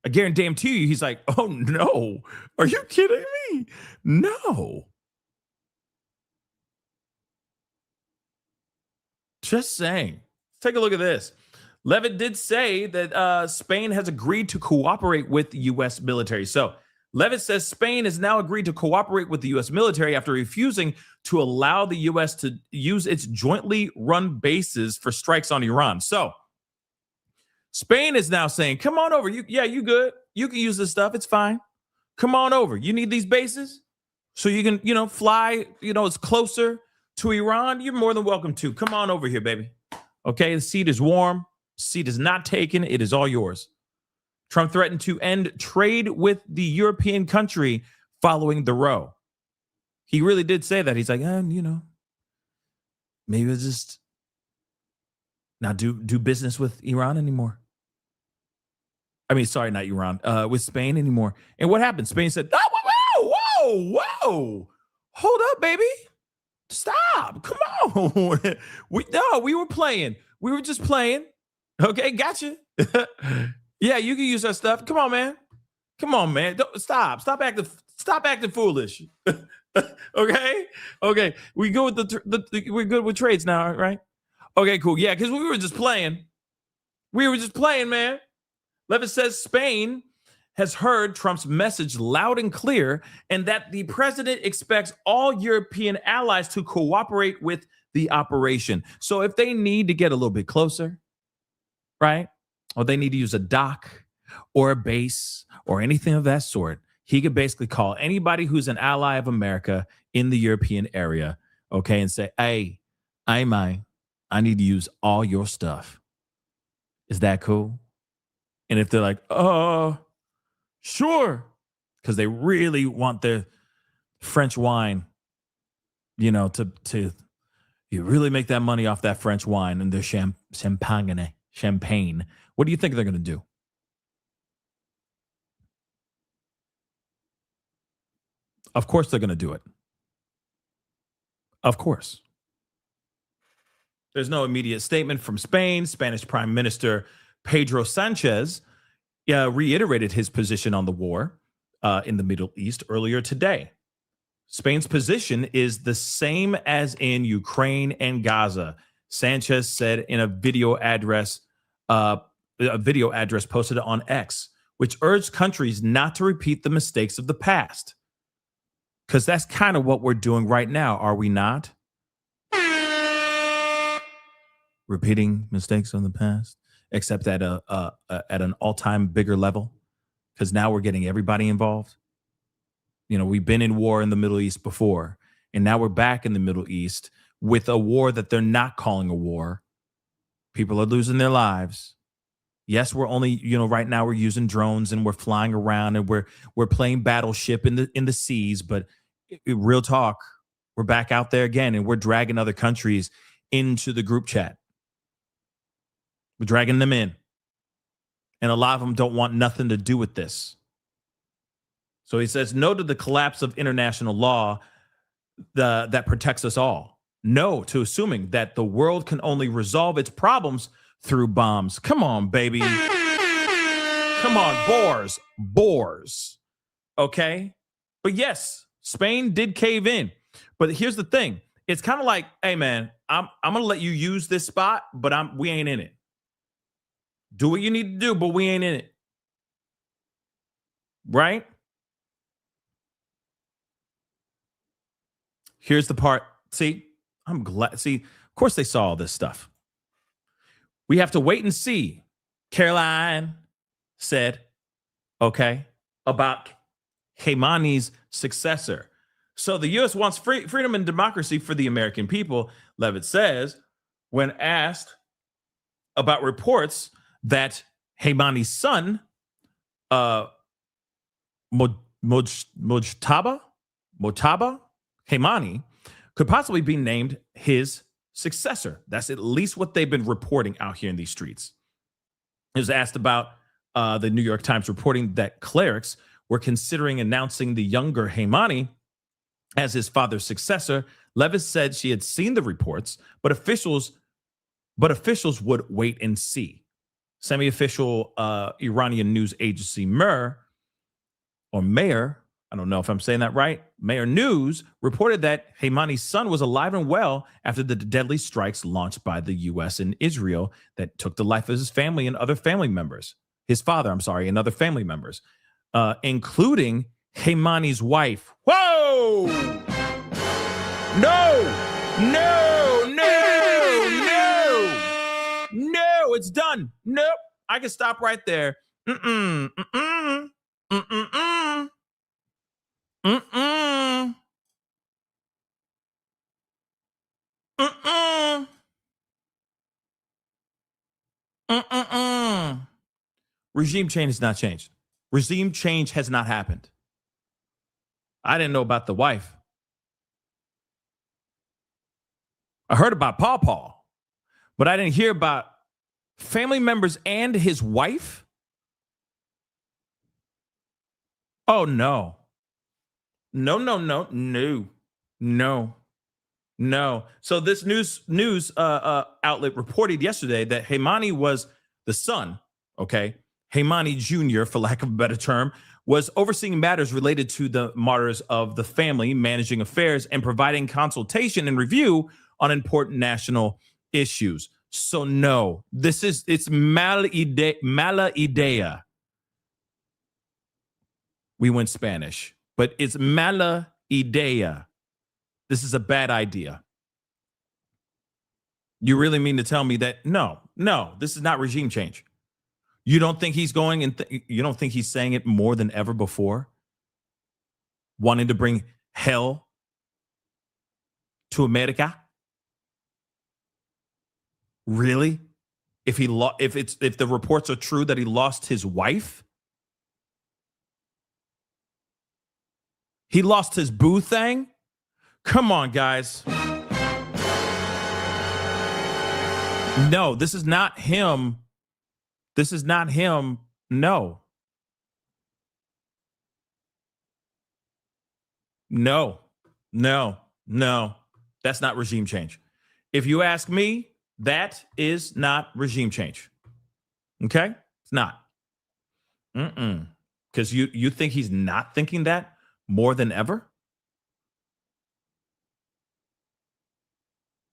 I guarantee you, he's like, oh no. Are you kidding me? No. Just saying. Take a look at this. Levit did say that Spain has agreed to cooperate with the U.S. military. So Levit says Spain has now agreed to cooperate with the U.S. military after refusing to allow the U.S. to use its jointly run bases for strikes on Iran. So Spain is now saying, come on over. You good. You can use this stuff. It's fine. Come on over. You need these bases so you can, fly, it's closer to Iran. You're more than welcome to. Come on over here, baby. Okay, the seat is warm. Seat is not taken. It is all yours. Trump threatened to end trade with the European country following the row. He really did say that. He's like, maybe we'll just not do business with Iran anymore. I mean, sorry, not Iran, with Spain anymore. And what happened? Spain said, oh, whoa. Hold up, baby. Stop. Come on. We were playing. We were just playing. Okay, gotcha. Yeah, you can use that stuff. Come on, man. Stop. Stop acting foolish. Okay. We go with we're good with trades now, right? Okay, cool. Yeah, because we were just playing. Man. Levit says Spain has heard Trump's message loud and clear, and that the president expects all European allies to cooperate with the operation. So if they need to get a little bit closer, right? Or they need to use a dock or a base or anything of that sort, he could basically call anybody who's an ally of America in the European area, okay, and say, hey, I need to use all your stuff. Is that cool? And if they're like, sure, because they really want their French wine, to you really make that money off that French wine and their champagne. What do you think they're going to do? Of course they're going to do it. Of course. There's no immediate statement from Spain. Spanish Prime Minister Pedro Sanchez reiterated his position on the war in the Middle East earlier today. Spain's position is the same as in Ukraine and Gaza, Sanchez said in a video address posted on X, which urged countries not to repeat the mistakes of the past. Because that's kind of what we're doing right now, are we not? Repeating mistakes of the past, except at an all-time bigger level, because now we're getting everybody involved. We've been in war in the Middle East before, and now we're back in the Middle East with a war that they're not calling a war. People are losing their lives. Yes, we're only, right now we're using drones and we're flying around and we're playing battleship in the seas, but real talk, We're back out there again, and we're dragging other countries into the group chat. We're dragging them in. And a lot of them don't want nothing to do with this. So he says no to the collapse of international law that protects us all. No to assuming that the world can only resolve its problems through bombs. Come on, baby. Come on, boars. Okay? But yes, Spain did cave in. But here's the thing. It's kind of like, hey, man, I'm going to let you use this spot, but we ain't in it. Do what you need to do, but we ain't in it. Right? Here's the part. See, I'm glad. See, of course they saw all this stuff. We have to wait and see, Caroline said, okay, about Khamenei's successor. So the U.S. wants freedom and democracy for the American people, Levit says, when asked about reports that Khamenei's son, Mojtaba Khamenei, could possibly be named his successor. That's at least what they've been reporting out here in these streets. He was asked about the New York Times reporting that clerics were considering announcing the younger Khamenei as his father's successor. Levit said she had seen the reports, but officials would wait and see. Semi-official Iranian news agency Mer, I don't know if I'm saying that right, Mer News reported that Khamenei's son was alive and well after the deadly strikes launched by the U.S. and Israel that took the life of his family and other family members. His father, and other family members, including Khamenei's wife. Whoa! No, it's done. Nope. I can stop right there. Mm-mm. Regime change has not changed. Regime change has not happened. I didn't know about the wife. I heard about Paw, but I didn't hear about family members and his wife. Oh, no. No. So this news outlet reported yesterday that Khamenei was the son, okay? Khamenei Jr., for lack of a better term, was overseeing matters related to the martyrs of the family, managing affairs, and providing consultation and review on important national issues. So no, it's mala idea. We went Spanish, but it's mala idea. This is a bad idea. You really mean to tell me that no, this is not regime change? You don't think he's going and you don't think he's saying it more than ever before? Wanting to bring hell to America? Really? If the reports are true that he lost his wife? He lost his boo thing? Come on, guys. No, this is not him. This is not him. No. That's not regime change. If you ask me, that is not regime change. Okay? It's not. Because you think he's not thinking that more than ever?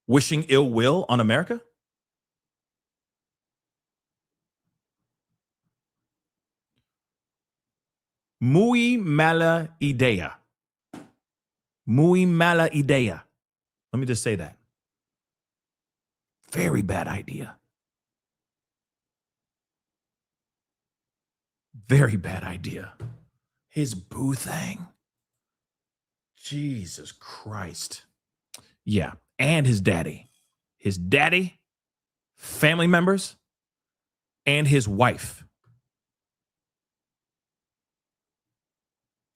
Wishing ill will on America? Muy mala idea. Muy mala idea. Let me just say that. Very bad idea. Very bad idea. His boo thing. Jesus Christ. Yeah. And his daddy. His daddy, family members, and his wife.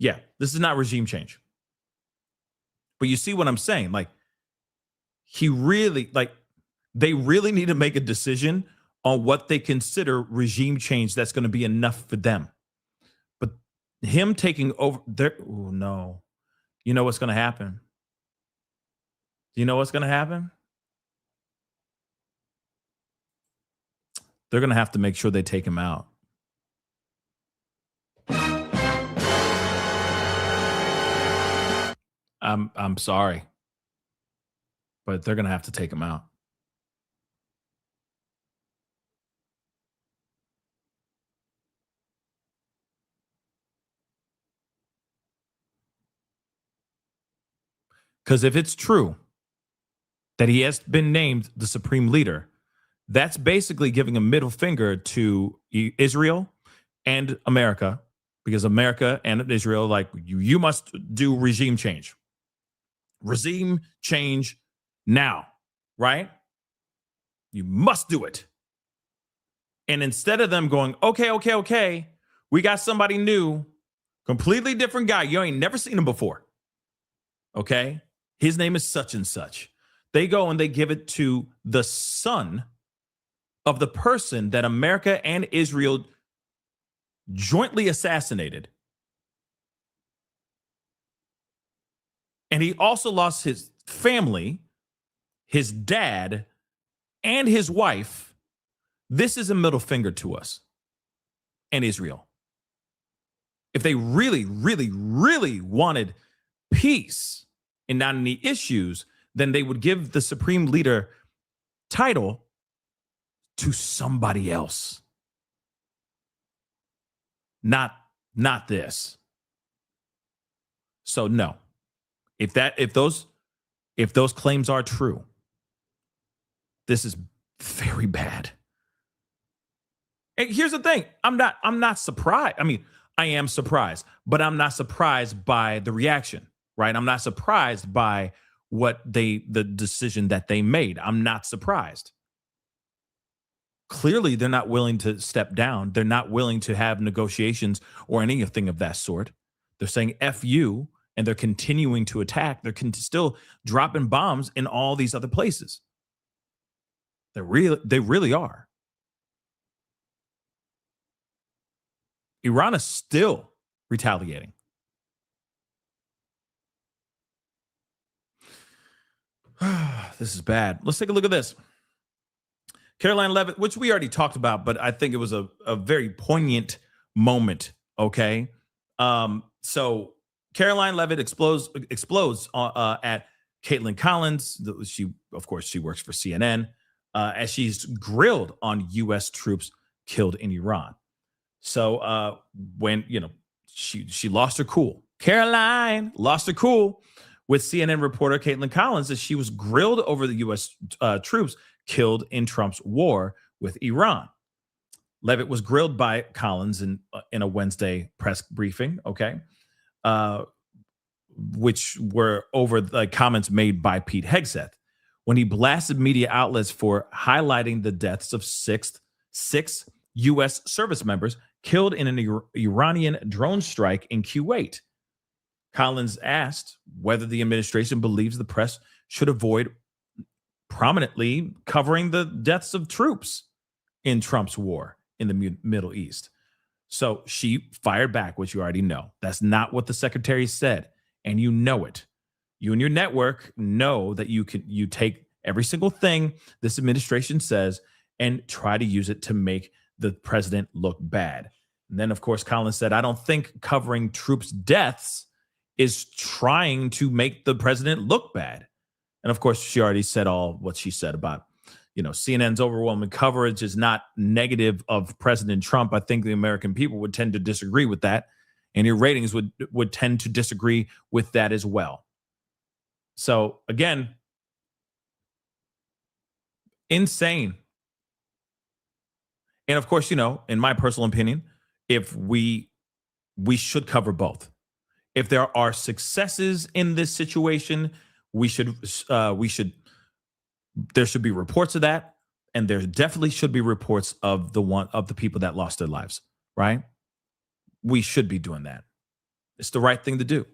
Yeah, this is not regime change. But you see what I'm saying? Like, they really need to make a decision on what they consider regime change that's going to be enough for them. But him taking over there, oh no. You know what's going to happen? Do you know what's going to happen? They're going to have to make sure they take him out. I'm sorry, but they're going to have to take him out. Because if it's true that he has been named the supreme leader, that's basically giving a middle finger to Israel and America, because America and Israel, like, you must do regime change. Regime change now, right? You must do it. And instead of them going, okay, we got somebody new, completely different guy. You ain't never seen him before. Okay? His name is such and such. They go and they give it to the son of the person that America and Israel jointly assassinated. And he also lost his family, his dad, and his wife. This is a middle finger to us and Israel. If they really, really, really wanted peace and not any issues, then they would give the supreme leader title to somebody else. Not this. So no. If those claims are true, this is very bad. And here's the thing. I'm not surprised. I mean, I am surprised, but I'm not surprised by the reaction, right? I'm not surprised by the decision that they made. I'm not surprised. Clearly, they're not willing to step down. They're not willing to have negotiations or anything of that sort. They're saying F you, and they're continuing to attack. They're still dropping bombs in all these other places. They really are. Iran is still retaliating. This is bad. Let's take a look at this. Caroline Levit, which we already talked about, but I think it was a very poignant moment. Okay. So Caroline Levit explodes at Caitlin Collins. She works for CNN, as she's grilled on U.S. troops killed in Iran. So when she lost her cool, Caroline lost her cool with CNN reporter Caitlin Collins as she was grilled over the U.S. Troops killed in Trump's war with Iran. Levit was grilled by Collins in a Wednesday press briefing, okay, which were over the comments made by Pete Hegseth when he blasted media outlets for highlighting the deaths of six U.S. service members killed in an Iranian drone strike in Kuwait. Collins asked whether the administration believes the press should avoid prominently covering the deaths of troops in Trump's war in the Middle East. So she fired back, which you already know. That's not what the secretary said, and you know it. You and your network know that you take every single thing this administration says and try to use it to make the president look bad. And then, of course, Collins said, I don't think covering troops' deaths is trying to make the president look bad. And of course, she already said all what she said about, CNN's overwhelming coverage is not negative of President Trump. I think the American people would tend to disagree with that. And your ratings would tend to disagree with that as well. So again, insane. And of course, in my personal opinion, if we should cover both. If there are successes in this situation, there should be reports of that, and there definitely should be reports of the people that lost their lives, right? We should be doing that. It's the right thing to do.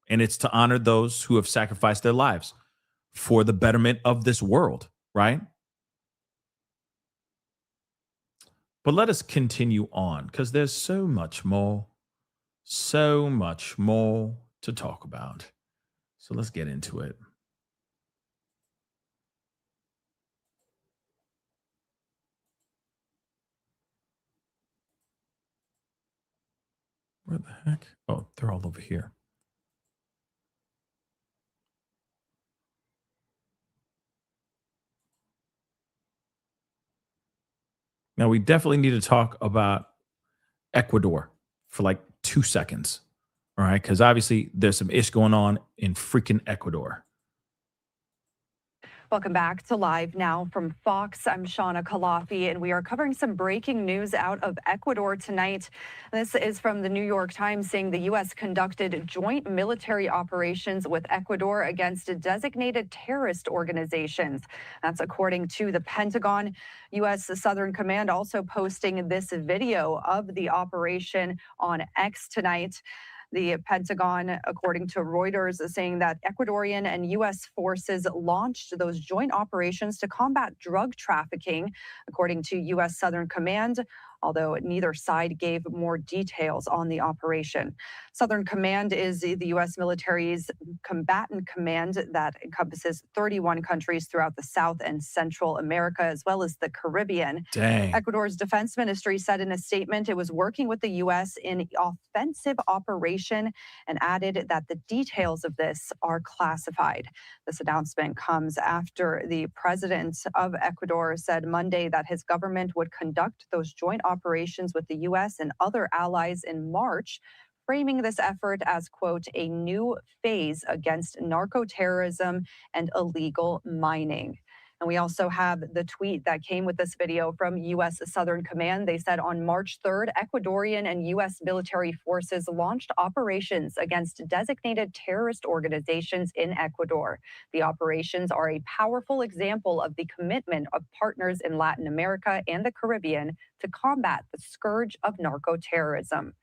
And it's to honor those who have sacrificed their lives for the betterment of this world, right? But let us continue on because there's so much more to talk about. So let's get into it. Where the heck? Oh, they're all over here. Now, we definitely need to talk about Ecuador for like 2 seconds. All right. Because obviously there's some ish going on in freaking Ecuador. Welcome back to Live Now from Fox. I'm Shauna Kalafi, and we are covering some breaking news out of Ecuador tonight. This is from the New York Times, saying the U.S. conducted joint military operations with Ecuador against designated terrorist organizations. That's according to the Pentagon. U.S. Southern Command also posting this video of the operation on X tonight. The Pentagon, according to Reuters, is saying that Ecuadorian and U.S. forces launched those joint operations to combat drug trafficking, according to U.S. Southern Command, although neither side gave more details on the operation. Southern Command is the U.S. military's combatant command that encompasses 31 countries throughout the South and Central America, as well as the Caribbean. Dang. Ecuador's defense ministry said in a statement it was working with the U.S. in offensive operation and added that the details of this are classified. This announcement comes after the president of Ecuador said Monday that his government would conduct those joint operations with the U.S. and other allies in March, framing this effort as, quote, a new phase against narco-terrorism and illegal mining. And we also have the tweet that came with this video from U.S. Southern Command. They said on March 3rd, Ecuadorian and U.S. military forces launched operations against designated terrorist organizations in Ecuador. The operations are a powerful example of the commitment of partners in Latin America and the Caribbean to combat the scourge of narco-terrorism.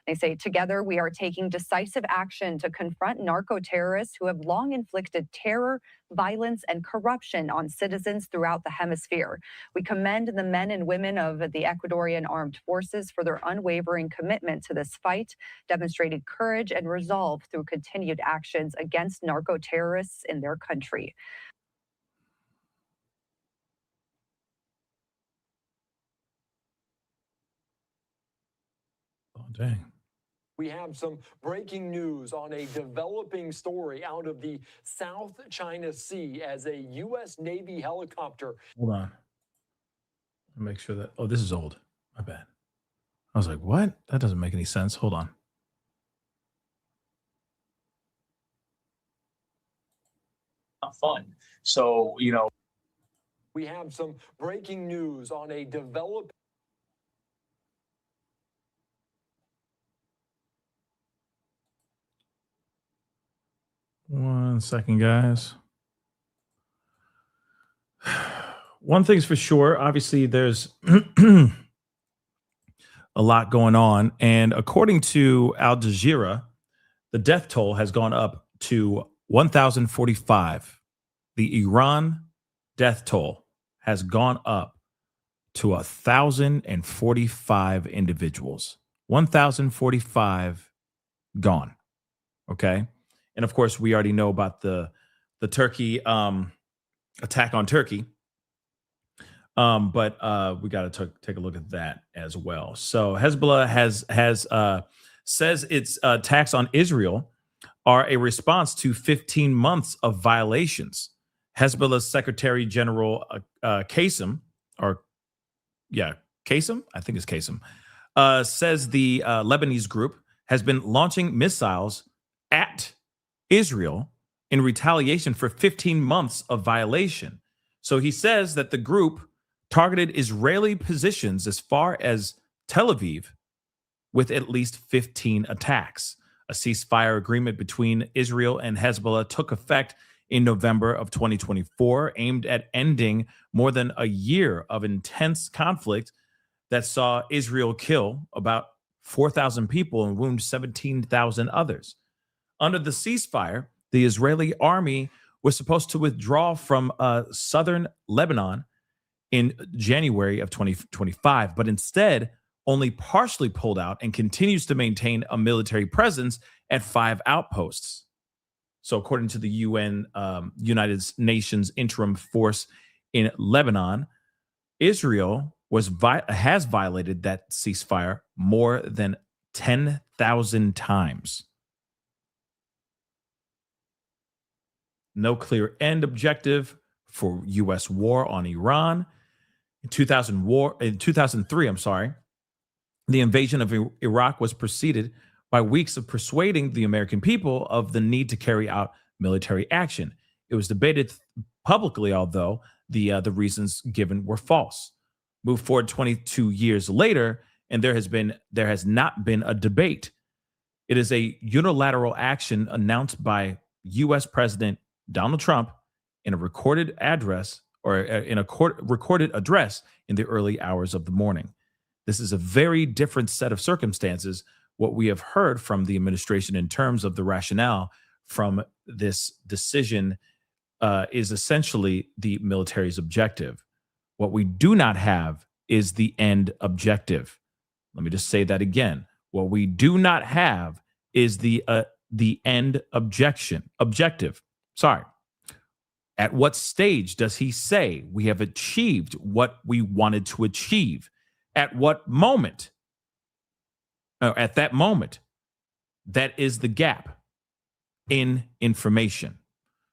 They say, together we are taking decisive action to confront narco-terrorists who have long inflicted terror, violence, and corruption on citizens throughout the hemisphere. We commend the men and women of the Ecuadorian armed forces for their unwavering commitment to this fight, demonstrating courage and resolve through continued actions against narco-terrorists in their country. Oh, dang. We have some breaking news on a developing story out of the South China Sea as a U.S. Navy helicopter. Hold on. Make sure that. Oh, this is old. My bad. I was like, what? That doesn't make any sense. Hold on. Not fun. So, we have some breaking news on a developing. One second, guys. One thing's for sure. Obviously, there's a lot going on. And according to Al Jazeera, the death toll has gone up to 1,045. The Iran death toll has gone up to 1,045 individuals. 1,045 gone. Okay. And of course, we already know about the Turkey attack on Turkey. But we got to take a look at that as well. So Hezbollah says its attacks on Israel are a response to 15 months of violations. Hezbollah's Secretary General Qasem, says the Lebanese group has been launching missiles at Israel in retaliation for 15 months of violation. So he says that the group targeted Israeli positions as far as Tel Aviv with at least 15 attacks. A ceasefire agreement between Israel and Hezbollah took effect in November of 2024, aimed at ending more than a year of intense conflict that saw Israel kill about 4,000 people and wound 17,000 others. Under the ceasefire, the Israeli army was supposed to withdraw from southern Lebanon in January of 2025, but instead only partially pulled out and continues to maintain a military presence at 5 outposts. So according to the United Nations Interim Force in Lebanon, Israel has violated that ceasefire more than 10,000 times. No clear end objective for U.S. war on Iran. In 2003, the invasion of Iraq was preceded by weeks of persuading the American people of the need to carry out military action. It was debated publicly, although the reasons given were false. Move forward 22 years later, and there has not been a debate. It is a unilateral action announced by U.S. President Donald Trump in a recorded address recorded address in the early hours of the morning. This is a very different set of circumstances. What we have heard from the administration in terms of the rationale from this decision is essentially the military's objective. What we do not have is the end objective. Let me just say that again. What we do not have is the end objective. Sorry. At what stage does he say we have achieved what we wanted to achieve? At what moment? At that moment, that is the gap in information.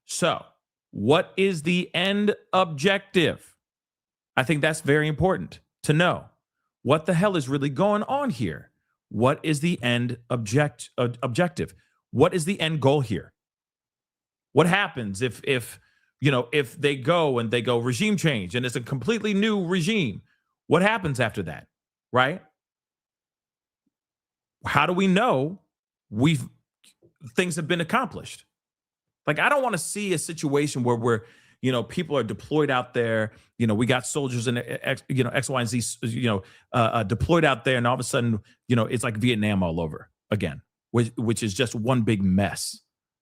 So, what is the end objective? I think that's very important to know. What the hell is really going on here? What is the end objective? What is the end goal here? What happens if they go regime change and it's a completely new regime? What happens after that, right? How do we know things have been accomplished? Like, I don't want to see a situation where people are deployed out there. We got soldiers in X, Y, and Z, deployed out there, and all of a sudden, it's like Vietnam all over again, which is just one big mess,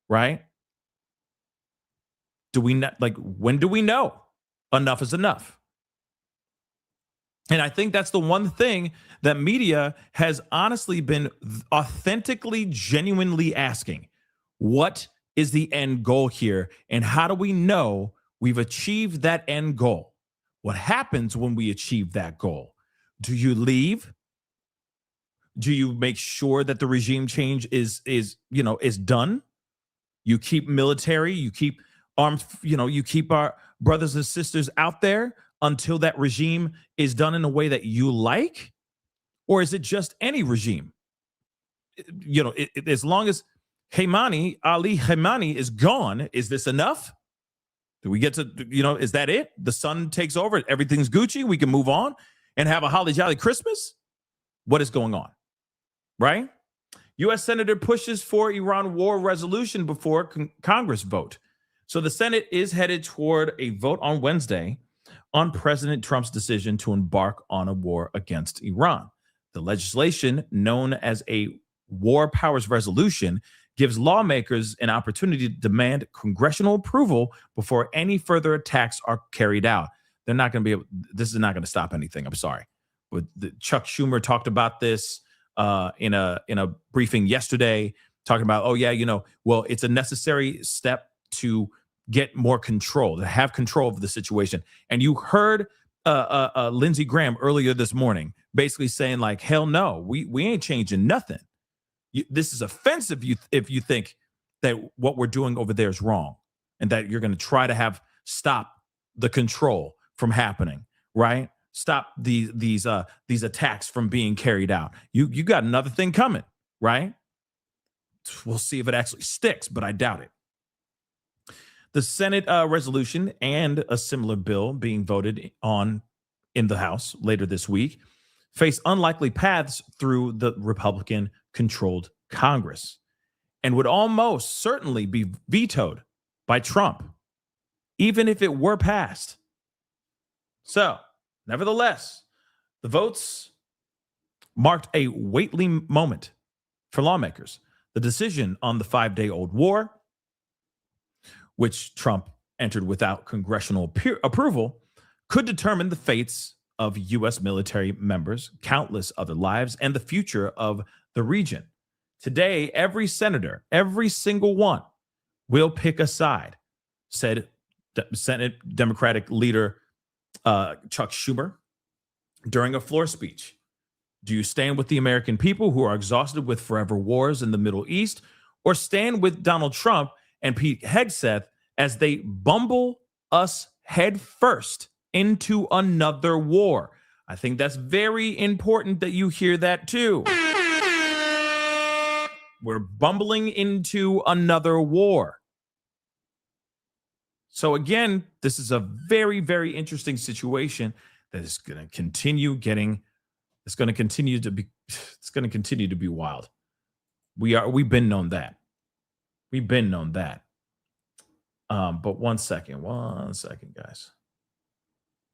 right? Do we not, when do we know enough is enough? And I think that's the one thing that media has honestly been authentically, genuinely asking. What is the end goal here? And how do we know we've achieved that end goal? What happens when we achieve that goal? Do you leave? Do you make sure that the regime change is done? You keep military, you keep armed, you keep our brothers and sisters out there until that regime is done in a way that you like? Or is it just any regime? As long as Ali Khamenei is gone, is this enough? Do we get to, is that it? The sun takes over, everything's Gucci, we can move on and have a holly jolly Christmas? What is going on, right? U.S. Senator pushes for Iran war resolution before Congress vote. So the Senate is headed toward a vote on Wednesday on President Trump's decision to embark on a war against Iran. The legislation, known as a War Powers Resolution, gives lawmakers an opportunity to demand congressional approval before any further attacks are carried out. They're not going to be able, this is not going to stop anything. I'm sorry. But Chuck Schumer talked about this in a briefing yesterday, talking about, it's a necessary step to get more control, to have control of the situation. And you heard Lindsey Graham earlier this morning basically saying, like, hell no, we ain't changing nothing. This is offensive if you think that what we're doing over there is wrong and that you're going to try to stop the control from happening, right? Stop these attacks from being carried out. You got another thing coming, right? We'll see if it actually sticks, but I doubt it. The Senate resolution and a similar bill being voted on in the House later this week face unlikely paths through the Republican-controlled Congress and would almost certainly be vetoed by Trump, even if it were passed. So, nevertheless, the votes marked a weighty moment for lawmakers. The decision on the 5-day-old war, which Trump entered without congressional approval, could determine the fates of U.S. military members, countless other lives, and the future of the region. Today, every senator, every single one, will pick a side, said Senate Democratic leader Chuck Schumer during a floor speech. Do you stand with the American people who are exhausted with forever wars in the Middle East, or stand with Donald Trump and Pete Hegseth as they bumble us head first into another war? I think that's very important that you hear that too. We're bumbling into another war. So again, this is a very, very interesting situation that is going to continue it's going to continue to be wild. We've been known that. But one second, guys.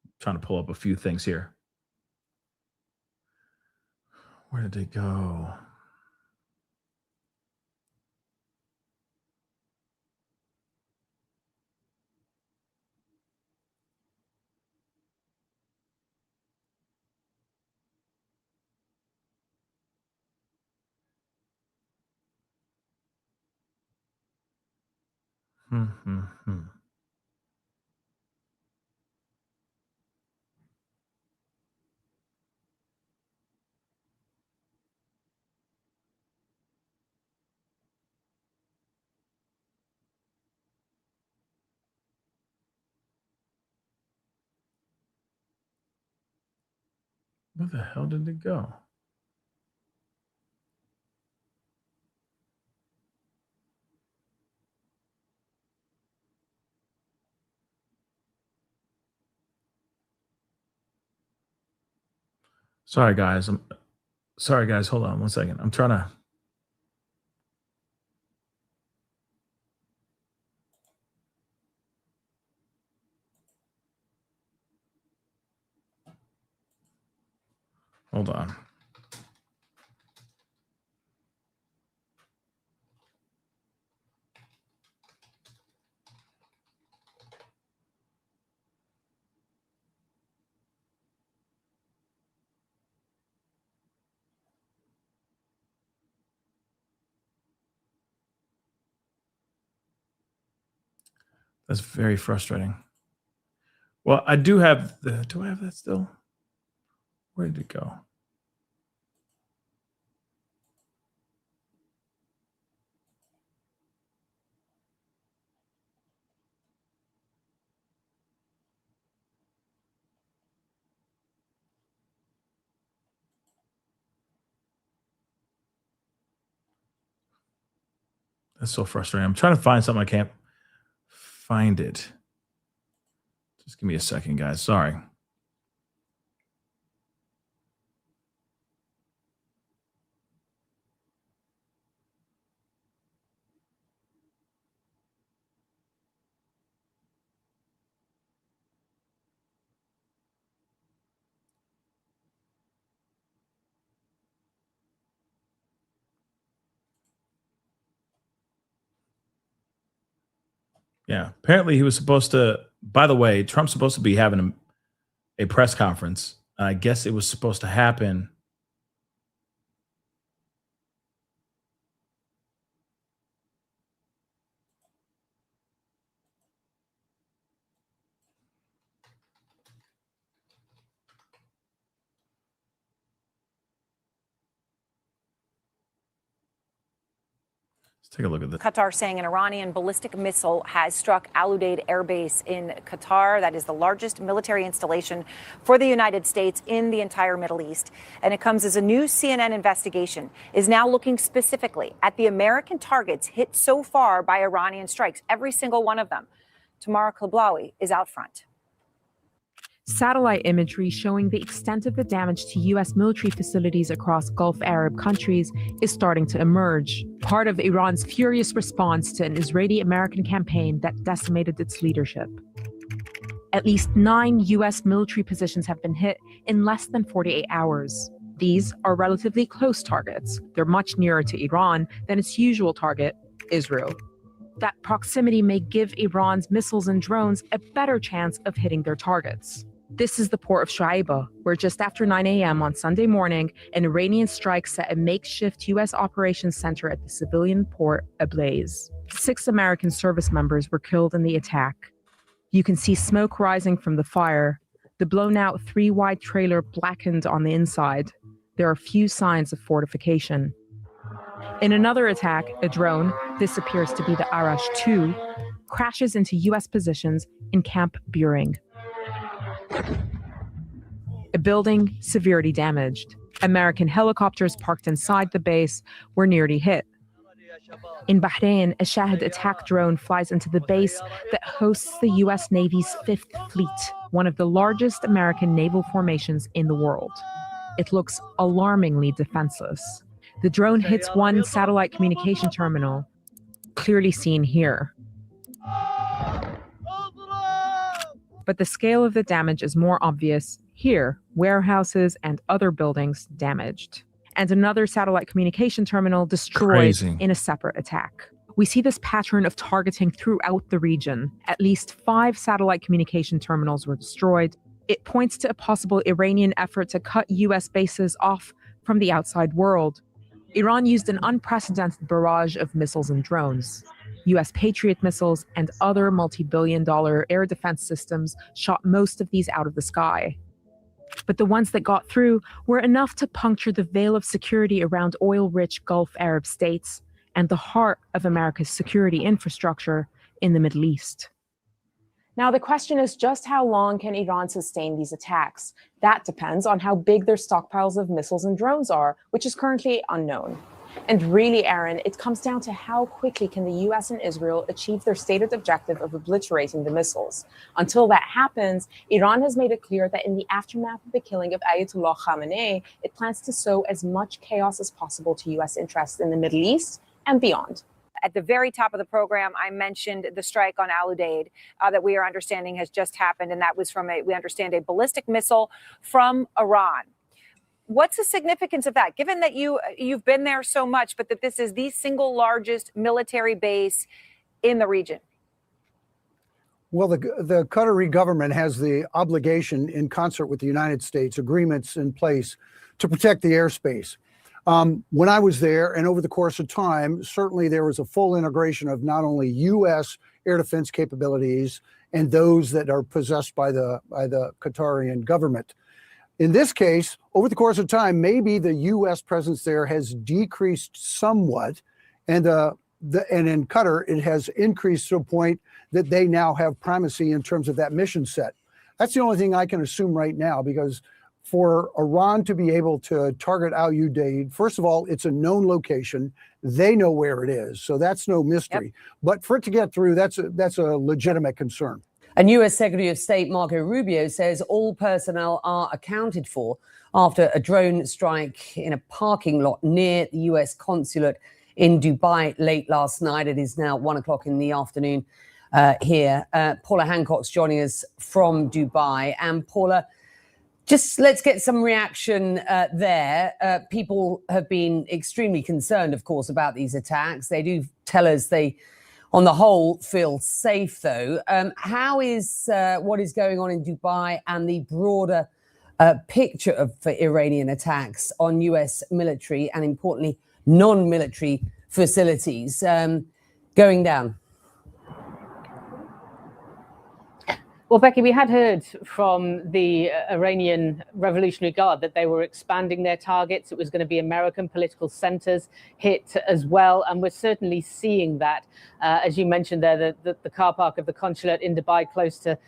I'm trying to pull up a few things here. Where did they go? Where the hell did it go? Sorry, guys. Hold on one second. I'm trying to. Hold on. That's very frustrating. Well, I do have do I have that still? Where did it go? That's so frustrating. I'm trying to find something. I can't find it. Just give me a second, guys. Sorry. Yeah. Apparently he was supposed to, by the way, Trump's supposed to be having a press conference. I guess it was supposed to happen. Let's take a look at this. Qatar saying an Iranian ballistic missile has struck Al Udeid Air Base in Qatar. That is the largest military installation for the United States in the entire Middle East. And it comes as a new CNN investigation is now looking specifically at the American targets hit so far by Iranian strikes, every single one of them. Tamara Klablawi is out front. Satellite imagery showing the extent of the damage to U.S. military facilities across Gulf Arab countries is starting to emerge, part of Iran's furious response to an Israeli-American campaign that decimated its leadership. At least 9 U.S. military positions have been hit in less than 48 hours. These are relatively close targets. They're much nearer to Iran than its usual target, Israel. That proximity may give Iran's missiles and drones a better chance of hitting their targets. This is the port of Shuaibah, where just after 9 a.m. on Sunday morning, an Iranian strike set a makeshift U.S. operations center at the civilian port ablaze. 6 American service members were killed in the attack. You can see smoke rising from the fire. The blown-out 3-wide trailer blackened on the inside. There are few signs of fortification. In another attack, a drone, this appears to be the Arash 2, crashes into U.S. positions in Camp Buring. A building severely damaged. American helicopters parked inside the base were nearly hit. In Bahrain, a Shahid attack drone flies into the base that hosts the U.S. Navy's 5th Fleet, one of the largest American naval formations in the world. It looks alarmingly defenseless. The drone hits one satellite communication terminal, clearly seen here. But the scale of the damage is more obvious here, warehouses and other buildings damaged. And another satellite communication terminal destroyed in a separate attack. We see this pattern of targeting throughout the region. At least 5 satellite communication terminals were destroyed. It points to a possible Iranian effort to cut US bases off from the outside world. Iran used an unprecedented barrage of missiles and drones. US Patriot missiles and other multi-billion-dollar air defense systems shot most of these out of the sky. But the ones that got through were enough to puncture the veil of security around oil-rich Gulf Arab states and the heart of America's security infrastructure in the Middle East. Now, the question is just how long can Iran sustain these attacks? That depends on how big their stockpiles of missiles and drones are, which is currently unknown. And really, Aaron, it comes down to how quickly can the US and Israel achieve their stated objective of obliterating the missiles. Until that happens, Iran has made it clear that in the aftermath of the killing of Ayatollah Khamenei, it plans to sow as much chaos as possible to US interests in the Middle East and beyond. At the very top of the program, I mentioned the strike on Al Udeid that we are understanding has just happened, and that was from we understand, a ballistic missile from Iran. What's the significance of that, given that you've been there so much, but that this is the single largest military base in the region? Well, the Qatari government has the obligation, in concert with the United States, agreements in place to protect the airspace. When I was there, and over the course of time, certainly there was a full integration of not only U.S. air defense capabilities and those that are possessed by the Qatarian government. In this case, over the course of time, maybe the U.S. presence there has decreased somewhat, and in Qatar, it has increased to a point that they now have primacy in terms of that mission set. That's the only thing I can assume right now, because for Iran to be able to target Al Udeid, first of all, it's a known location. They know where it is, so that's no mystery. Yep. But for it to get through, that's a legitimate concern. And U.S. Secretary of State Marco Rubio says all personnel are accounted for after a drone strike in a parking lot near the U.S. consulate in Dubai late last night. It is now 1 o'clock in the afternoon here. Paula Hancock's joining us from Dubai. And Paula, just let's get some reaction there. People have been extremely concerned, of course, about these attacks. They do tell us they, on the whole, feel safe, though. How is what is going on in Dubai and the broader picture of Iranian attacks on U.S. military and, importantly, non-military facilities going down? Well, Becky, we had heard from the Iranian Revolutionary Guard that they were expanding their targets. It was going to be American political centers hit as well. And we're certainly seeing that. As you mentioned there, the car park of the consulate in Dubai, close to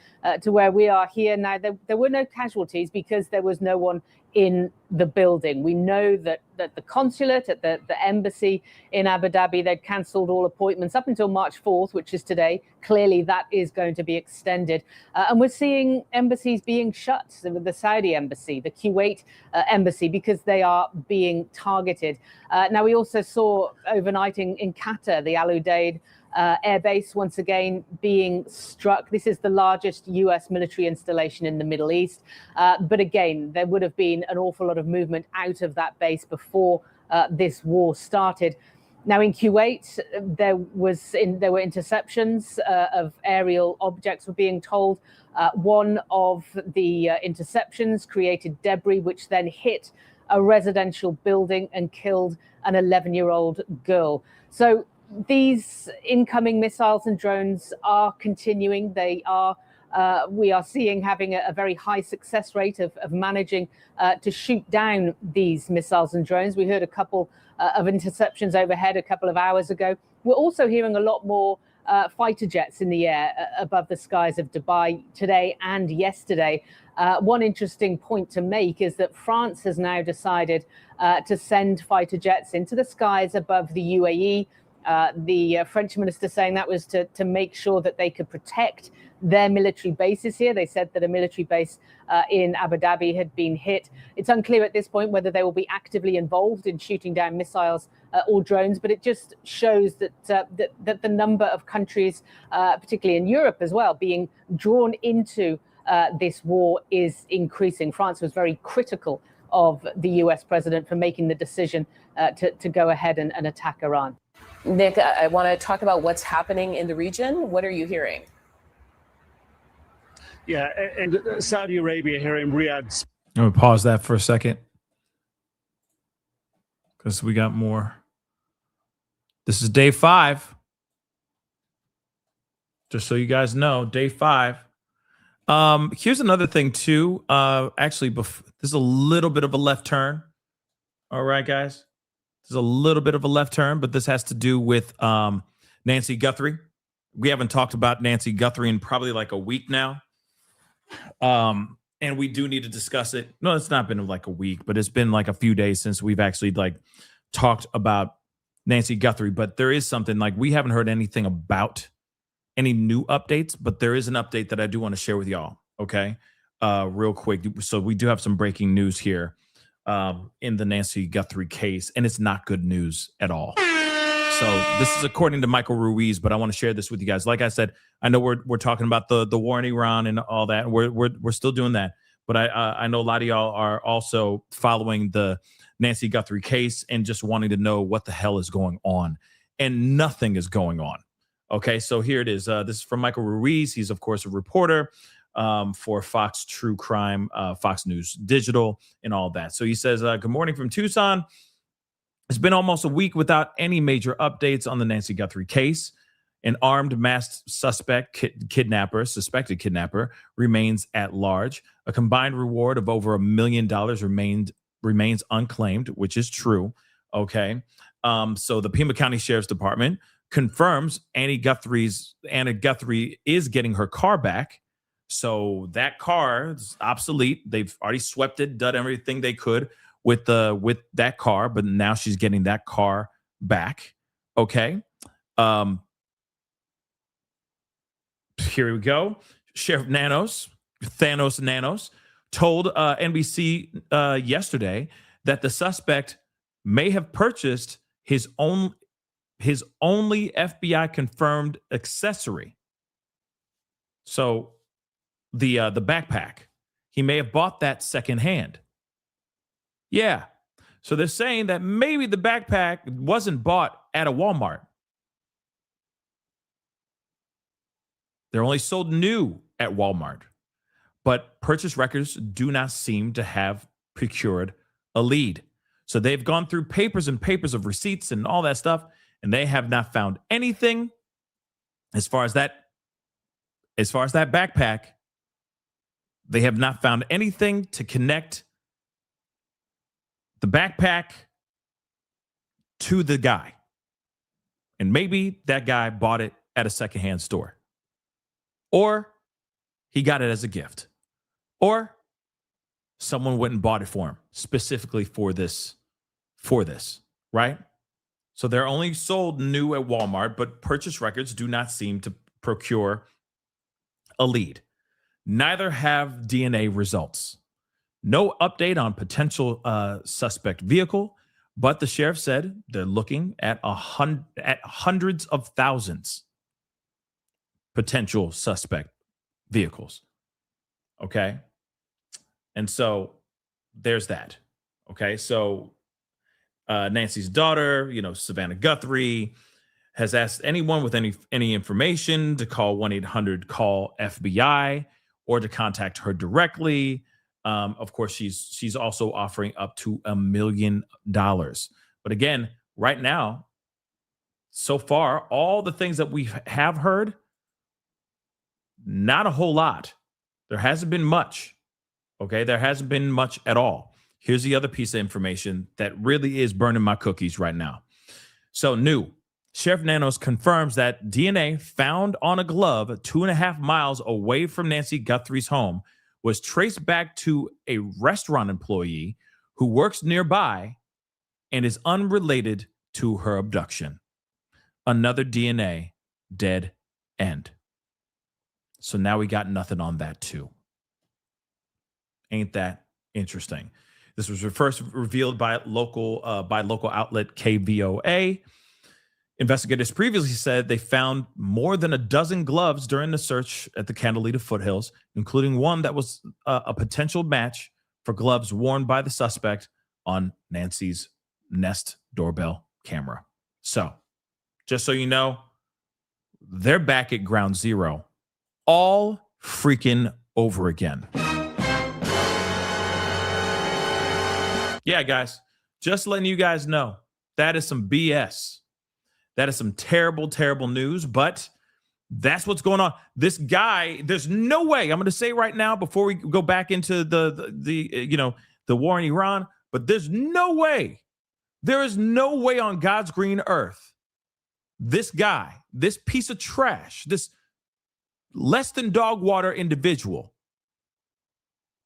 where we are here. Now, there were no casualties because there was no one in the building. We know that the consulate at the embassy in Abu Dhabi, they'd cancelled all appointments up until March 4th, which is today. Clearly, that is going to be extended. And we're seeing embassies being shut, so the Saudi embassy, the Kuwait embassy, because they are being targeted. Now, we also saw overnight in Qatar, the Al Udeid air base once again being struck. This is the largest US military installation in the Middle East. But again, there would have been an awful lot of movement out of that base before this war started. Now in Kuwait, there were interceptions of aerial objects, we're being told. One of the interceptions created debris, which then hit a residential building and killed an 11-year-old girl. So these incoming missiles and drones are continuing. They are, we are seeing having a very high success rate of managing to shoot down these missiles and drones. We heard a couple of interceptions overhead a couple of hours ago. We're also hearing a lot more fighter jets in the air above the skies of Dubai today and yesterday. One interesting point to make is that France has now decided to send fighter jets into the skies above the UAE. The French minister saying that was to make sure that they could protect their military bases here. They said that a military base in Abu Dhabi had been hit. It's unclear at this point whether they will be actively involved in shooting down missiles or drones, but it just shows that that the number of countries, particularly in Europe as well, being drawn into this war is increasing. France was very critical of the US president for making the decision to go ahead and attack Iran. Nick, I want to talk about what's happening in the region. What are you hearing? Yeah, and Saudi Arabia here in Riyadh. I'm going to pause that for a second because we got more. This is day 5. Just so you guys know, day 5. Here's another thing too. Actually, this is a little bit of a left turn. All right, guys. This is a little bit of a left turn, but this has to do with Nancy Guthrie. We haven't talked about Nancy Guthrie in probably like a week now. And we do need to discuss it. No, it's not been like a week, but it's been like a few days since we've actually like talked about Nancy Guthrie. But there is something like we haven't heard anything about any new updates, but there is an update that I do want to share with y'all. Okay. Real quick. So we do have some breaking news here in the Nancy Guthrie case, and it's not good news at all. So this is according to Michael Ruiz, but I want to share this with you guys. Like I said, I know we're talking about the war in Iran and all that. We're still doing that, but I know a lot of y'all are also following the Nancy Guthrie case and just wanting to know what the hell is going on, and nothing is going on. Okay, so here it is. This is from Michael Ruiz. He's of course a reporter for Fox True Crime, Fox News Digital, and all that. So he says, "Good morning from Tucson. It's been almost a week without any major updates on the Nancy Guthrie case. An armed masked suspected kidnapper, remains at large. A combined reward of over $1 million remains unclaimed," which is true. Okay. So the Pima County Sheriff's Department confirms Anna Guthrie is getting her car back. So that car is obsolete. They've already swept it, done everything they could with that car, but now she's getting that car back. Okay. Here we go. Sheriff Thanos Nanos told NBC yesterday that the suspect may have purchased his only FBI confirmed accessory. So the backpack, he may have bought that secondhand. Yeah. So they're saying that maybe the backpack wasn't bought at a Walmart. They're only sold new at Walmart. But purchase records do not seem to have procured a lead. So they've gone through papers and papers of receipts and all that stuff, and they have not found anything as far as that backpack. They have not found anything to connect the backpack to the guy. And maybe that guy bought it at a secondhand store. Or he got it as a gift. Or someone went and bought it for him specifically for this, right? So they're only sold new at Walmart, but purchase records do not seem to procure a lead. Neither have DNA results. No update on potential suspect vehicle, But the sheriff said they're looking at hundreds of thousands potential suspect vehicles. Okay. And so there's that. Okay. So Nancy's daughter, Savannah Guthrie, has asked anyone with any information to call 1-800-CALL-FBI or to contact her directly. Of course, she's also offering up to $1 million. But again, right now, so far, all the things that we have heard, not a whole lot. There hasn't been much. Okay, there hasn't been much at all. Here's the other piece of information that really is burning my cookies right now. So new. Sheriff Nanos confirms that DNA found on a glove 2.5 miles away from Nancy Guthrie's home was traced back to a restaurant employee who works nearby and is unrelated to her abduction. Another DNA dead end. So now we got nothing on that too. Ain't that interesting? This was first revealed by local outlet KVOA. Investigators previously said they found more than a dozen gloves during the search at the Catalina foothills, including one that was a potential match for gloves worn by the suspect on Nancy's Nest doorbell camera. So, just so you know, they're back at ground zero all freaking over again. Yeah, guys, just letting you guys know that is some BS. That is some terrible, terrible news, but that's what's going on. This guy, there's no way. I'm going to say right now before we go back into the war in Iran, but there's no way. There is no way on God's green earth this guy, this piece of trash, this less than dog water individual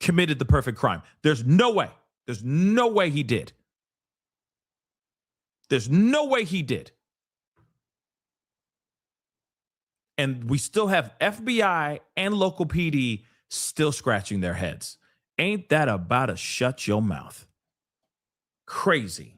committed the perfect crime. There's no way. There's no way he did. There's no way he did. And we still have FBI and local PD still scratching their heads. Ain't that about to shut your mouth? Crazy.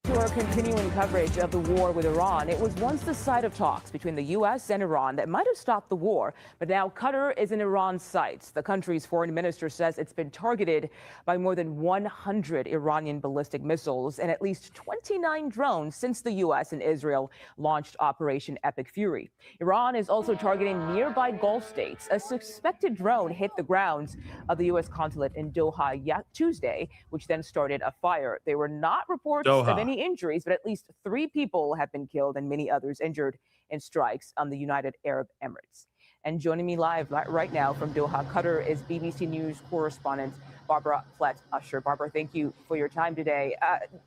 To our continuing coverage of the war with Iran, it was once the site of talks between the U.S. and Iran that might have stopped the war, but now Qatar is in Iran's sights. The country's foreign minister says it's been targeted by more than 100 Iranian ballistic missiles and at least 29 drones since the U.S. and Israel launched Operation Epic Fury. Iran is also targeting nearby Gulf states. A suspected drone hit the grounds of the U.S. consulate in Doha Tuesday, which then started a fire. There were not reports of any injuries, but at least 3 people have been killed and many others injured in strikes on the United Arab Emirates. And joining me live right now from Doha, Qatar, is BBC News correspondent Barbara Flett-Usher. Barbara, thank you for your time today.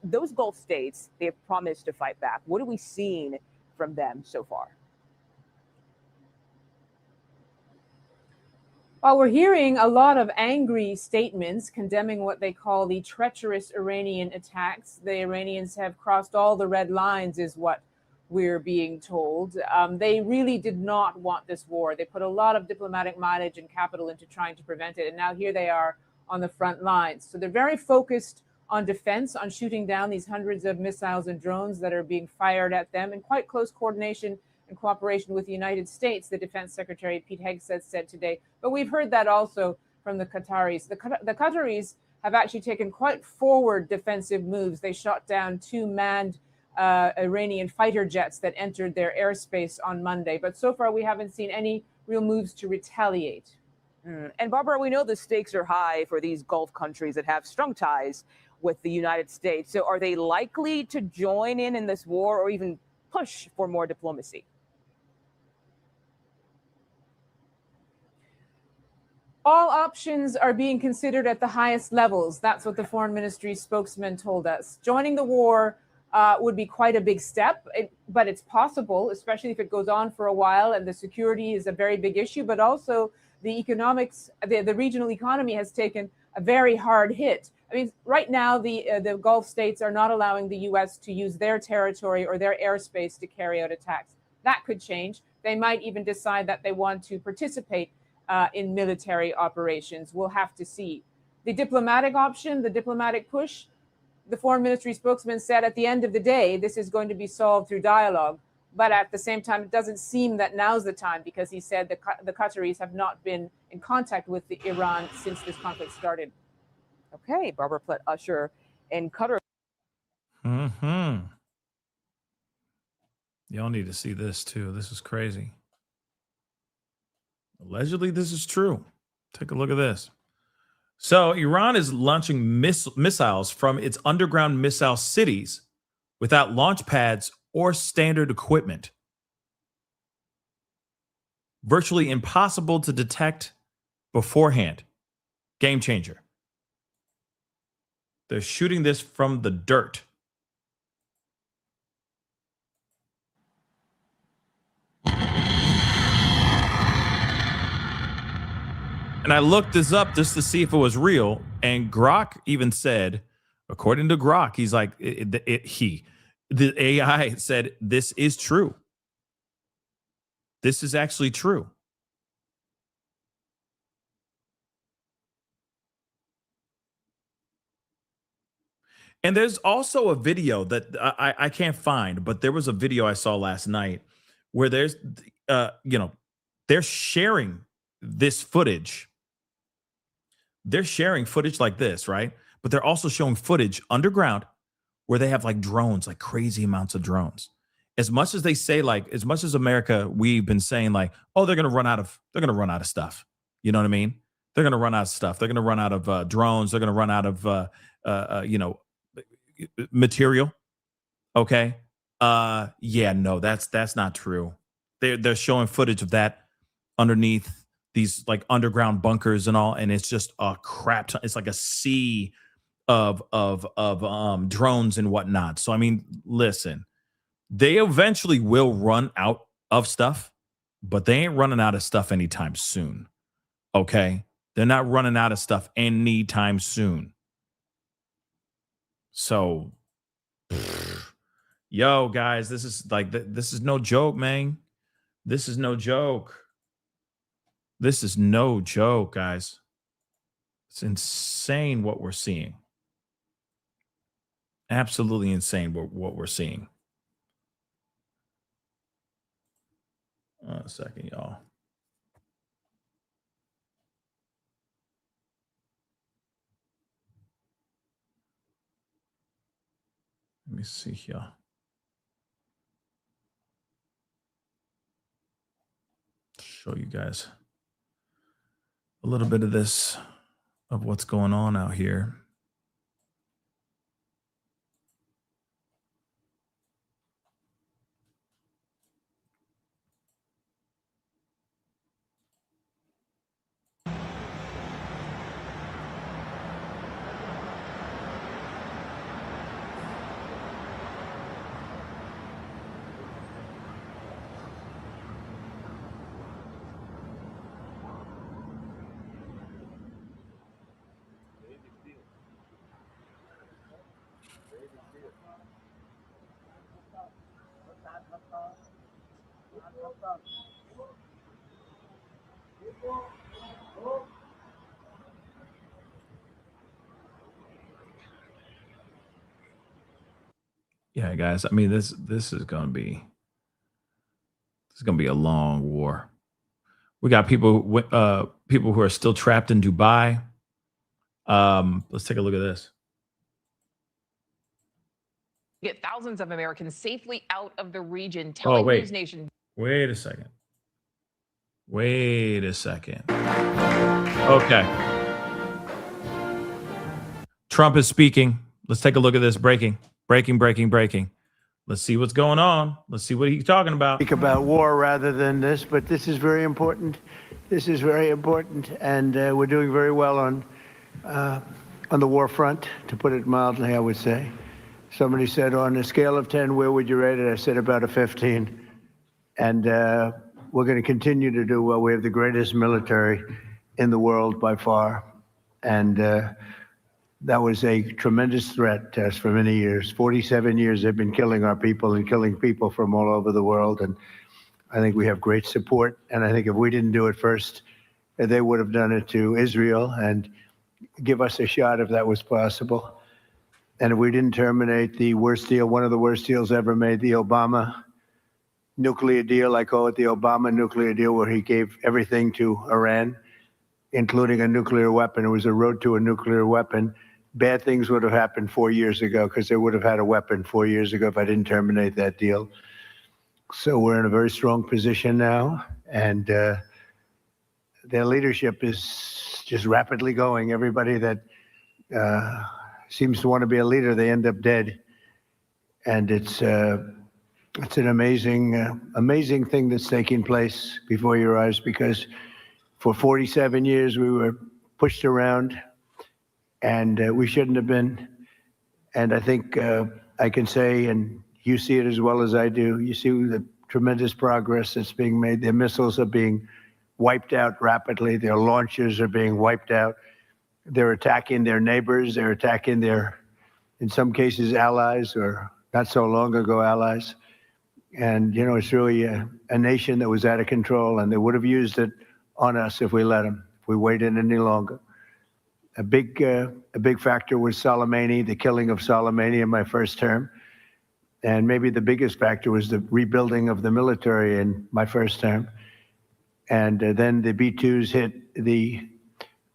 Those Gulf states, they have promised to fight back. What are we seeing from them so far? Well, we're hearing a lot of angry statements condemning what they call the treacherous Iranian attacks. The Iranians have crossed all the red lines, is what we're being told. They really did not want this war. They put a lot of diplomatic mileage and capital into trying to prevent it. And now here they are on the front lines. So they're very focused on defense, on shooting down these hundreds of missiles and drones that are being fired at them in quite close coordination in cooperation with the United States, the Defense Secretary Pete Hegseth said today. But we've heard that also from the Qataris. The Qataris have actually taken quite forward defensive moves. They shot down 2 manned Iranian fighter jets that entered their airspace on Monday. But so far, we haven't seen any real moves to retaliate. And Barbara, we know the stakes are high for these Gulf countries that have strong ties with the United States. So are they likely to join in this war or even push for more diplomacy? All options are being considered at the highest levels. That's what the foreign ministry spokesman told us. Joining the war would be quite a big step, but it's possible, especially if it goes on for a while and the security is a very big issue, but also the economics, the regional economy has taken a very hard hit. I mean, right now, the Gulf states are not allowing the U.S. to use their territory or their airspace to carry out attacks. That could change. They might even decide that they want to participate in military operations. We'll have to see. The diplomatic option, the diplomatic push, The foreign ministry spokesman said at the end of the day, this is going to be solved through dialogue. But at the same time, it doesn't seem that now's the time, because he said the Qataris have not been in contact with Iran since this conflict started. Okay, Barbara Plett-Usher in Qatar. Mm-hmm. Y'all need to see this too. This is crazy. Allegedly, this is true. Take a look at this. So Iran is launching missiles from its underground missile cities without launch pads or standard equipment. Virtually impossible to detect beforehand. Game changer. They're shooting this from the dirt. And I looked this up just to see if it was real. And Grok even said, according to Grok, he's like, the AI said, this is true. This is actually true. And there's also a video that I can't find, but there was a video I saw last night where there's, they're sharing this footage. They're sharing footage like this, right? But they're also showing footage underground where they have like drones, like crazy amounts of drones. As much as they say, like, as much as America, we've been saying like, oh, they're going to run out of stuff. You know what I mean? They're going to run out of stuff. They're going to run out of drones. They're going to run out of, material. Okay. Yeah, no, that's not true. They're showing footage of that underneath these like underground bunkers and all, and it's just a crap ton. It's like a sea of drones and whatnot. So I mean, listen, they eventually will run out of stuff, but they ain't running out of stuff anytime soon. Okay, they're not running out of stuff anytime soon. So, yo, guys, this is no joke, man. This is no joke. This is no joke, guys. It's insane what we're seeing. Absolutely insane what we're seeing. A second, y'all. Let me see here. Show you guys a little bit of this, of what's going on out here. Yeah, guys. I mean, this is gonna be a long war. We got people who are still trapped in Dubai. Let's take a look at this. Get thousands of Americans safely out of the region, telling News Nation. Wait a second. Okay. Trump is speaking. Let's take a look at this. Breaking. Let's see what's going on. Let's see what he's talking about. Speak about war rather than this, but this is very important. And we're doing very well on the war front, to put it mildly, I would say. Somebody said, on a scale of 10, where would you rate it? I said about a 15. And we're going to continue to do well. We have the greatest military in the world by far. And that was a tremendous threat to us for many years. 47 years they've been killing our people and killing people from all over the world. And I think we have great support. And I think if we didn't do it first, they would have done it to Israel and give us a shot if that was possible. And if we didn't terminate the worst deal, one of the worst deals ever made, the Obama nuclear deal, I call it the Obama nuclear deal, where he gave everything to Iran, including a nuclear weapon. It was a road to a nuclear weapon. Bad things would have happened 4 years ago, because they would have had a weapon 4 years ago if I didn't terminate that deal. So we're in a very strong position now, and their leadership is just rapidly going. Everybody that seems to want to be a leader, they end up dead. And it's an amazing thing that's taking place before your eyes, because for 47 years we were pushed around, and we shouldn't have been. And I think I can say, and you see it as well as I do, you see the tremendous progress that's being made. Their missiles are being wiped out rapidly. Their launchers are being wiped out. They're attacking their neighbors. They're attacking their, in some cases, allies, or not so long ago allies. And, you know, it's really a nation that was out of control, and they would have used it on us if we let them, if we waited any longer. A big factor was Soleimani, the killing of Soleimani in my first term. And maybe the biggest factor was the rebuilding of the military in my first term. And then the B-2s hit the,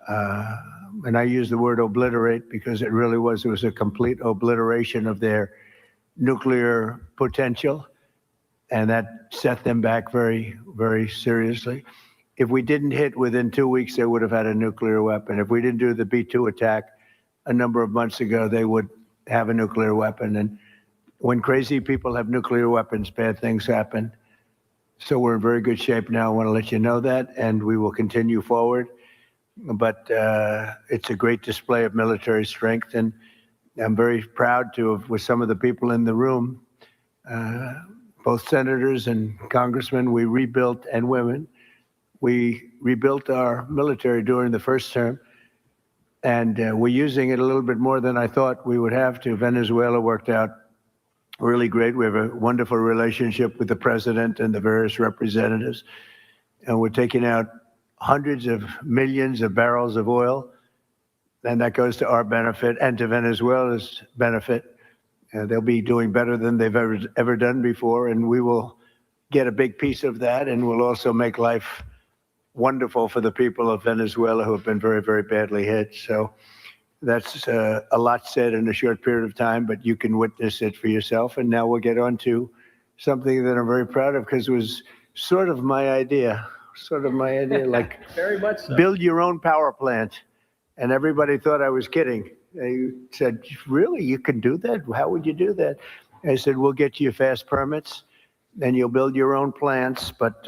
and I use the word obliterate because it really was, it was a complete obliteration of their nuclear potential. And that set them back very, very seriously. If we didn't hit within 2 weeks, they would have had a nuclear weapon. If we didn't do the B-2 attack a number of months ago, they would have a nuclear weapon. And when crazy people have nuclear weapons, bad things happen. So we're in very good shape now. I want to let you know that, and we will continue forward. But it's a great display of military strength, and I'm very proud to have, with some of the people in the room, both senators and congressmen, we rebuilt, and women, we rebuilt our military during the first term, and we're using it a little bit more than I thought we would have to. Venezuela worked out really great. We have a wonderful relationship with the president and the various representatives, and we're taking out hundreds of millions of barrels of oil, and that goes to our benefit and to Venezuela's benefit. They'll be doing better than they've ever done before, and we will get a big piece of that, and we'll also make life wonderful for the people of Venezuela who have been very, very badly hit. So that's a lot said in a short period of time, but you can witness it for yourself. And now we'll get on to something that I'm very proud of, because it was sort of my idea, like very much so. Build your own power plant. And everybody thought I was kidding. They said, really, you can do that? How would you do that? I said, we'll get you fast permits, and you'll build your own plants, but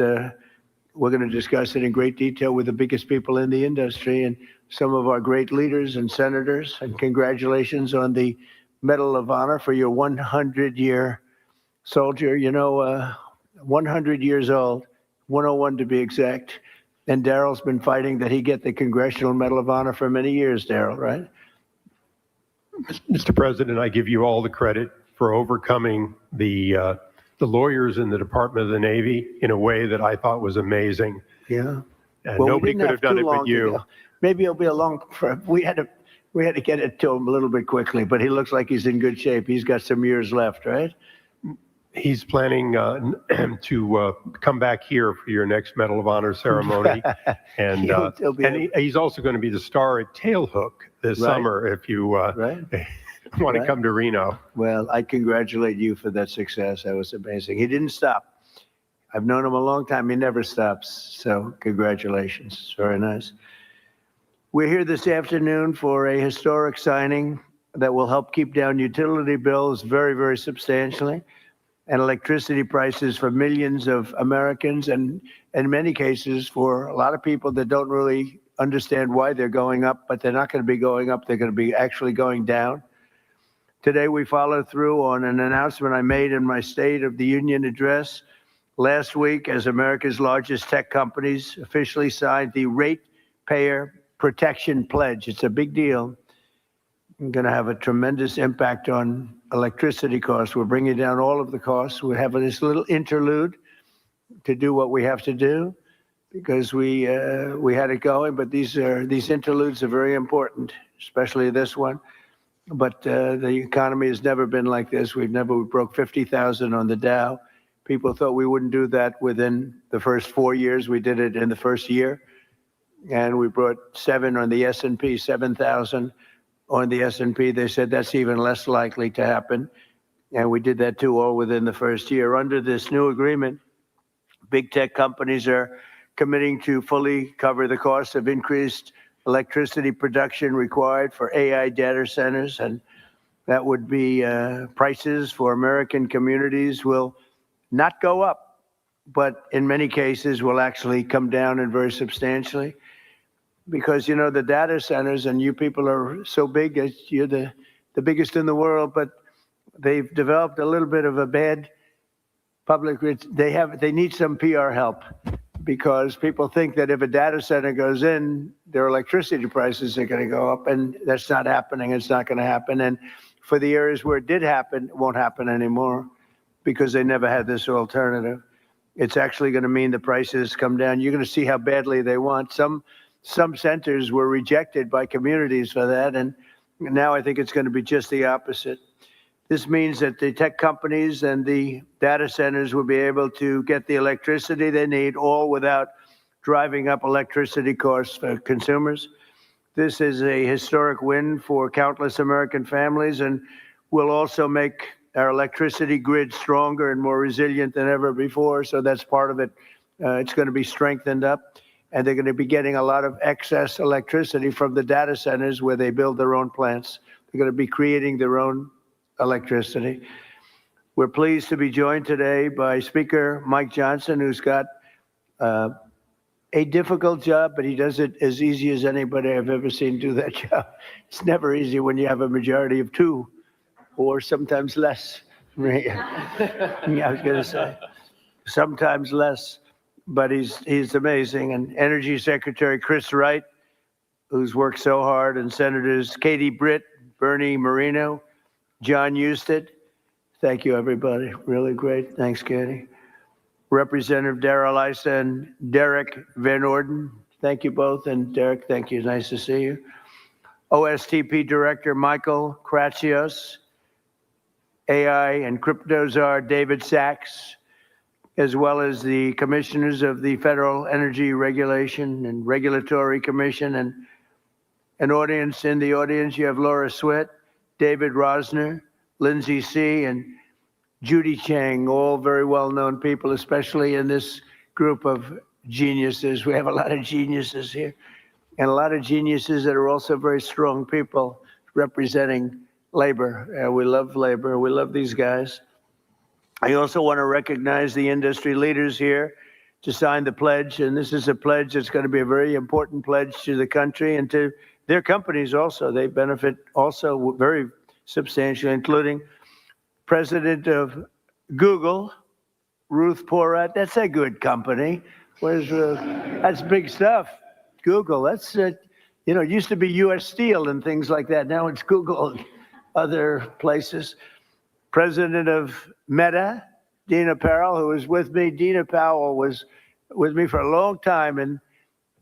we're going to discuss it in great detail with the biggest people in the industry and some of our great leaders and senators. And congratulations on the Medal of Honor for your 100-year soldier. You know, 100 years old, 101 to be exact. And Daryl's been fighting that he get the Congressional Medal of Honor for many years, Daryl, right? Mr. President, I give you all the credit for overcoming the lawyers in the Department of the Navy in a way that I thought was amazing. Yeah. And Well, nobody could have done it but you. Ago. Maybe it'll be a long. We had to get it to him a little bit quickly, but he looks like he's in good shape. He's got some years left, right? He's planning to come back here for your next Medal of Honor ceremony, and he's also going to be the star at Tailhook this summer if you want to come to Reno. Well, I congratulate you for that success. That was amazing. He didn't stop. I've known him a long time. He never stops. So congratulations. It's very nice. We're here this afternoon for a historic signing that will help keep down utility bills very, very substantially, and electricity prices for millions of Americans, and in many cases for a lot of people that don't really understand why they're going up, but they're not going to be going up. They're going to be actually going down. Today, we follow through on an announcement I made in my State of the Union address last week, as America's largest tech companies officially signed the Ratepayer Protection Pledge. It's a big deal. It's going to have a tremendous impact on electricity costs. We're bringing down all of the costs. We're having this little interlude to do what we have to do, because we had it going, but these interludes are very important, especially this one. but the economy has never been like this. We broke 50,000 on the Dow. People thought we wouldn't do that within the first 4 years. We did it in the first year. And we brought 7 on the S&P, 7,000 on the S&P. They said that's even less likely to happen. And we did that too, all within the first year. Under this new agreement, big tech companies are committing to fully cover the cost of increased electricity production required for AI data centers. And that would be prices for American communities will not go up, but in many cases will actually come down and very substantially. Because, you know, the data centers, and you people are so big, you're the biggest in the world, but they've developed a little bit of a bad public, they need some PR help, because people think that if a data center goes in, their electricity prices are going to go up, and that's not happening. It's not going to happen. And for the areas where it did happen, it won't happen anymore because they never had this alternative. It's actually going to mean the prices come down. You're going to see how badly they want. Some centers were rejected by communities for that, and now I think it's going to be just the opposite. This means that the tech companies and the data centers will be able to get the electricity they need, all without driving up electricity costs for consumers. This is a historic win for countless American families, and will also make our electricity grid stronger and more resilient than ever before. So that's part of it. It's going to be strengthened up, and they're going to be getting a lot of excess electricity from the data centers where they build their own plants. They're going to be creating their own electricity. We're pleased to be joined today by Speaker Mike Johnson, who's got a difficult job, but he does it as easy as anybody I've ever seen do that job. It's never easy when you have a majority of 2, or sometimes less. Yeah, I was going to say sometimes less, but he's amazing. And Energy Secretary Chris Wright, who's worked so hard, and Senators Katie Britt, Bernie Moreno, John Husted. Thank you, everybody. Really great. Thanks, Katie. Representative Darrell Issa and Derek Van Orden. Thank you both. And Derek, thank you. Nice to see you. OSTP Director Michael Kratsios, AI and crypto czar David Sachs, as well as the commissioners of the Federal Energy Regulation and Regulatory Commission, and an audience. In the audience, you have Laura Sweat, David Rosner, Lindsay C., and Judy Chang, all very well-known people, especially in this group of geniuses. We have a lot of geniuses here, and a lot of geniuses that are also very strong people representing labor. We love labor. We love these guys. I also want to recognize the industry leaders here to sign the pledge, and this is a pledge that's going to be a very important pledge to the country and to their companies also. They benefit also very substantially, including President of Google, Ruth Porat. That's a good company. That's big stuff. Google, that's it. You know, it used to be U.S. Steel and things like that. Now it's Google and other places. President of Meta, Dina Powell, who was with me. Dina Powell was with me for a long time, and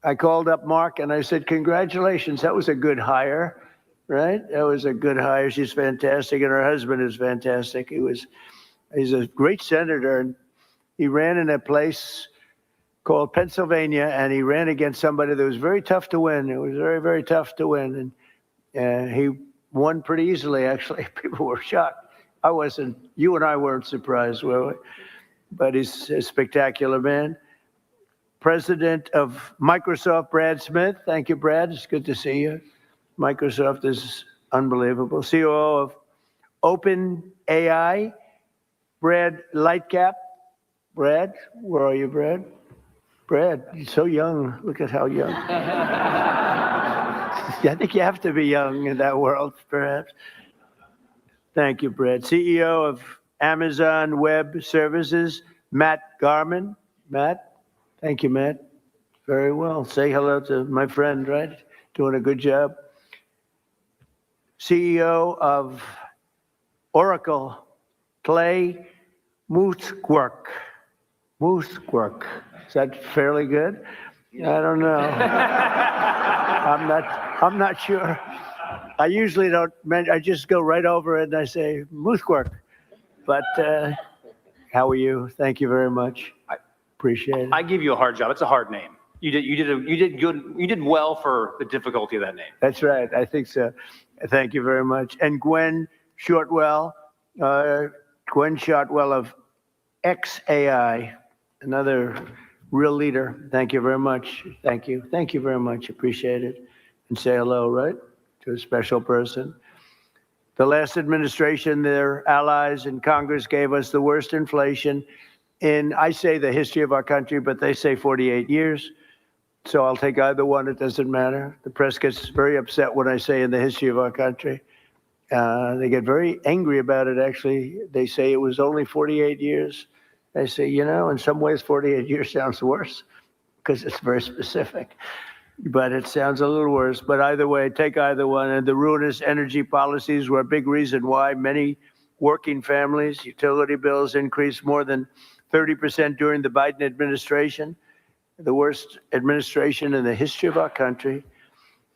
I called up Mark and I said, congratulations, that was a good hire, right? That was a good hire. She's fantastic, and her husband is fantastic. He's a great senator, and he ran in a place called Pennsylvania, and he ran against somebody that was very tough to win. It was very, very tough to win, and he won pretty easily, actually. People were shocked. I wasn't, you and I weren't surprised, were we? But he's a spectacular man. President of Microsoft, Brad Smith. Thank you, Brad. It's good to see you. Microsoft is unbelievable. COO of OpenAI, Brad Lightcap. Brad, where are you, Brad? Brad, you're so young. Look at how young. I think you have to be young in that world, perhaps. Thank you, Brad. CEO of Amazon Web Services, Matt Garman. Matt, thank you, Matt. Very well. Say hello to my friend, right? Doing a good job. CEO of Oracle, Clay Moosquark. Moosquark. Is that fairly good? I don't know. I'm not sure. I usually don't, I just go right over it and I say, Muthquark. But how are you? Thank you very much. Appreciate it. I give you a hard job. It's a hard name. You did good. You did well for the difficulty of that name. That's right. I think so. Thank you very much. And Gwen Shortwell of XAI, another real leader. Thank you very much. Thank you. Thank you very much. Appreciate it. And say hello, right, to a special person. The last administration, their allies in Congress gave us the worst inflation in, I say, the history of our country, but they say 48 years. So I'll take either one. It doesn't matter. The press gets very upset when I say in the history of our country. They get very angry about it, actually. They say it was only 48 years. I say, you know, in some ways, 48 years sounds worse because it's very specific. But it sounds a little worse. But either way, take either one. And the ruinous energy policies were a big reason why many working families' utility bills increased more than 30% during the Biden administration, the worst administration in the history of our country.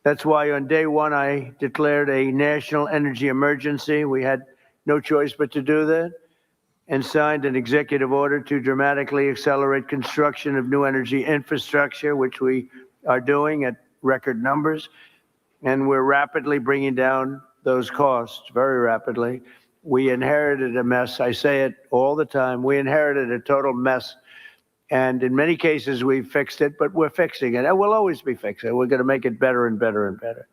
That's why on day one, I declared a national energy emergency. We had no choice but to do that, and signed an executive order to dramatically accelerate construction of new energy infrastructure, which we are doing at record numbers. And we're rapidly bringing down those costs, very rapidly. We inherited a mess. I say it all the time. We inherited a total mess. And in many cases, we've fixed it, but we're fixing it. And we'll always be fixing it. We're going to make it better and better and better.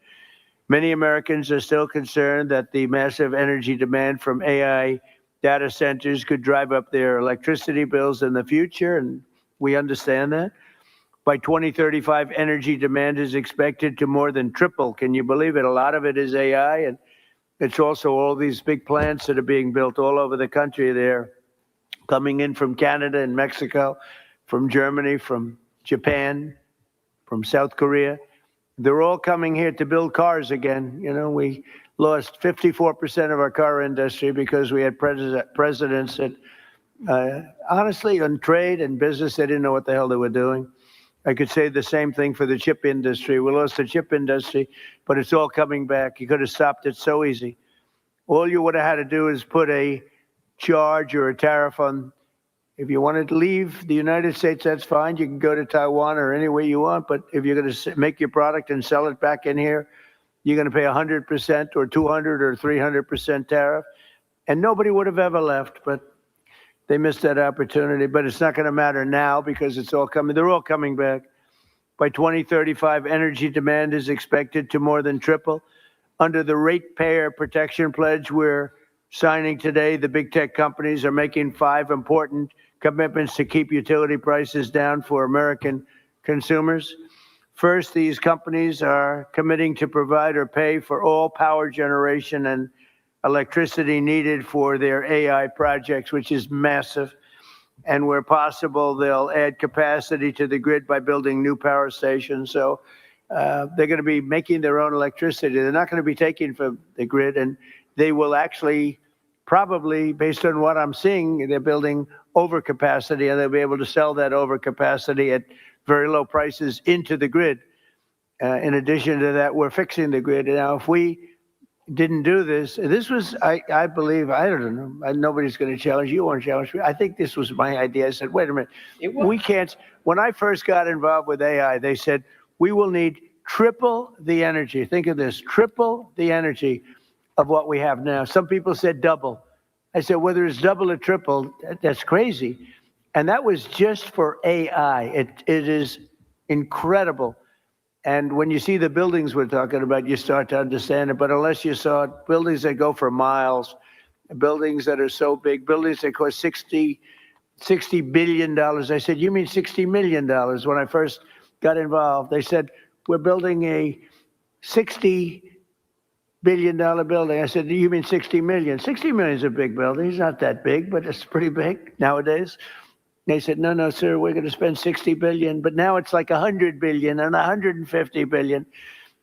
Many Americans are still concerned that the massive energy demand from AI data centers could drive up their electricity bills in the future, and we understand that. By 2035, energy demand is expected to more than triple. Can you believe it? A lot of it is AI, and it's also all these big plants that are being built all over the country. They're coming in from Canada and Mexico, from Germany, from Japan, from South Korea. They're all coming here to build cars again. You know, we lost 54% of our car industry because we had presidents that, honestly, on trade and business, they didn't know what the hell they were doing. I could say the same thing for the chip industry. We lost the chip industry, but it's all coming back. You could have stopped it so easy. All you would have had to do is put a charge or a tariff on. If you wanted to leave the United States, that's fine. You can go to Taiwan or anywhere you want. But if you're going to make your product and sell it back in here, you're going to pay 100% or 200 or 300% tariff. And nobody would have ever left. But they missed that opportunity. But it's not going to matter now because it's all coming. They're all coming back. By 2035, energy demand is expected to more than triple. Under the Ratepayer Protection Pledge we're signing today, the big tech companies are making 5 important commitments to keep utility prices down for American consumers. First, these companies are committing to provide or pay for all power generation and electricity needed for their AI projects, which is massive. And where possible, they'll add capacity to the grid by building new power stations. So they're going to be making their own electricity. They're not going to be taking from the grid, and they will actually probably, based on what I'm seeing, they're building overcapacity, and they'll be able to sell that overcapacity at very low prices into the grid. In addition to that, we're fixing the grid. Now, if we didn't do this, this was, I believe, I don't know, nobody's going to challenge you, won't challenge me. I think this was my idea. I said, wait a minute, we can't, when I first got involved with AI, they said, we will need triple the energy. Think of this, triple the energy of what we have now. Some people said double. I said, whether it's double or triple, that's crazy. And that was just for AI. It is incredible. And when you see the buildings we're talking about, you start to understand it. But unless you saw it, buildings that go for miles, buildings that are so big, buildings that cost $60 billion. I said, you mean $60 million? When I first got involved, they said, we're building a $60 billion building. I said, you mean 60 million? 60 million is a big building. It's not that big, but it's pretty big nowadays. They said, no, sir, we're going to spend 60 billion. But now it's like 100 billion and 150 billion.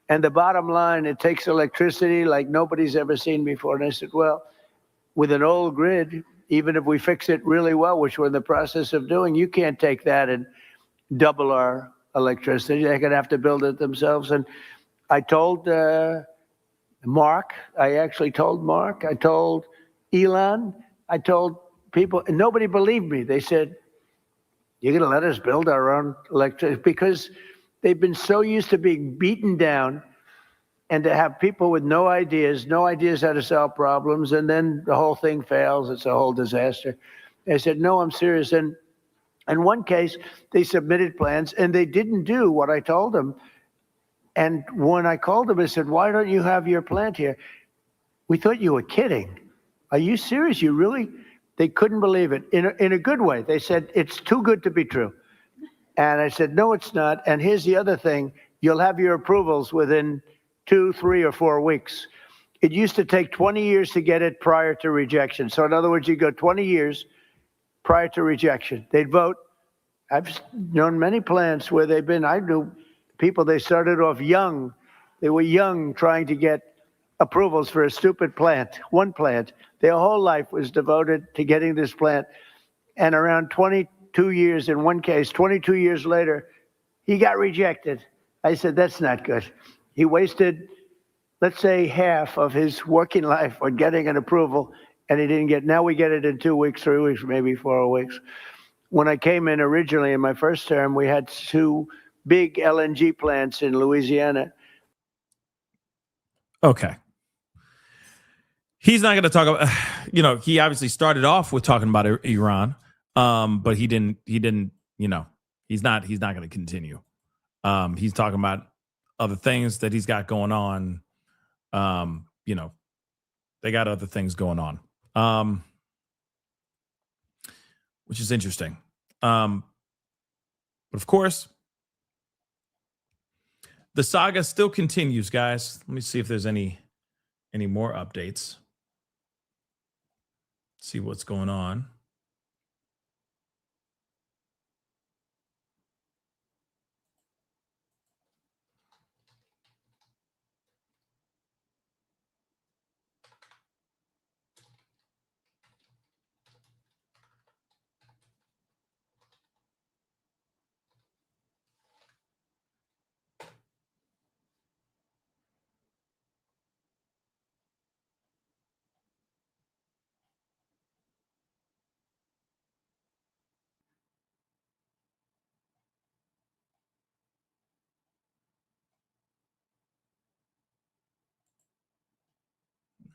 And the bottom line, it takes electricity like nobody's ever seen before. And I said, well, with an old grid, even if we fix it really well, which we're in the process of doing, you can't take that and double our electricity. They're going to have to build it themselves. And I told Mark, I actually told Mark, I told Elon, I told people, and nobody believed me. They said, you're going to let us build our own electricity? Because they've been so used to being beaten down and to have people with no ideas how to solve problems, and then the whole thing fails. It's a whole disaster. They said, no, I'm serious. And in one case, they submitted plans, and they didn't do what I told them. And when I called them, I said, why don't you have your plant here? We thought you were kidding. Are you serious? You really? They couldn't believe it in a good way. They said, it's too good to be true. And I said, no, it's not. And here's the other thing. You'll have your approvals within 2, 3, or 4 weeks. It used to take 20 years to get it prior to rejection. So in other words, you go 20 years prior to rejection. They'd vote. I've known many plants where they've been, I knew people, they started off young. They were young trying to get approvals for a stupid plant, one plant. Their whole life was devoted to getting this plant. And around 22 years, in one case, 22 years later, he got rejected. I said, that's not good. He wasted, let's say, half of his working life on getting an approval, and he didn't get, now we get it in 2 weeks, 3 weeks, maybe 4 weeks. When I came in originally in my first term, we had 2 big LNG plants in Louisiana. Okay. He's not going to talk about, he obviously started off with talking about Iran, but he didn't, he's not going to continue. He's talking about other things that he's got going on. They got other things going on, which is interesting. But of course, the saga still continues, guys. Let me see if there's any more updates. See what's going on.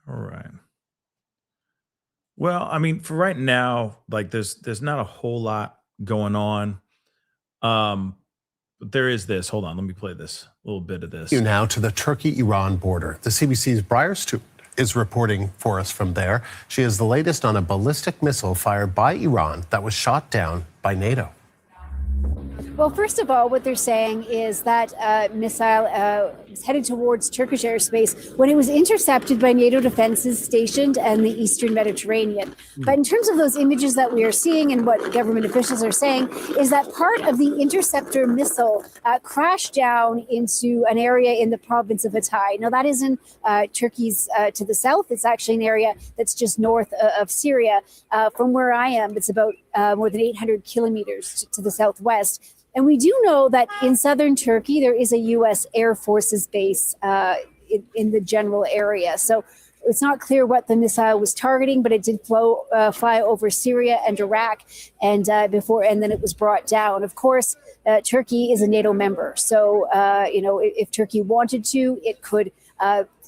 All right. Well, I mean, for right now, like there's not a whole lot going on. But there is this. Hold on, let me play this little bit of this. Now to the Turkey-Iran border. The CBC's Briar Stewart is reporting for us from there. She is the latest on a ballistic missile fired by Iran that was shot down by NATO. Well, first of all, what they're saying is that missile was headed towards Turkish airspace when it was intercepted by NATO defenses stationed in the eastern Mediterranean. But in terms of those images that we are seeing and what government officials are saying is that part of the interceptor missile crashed down into an area in the province of Hatay. Now, that is in Turkey's to the south. It's actually an area that's just north of Syria. From where I am, it's about more than 800 kilometers to the southwest. And we do know that in southern Turkey, there is a U.S. Air Force's base in the general area. So it's not clear what the missile was targeting, but it did fly over Syria and Iraq, and then it was brought down. Of course, Turkey is a NATO member. So, if Turkey wanted to, it could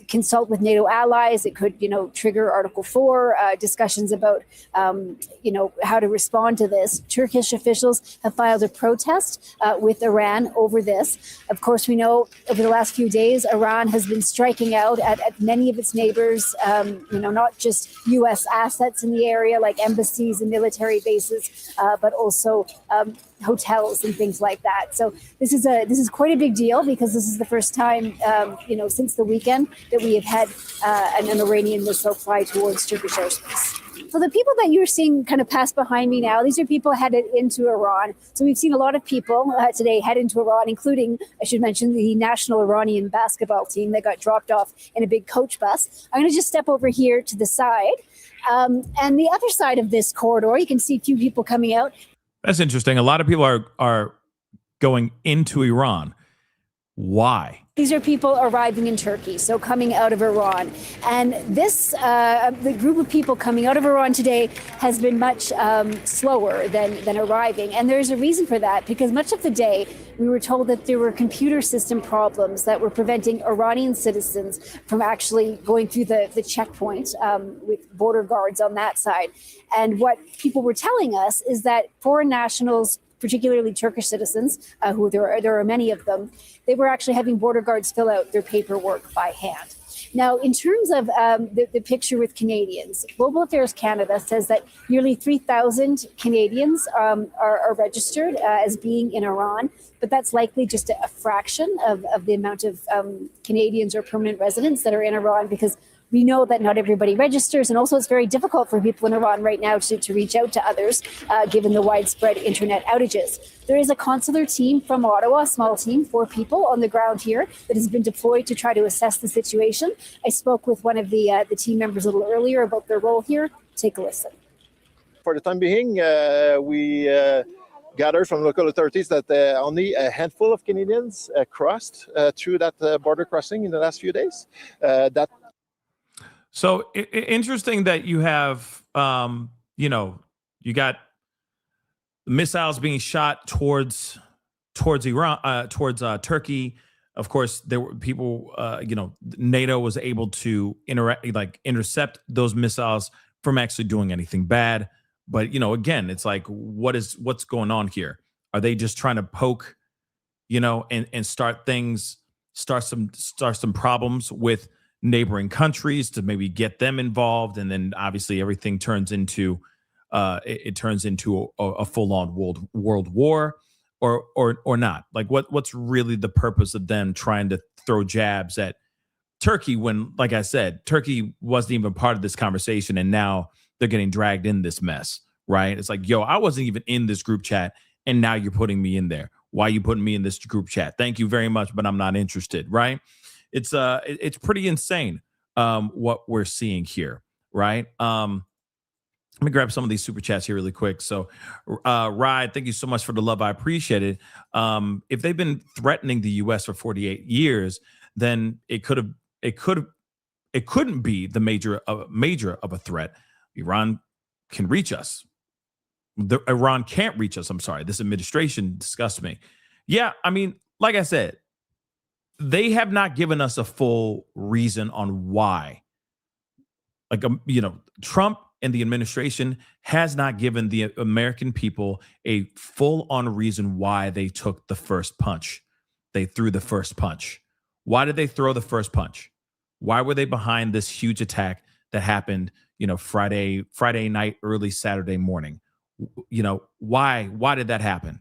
consult with NATO allies. It could, trigger Article 4 discussions about, how to respond to this. Turkish officials have filed a protest with Iran over this. Of course, we know over the last few days, Iran has been striking out at many of its neighbors, not just U.S. assets in the area like embassies and military bases, but also hotels and things like that. So this is quite a big deal because this is the first time, since the weekend that we have had an Iranian missile fly towards Turkish airspace. So the people that you're seeing kind of pass behind me now, these are people headed into Iran. So we've seen a lot of people today head into Iran, including, I should mention, the national Iranian basketball team that got dropped off in a big coach bus. I'm going to just step over here to the side. And the other side of this corridor, you can see a few people coming out. That's interesting. A lot of people are going into Iran. Why? These are people arriving in Turkey, so coming out of Iran. And this, the group of people coming out of Iran today has been much slower than arriving. And there's a reason for that, because much of the day we were told that there were computer system problems that were preventing Iranian citizens from actually going through the checkpoint with border guards on that side. And what people were telling us is that foreign nationals, particularly Turkish citizens, who there are many of them, they were actually having border guards fill out their paperwork by hand. Now, in terms of the picture with Canadians, Global Affairs Canada says that nearly 3,000 Canadians are registered as being in Iran, but that's likely just a fraction of the amount of Canadians or permanent residents that are in Iran, because we know that not everybody registers, and also it's very difficult for people in Iran right now to reach out to others, given the widespread internet outages. There is a consular team from Ottawa, a small team, 4 people on the ground here, that has been deployed to try to assess the situation. I spoke with one of the team members a little earlier about their role here. Take a listen. For the time being, we gathered from local authorities that only a handful of Canadians crossed through that border crossing in the last few days. So interesting that you have, you got missiles being shot towards Iran, towards Turkey. Of course, there were people, NATO was able to intercept those missiles from actually doing anything bad. But, again, it's like, what's going on here? Are they just trying to poke, and start some problems with neighboring countries to maybe get them involved, and then obviously everything turns into a full-on world war, or not? Like, what's really the purpose of them trying to throw jabs at Turkey when, like I said, Turkey wasn't even part of this conversation, and now they're getting dragged in this mess, right? It's like, yo, I wasn't even in this group chat, and now you're putting me in there. Why are you putting me in this group chat? Thank you very much, but I'm not interested, right? It's pretty insane what we're seeing here, right? Let me grab some of these super chats here really quick. So, Ride, thank you so much for the love. I appreciate it. If they've been threatening the U.S. for 48 years, then it couldn't be the major of a threat. Iran can reach us. Iran can't reach us. I'm sorry. This administration disgusts me. Yeah, I mean, like I said, they have not given us a full reason on why. Trump and the administration has not given the American people a full-on reason why they took the first punch. They threw the first punch. Why did they throw the first punch? Why were they behind this huge attack that happened, Friday night, early Saturday morning? Why did that happen?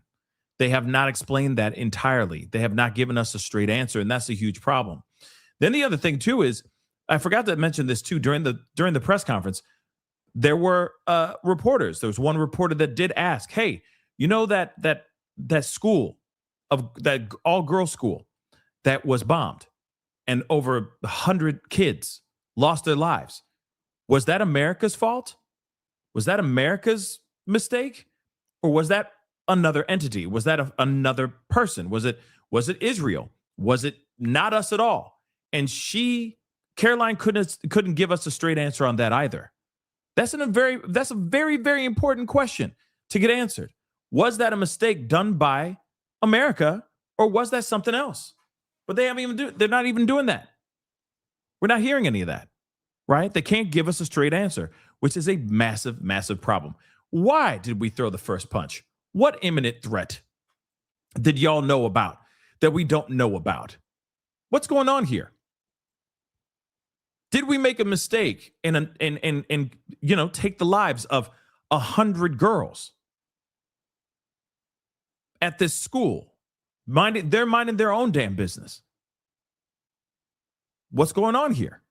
They have not explained that entirely. They have not given us a straight answer, and that's a huge problem. Then the other thing too is, I forgot to mention this too during the press conference. There were reporters. There was one reporter that did ask, "Hey, that school that all-girls school that was bombed, and over 100 kids lost their lives. Was that America's fault? Was that America's mistake, or was that another entity? Was that another person? Was it Israel? Was it not us at all?" And Caroline couldn't give us a straight answer on that either. That's a very, very important question to get answered. Was that a mistake done by America, or was that something else? But they're not even doing that. We're not hearing any of that, right? They can't give us a straight answer, which is a massive, massive problem. Why did we throw the first punch? What imminent threat did y'all know about that we don't know about? What's going on here? Did we make a mistake and take the lives of 100 girls at this school? They're minding their own damn business. What's going on here,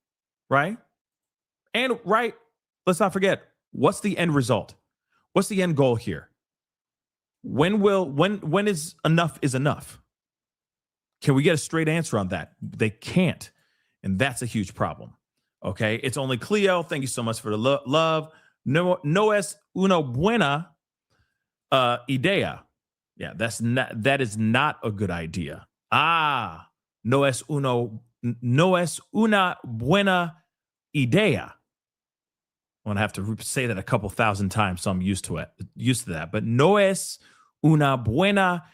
right? And right, let's not forget, what's the end result? What's the end goal here? When is enough is enough? Can we get a straight answer on that? They can't, and that's a huge problem. Okay, it's only Cleo. Thank you so much for the love. No es una buena idea. Yeah, that is not a good idea. no es una buena idea. I'm going to have to say that a couple thousand times, so I'm used to that. But no es una buena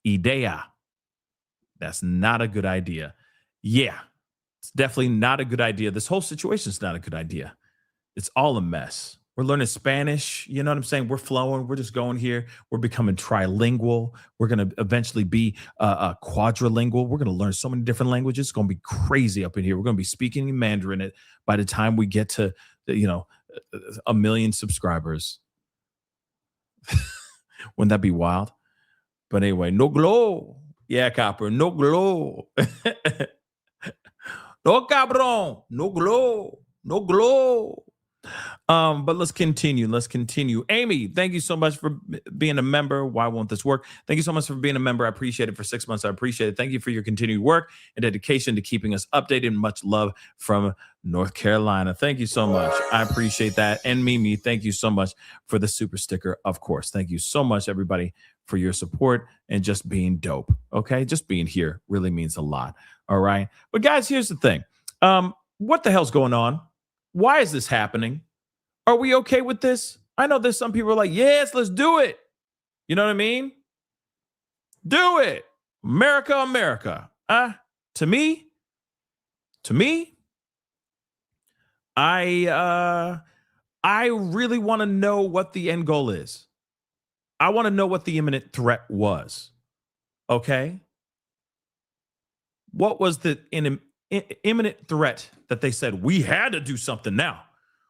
idea. That's not a good idea. Yeah, it's definitely not a good idea. This whole situation is not a good idea. It's all a mess. We're learning Spanish. You know what I'm saying? We're flowing. We're just going here. We're becoming trilingual. We're going to eventually be quadrilingual. We're going to learn so many different languages. It's going to be crazy up in here. We're going to be speaking in Mandarin by the time we get to, 1 million subscribers. Wouldn't that be wild? But anyway, no glow. Yeah, Copper, no glow. No cabron, no glow, no glow. But let's continue. Amy, thank you so much for being a member. Why won't this work? Thank you so much for being a member. I appreciate it. For 6 months, I appreciate it. Thank you for your continued work and dedication to keeping us updated. Much love from North Carolina. Thank you so much. I appreciate that. And Mimi, thank you so much for the super sticker, of course. Thank you so much, everybody, for your support and just being dope. Okay, just being here really means a lot. All right. But guys, here's the thing. What the hell's going on? Why is this happening? Are we okay with this? I know there's some people who are like, yes, let's do it. You know what I mean? Do it. America, America. To me, I really want to know what the end goal is. I want to know what the imminent threat was. Okay? What was the imminent threat that they said we had to do something now?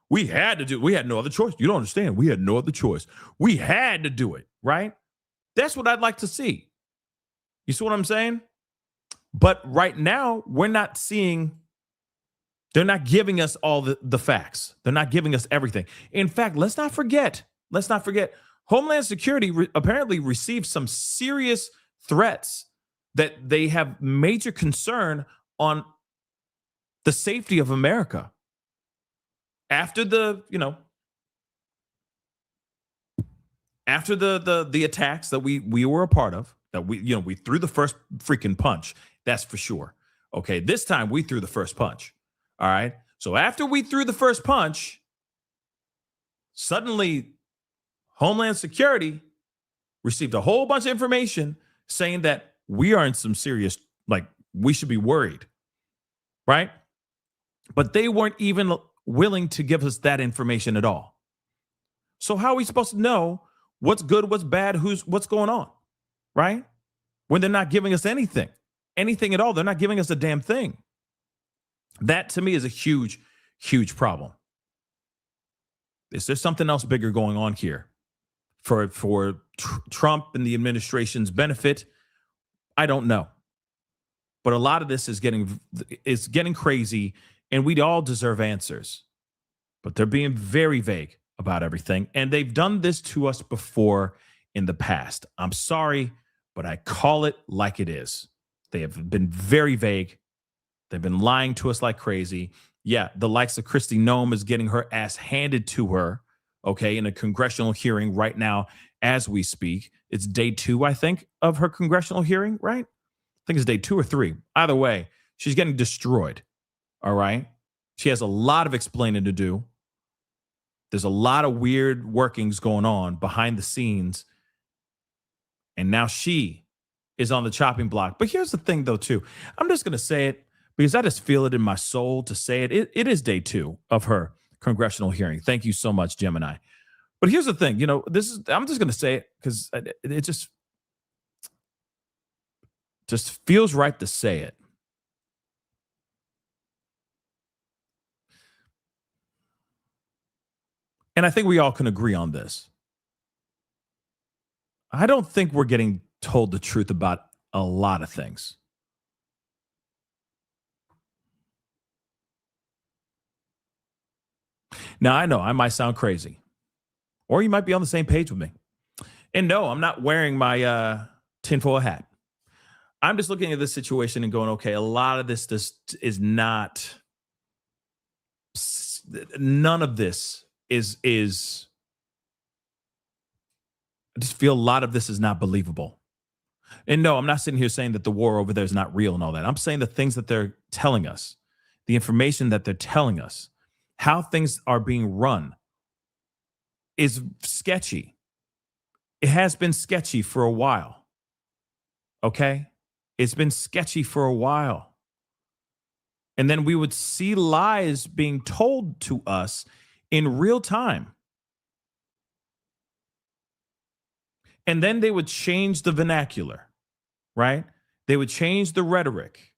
We had no other choice. You don't understand. We had no other choice. We had to do it, right? That's what I'd like to see. You see what I'm saying? But right now, we're not seeing, they're not giving us all the facts. They're not giving us everything. In fact, let's not forget, Homeland Security apparently received some serious threats that they have major concern on the safety of America. After the attacks that we were a part of, that we threw the first freaking punch, that's for sure. Okay, this time we threw the first punch. All right. So after we threw the first punch, suddenly Homeland Security received a whole bunch of information saying that we are in some serious, we should be worried. Right? But they weren't even willing to give us that information at all. So how are we supposed to know what's good, what's bad, what's going on, right? When they're not giving us anything at all. They're not giving us a damn thing. That to me is a huge, huge problem. Is there something else bigger going on here for Trump and the administration's benefit? I don't know. But a lot of this is getting crazy, and we all deserve answers. But they're being very vague about everything, and they've done this to us before in the past. I'm sorry, but I call it like it is. They have been very vague. They've been lying to us like crazy. Yeah, the likes of Kristi Noem is getting her ass handed to her, okay, in a congressional hearing right now as we speak. It's day 2, I think, of her congressional hearing, right? I think it's day 2 or 3. Either way, she's getting destroyed, all right? She has a lot of explaining to do. There's a lot of weird workings going on behind the scenes. And now she is on the chopping block. But here's the thing, though, too. I'm just going to say it because I just feel it in my soul to say it. It is day 2 of her congressional hearing. Thank you so much, Gemini. But here's the thing. I'm just going to say it because it just feels right to say it. And I think we all can agree on this. I don't think we're getting told the truth about a lot of things. Now, I know I might sound crazy, or you might be on the same page with me. And no, I'm not wearing my tinfoil hat. I'm just looking at this situation and going, okay, a lot of this just is not, none of this is I just feel a lot of this is not believable. And no, I'm not sitting here saying that the war over there is not real and all that. I'm saying the things that they're telling us, the information that they're telling us, how things are being run is sketchy. It has been sketchy for a while. Okay? It's been sketchy for a while. And then we would see lies being told to us in real time. And then they would change the vernacular, right? They would change the rhetoric.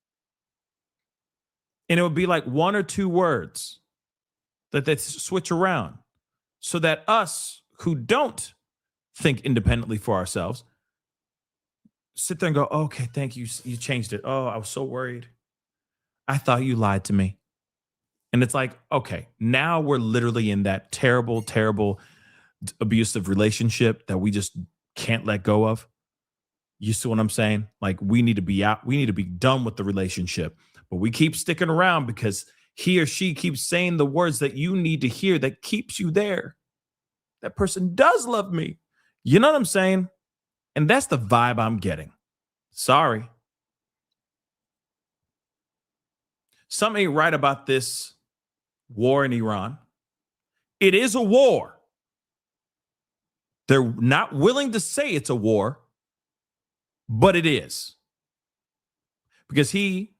And it would be like one or two words that they switch around so that us who don't think independently for ourselves sit there and go, okay, thank you. You changed it. Oh, I was so worried. I thought you lied to me. And it's like, okay, now we're literally in that terrible, terrible, abusive relationship that we just can't let go of. You see what I'm saying? Like, we need to be out. We need to be done with the relationship. But we keep sticking around because he or she keeps saying the words that you need to hear that keeps you there. That person does love me. You know what I'm saying? And that's the vibe I'm getting. Sorry. Something ain't right about this war in Iran. It is a war. They're not willing to say it's a war, but it is. Because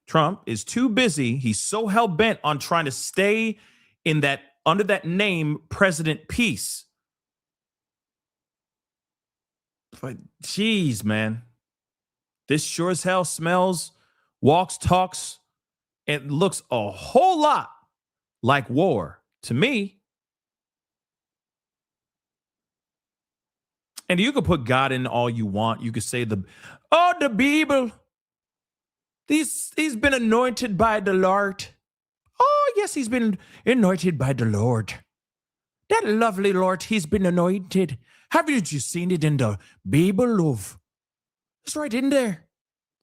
Trump, is too busy. He's so hell-bent on trying to stay in that, under that name, President Peace. But geez, man, this sure as hell smells, walks, talks, and looks a whole lot like war to me. And you could put God in all you want. You could say the Bible. He's been anointed by the Lord. Oh, yes, he's been anointed by the Lord. That lovely Lord, he's been anointed. Haven't you seen it in the Bible, love? It's right in there.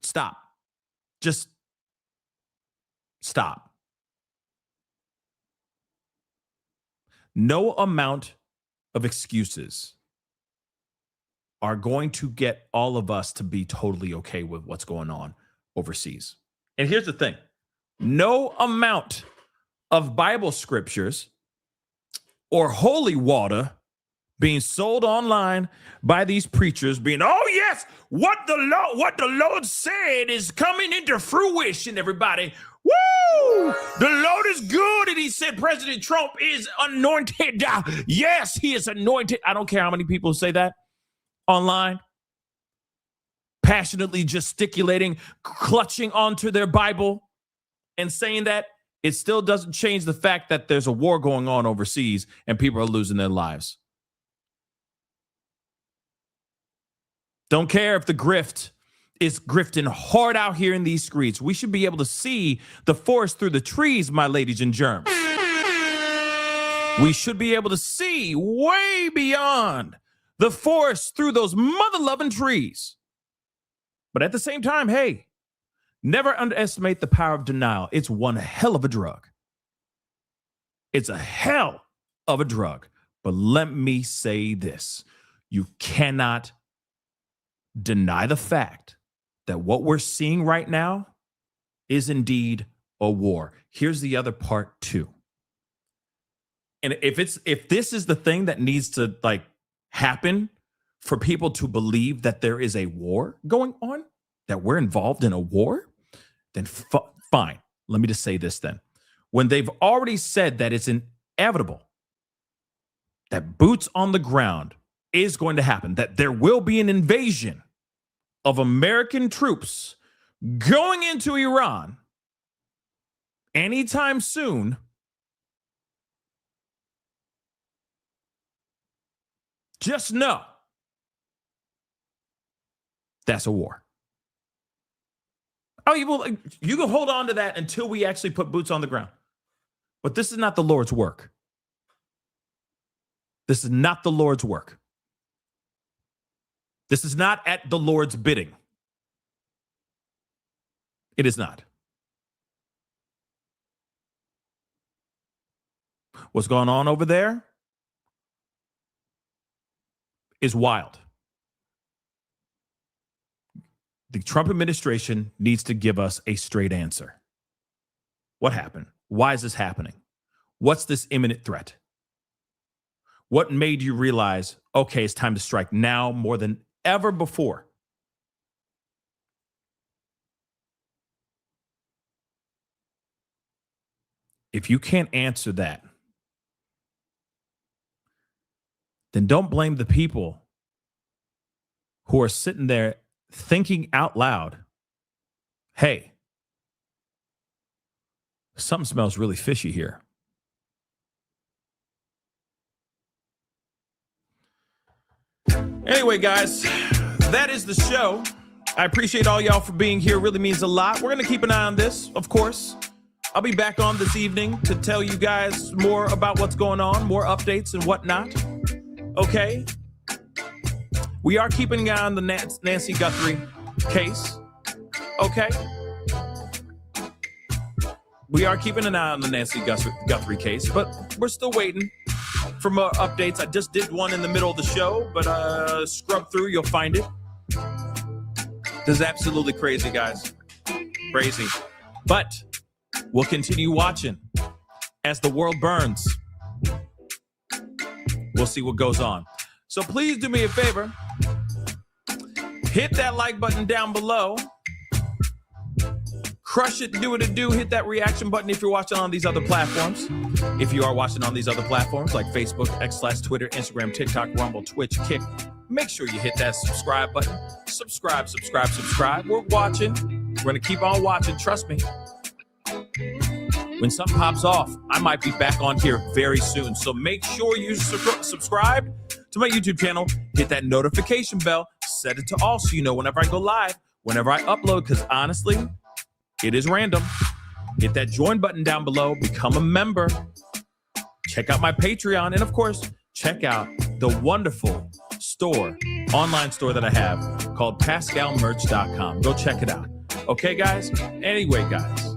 Stop. Just stop. No amount of excuses are going to get all of us to be totally okay with what's going on overseas. And here's the thing. No amount of Bible scriptures or holy water being sold online by these preachers being, oh yes, what the Lord said is coming into fruition, everybody. Woo! The Lord is good, and he said President Trump is anointed. Yes, he is anointed. I don't care how many people say that online, passionately gesticulating, clutching onto their Bible and saying that. It still doesn't change the fact that there's a war going on overseas and people are losing their lives. Don't care if the grift is grifting hard out here in these streets. We should be able to see the forest through the trees, my ladies and germs. We should be able to see way beyond the forest through those mother-loving trees. But at the same time, hey, never underestimate the power of denial. It's one hell of a drug. It's a hell of a drug. But let me say this. You cannot deny the fact that what we're seeing right now is indeed a war. Here's the other part too. And if this is the thing that needs to happen for people to believe that there is a war going on, that we're involved in a war, then fine. Let me just say this then. When they've already said that it's inevitable that boots on the ground is going to happen, that there will be an invasion of American troops going into Iran anytime soon, just know that's a war. Oh, you can hold on to that until we actually put boots on the ground. But this is not the Lord's work. This is not the Lord's work. This is not at the Lord's bidding. It is not. What's going on over there is wild. The Trump administration needs to give us a straight answer. What happened? Why is this happening? What's this imminent threat? What made you realize, okay, it's time to strike now more than ever before? If you can't answer that, then don't blame the people who are sitting there thinking out loud, hey, something smells really fishy here. Anyway, guys, that is the show. I appreciate all y'all for being here. It really means a lot. We're going to keep an eye on this, of course. I'll be back on this evening to tell you guys more about what's going on, more updates and whatnot. Okay? We are keeping an eye on the Nancy Guthrie case. Okay? We are keeping an eye on the Nancy Guthrie case, but we're still waiting for more updates. I just did one in the middle of the show, but scrub through, you'll find it. This is absolutely crazy, guys. Crazy. But we'll continue watching as the world burns. We'll see what goes on. So please do me a favor. Hit that like button down below. Crush it, do what it do. Hit that reaction button if you're watching on these other platforms. If you are watching on these other platforms like Facebook, X/Twitter, Instagram, TikTok, Rumble, Twitch, Kick, make sure you hit that subscribe button. Subscribe. We're watching. We're going to keep on watching. Trust me. When something pops off, I might be back on here very soon. So make sure you subscribe to my YouTube channel. Hit that notification bell. Set it to all so you know whenever I go live, whenever I upload, because honestly, it is random. Hit that join button down below. Become a member. Check out my Patreon. And of course, check out the wonderful store, online store that I have called PascalMerch.com. Go check it out. Okay, guys? Anyway, guys,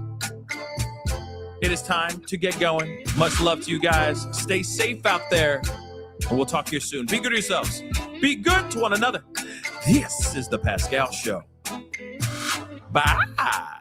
it is time to get going. Much love to you guys. Stay safe out there. And we'll talk to you soon. Be good to yourselves. Be good to one another. This is The Pascal Show. Bye.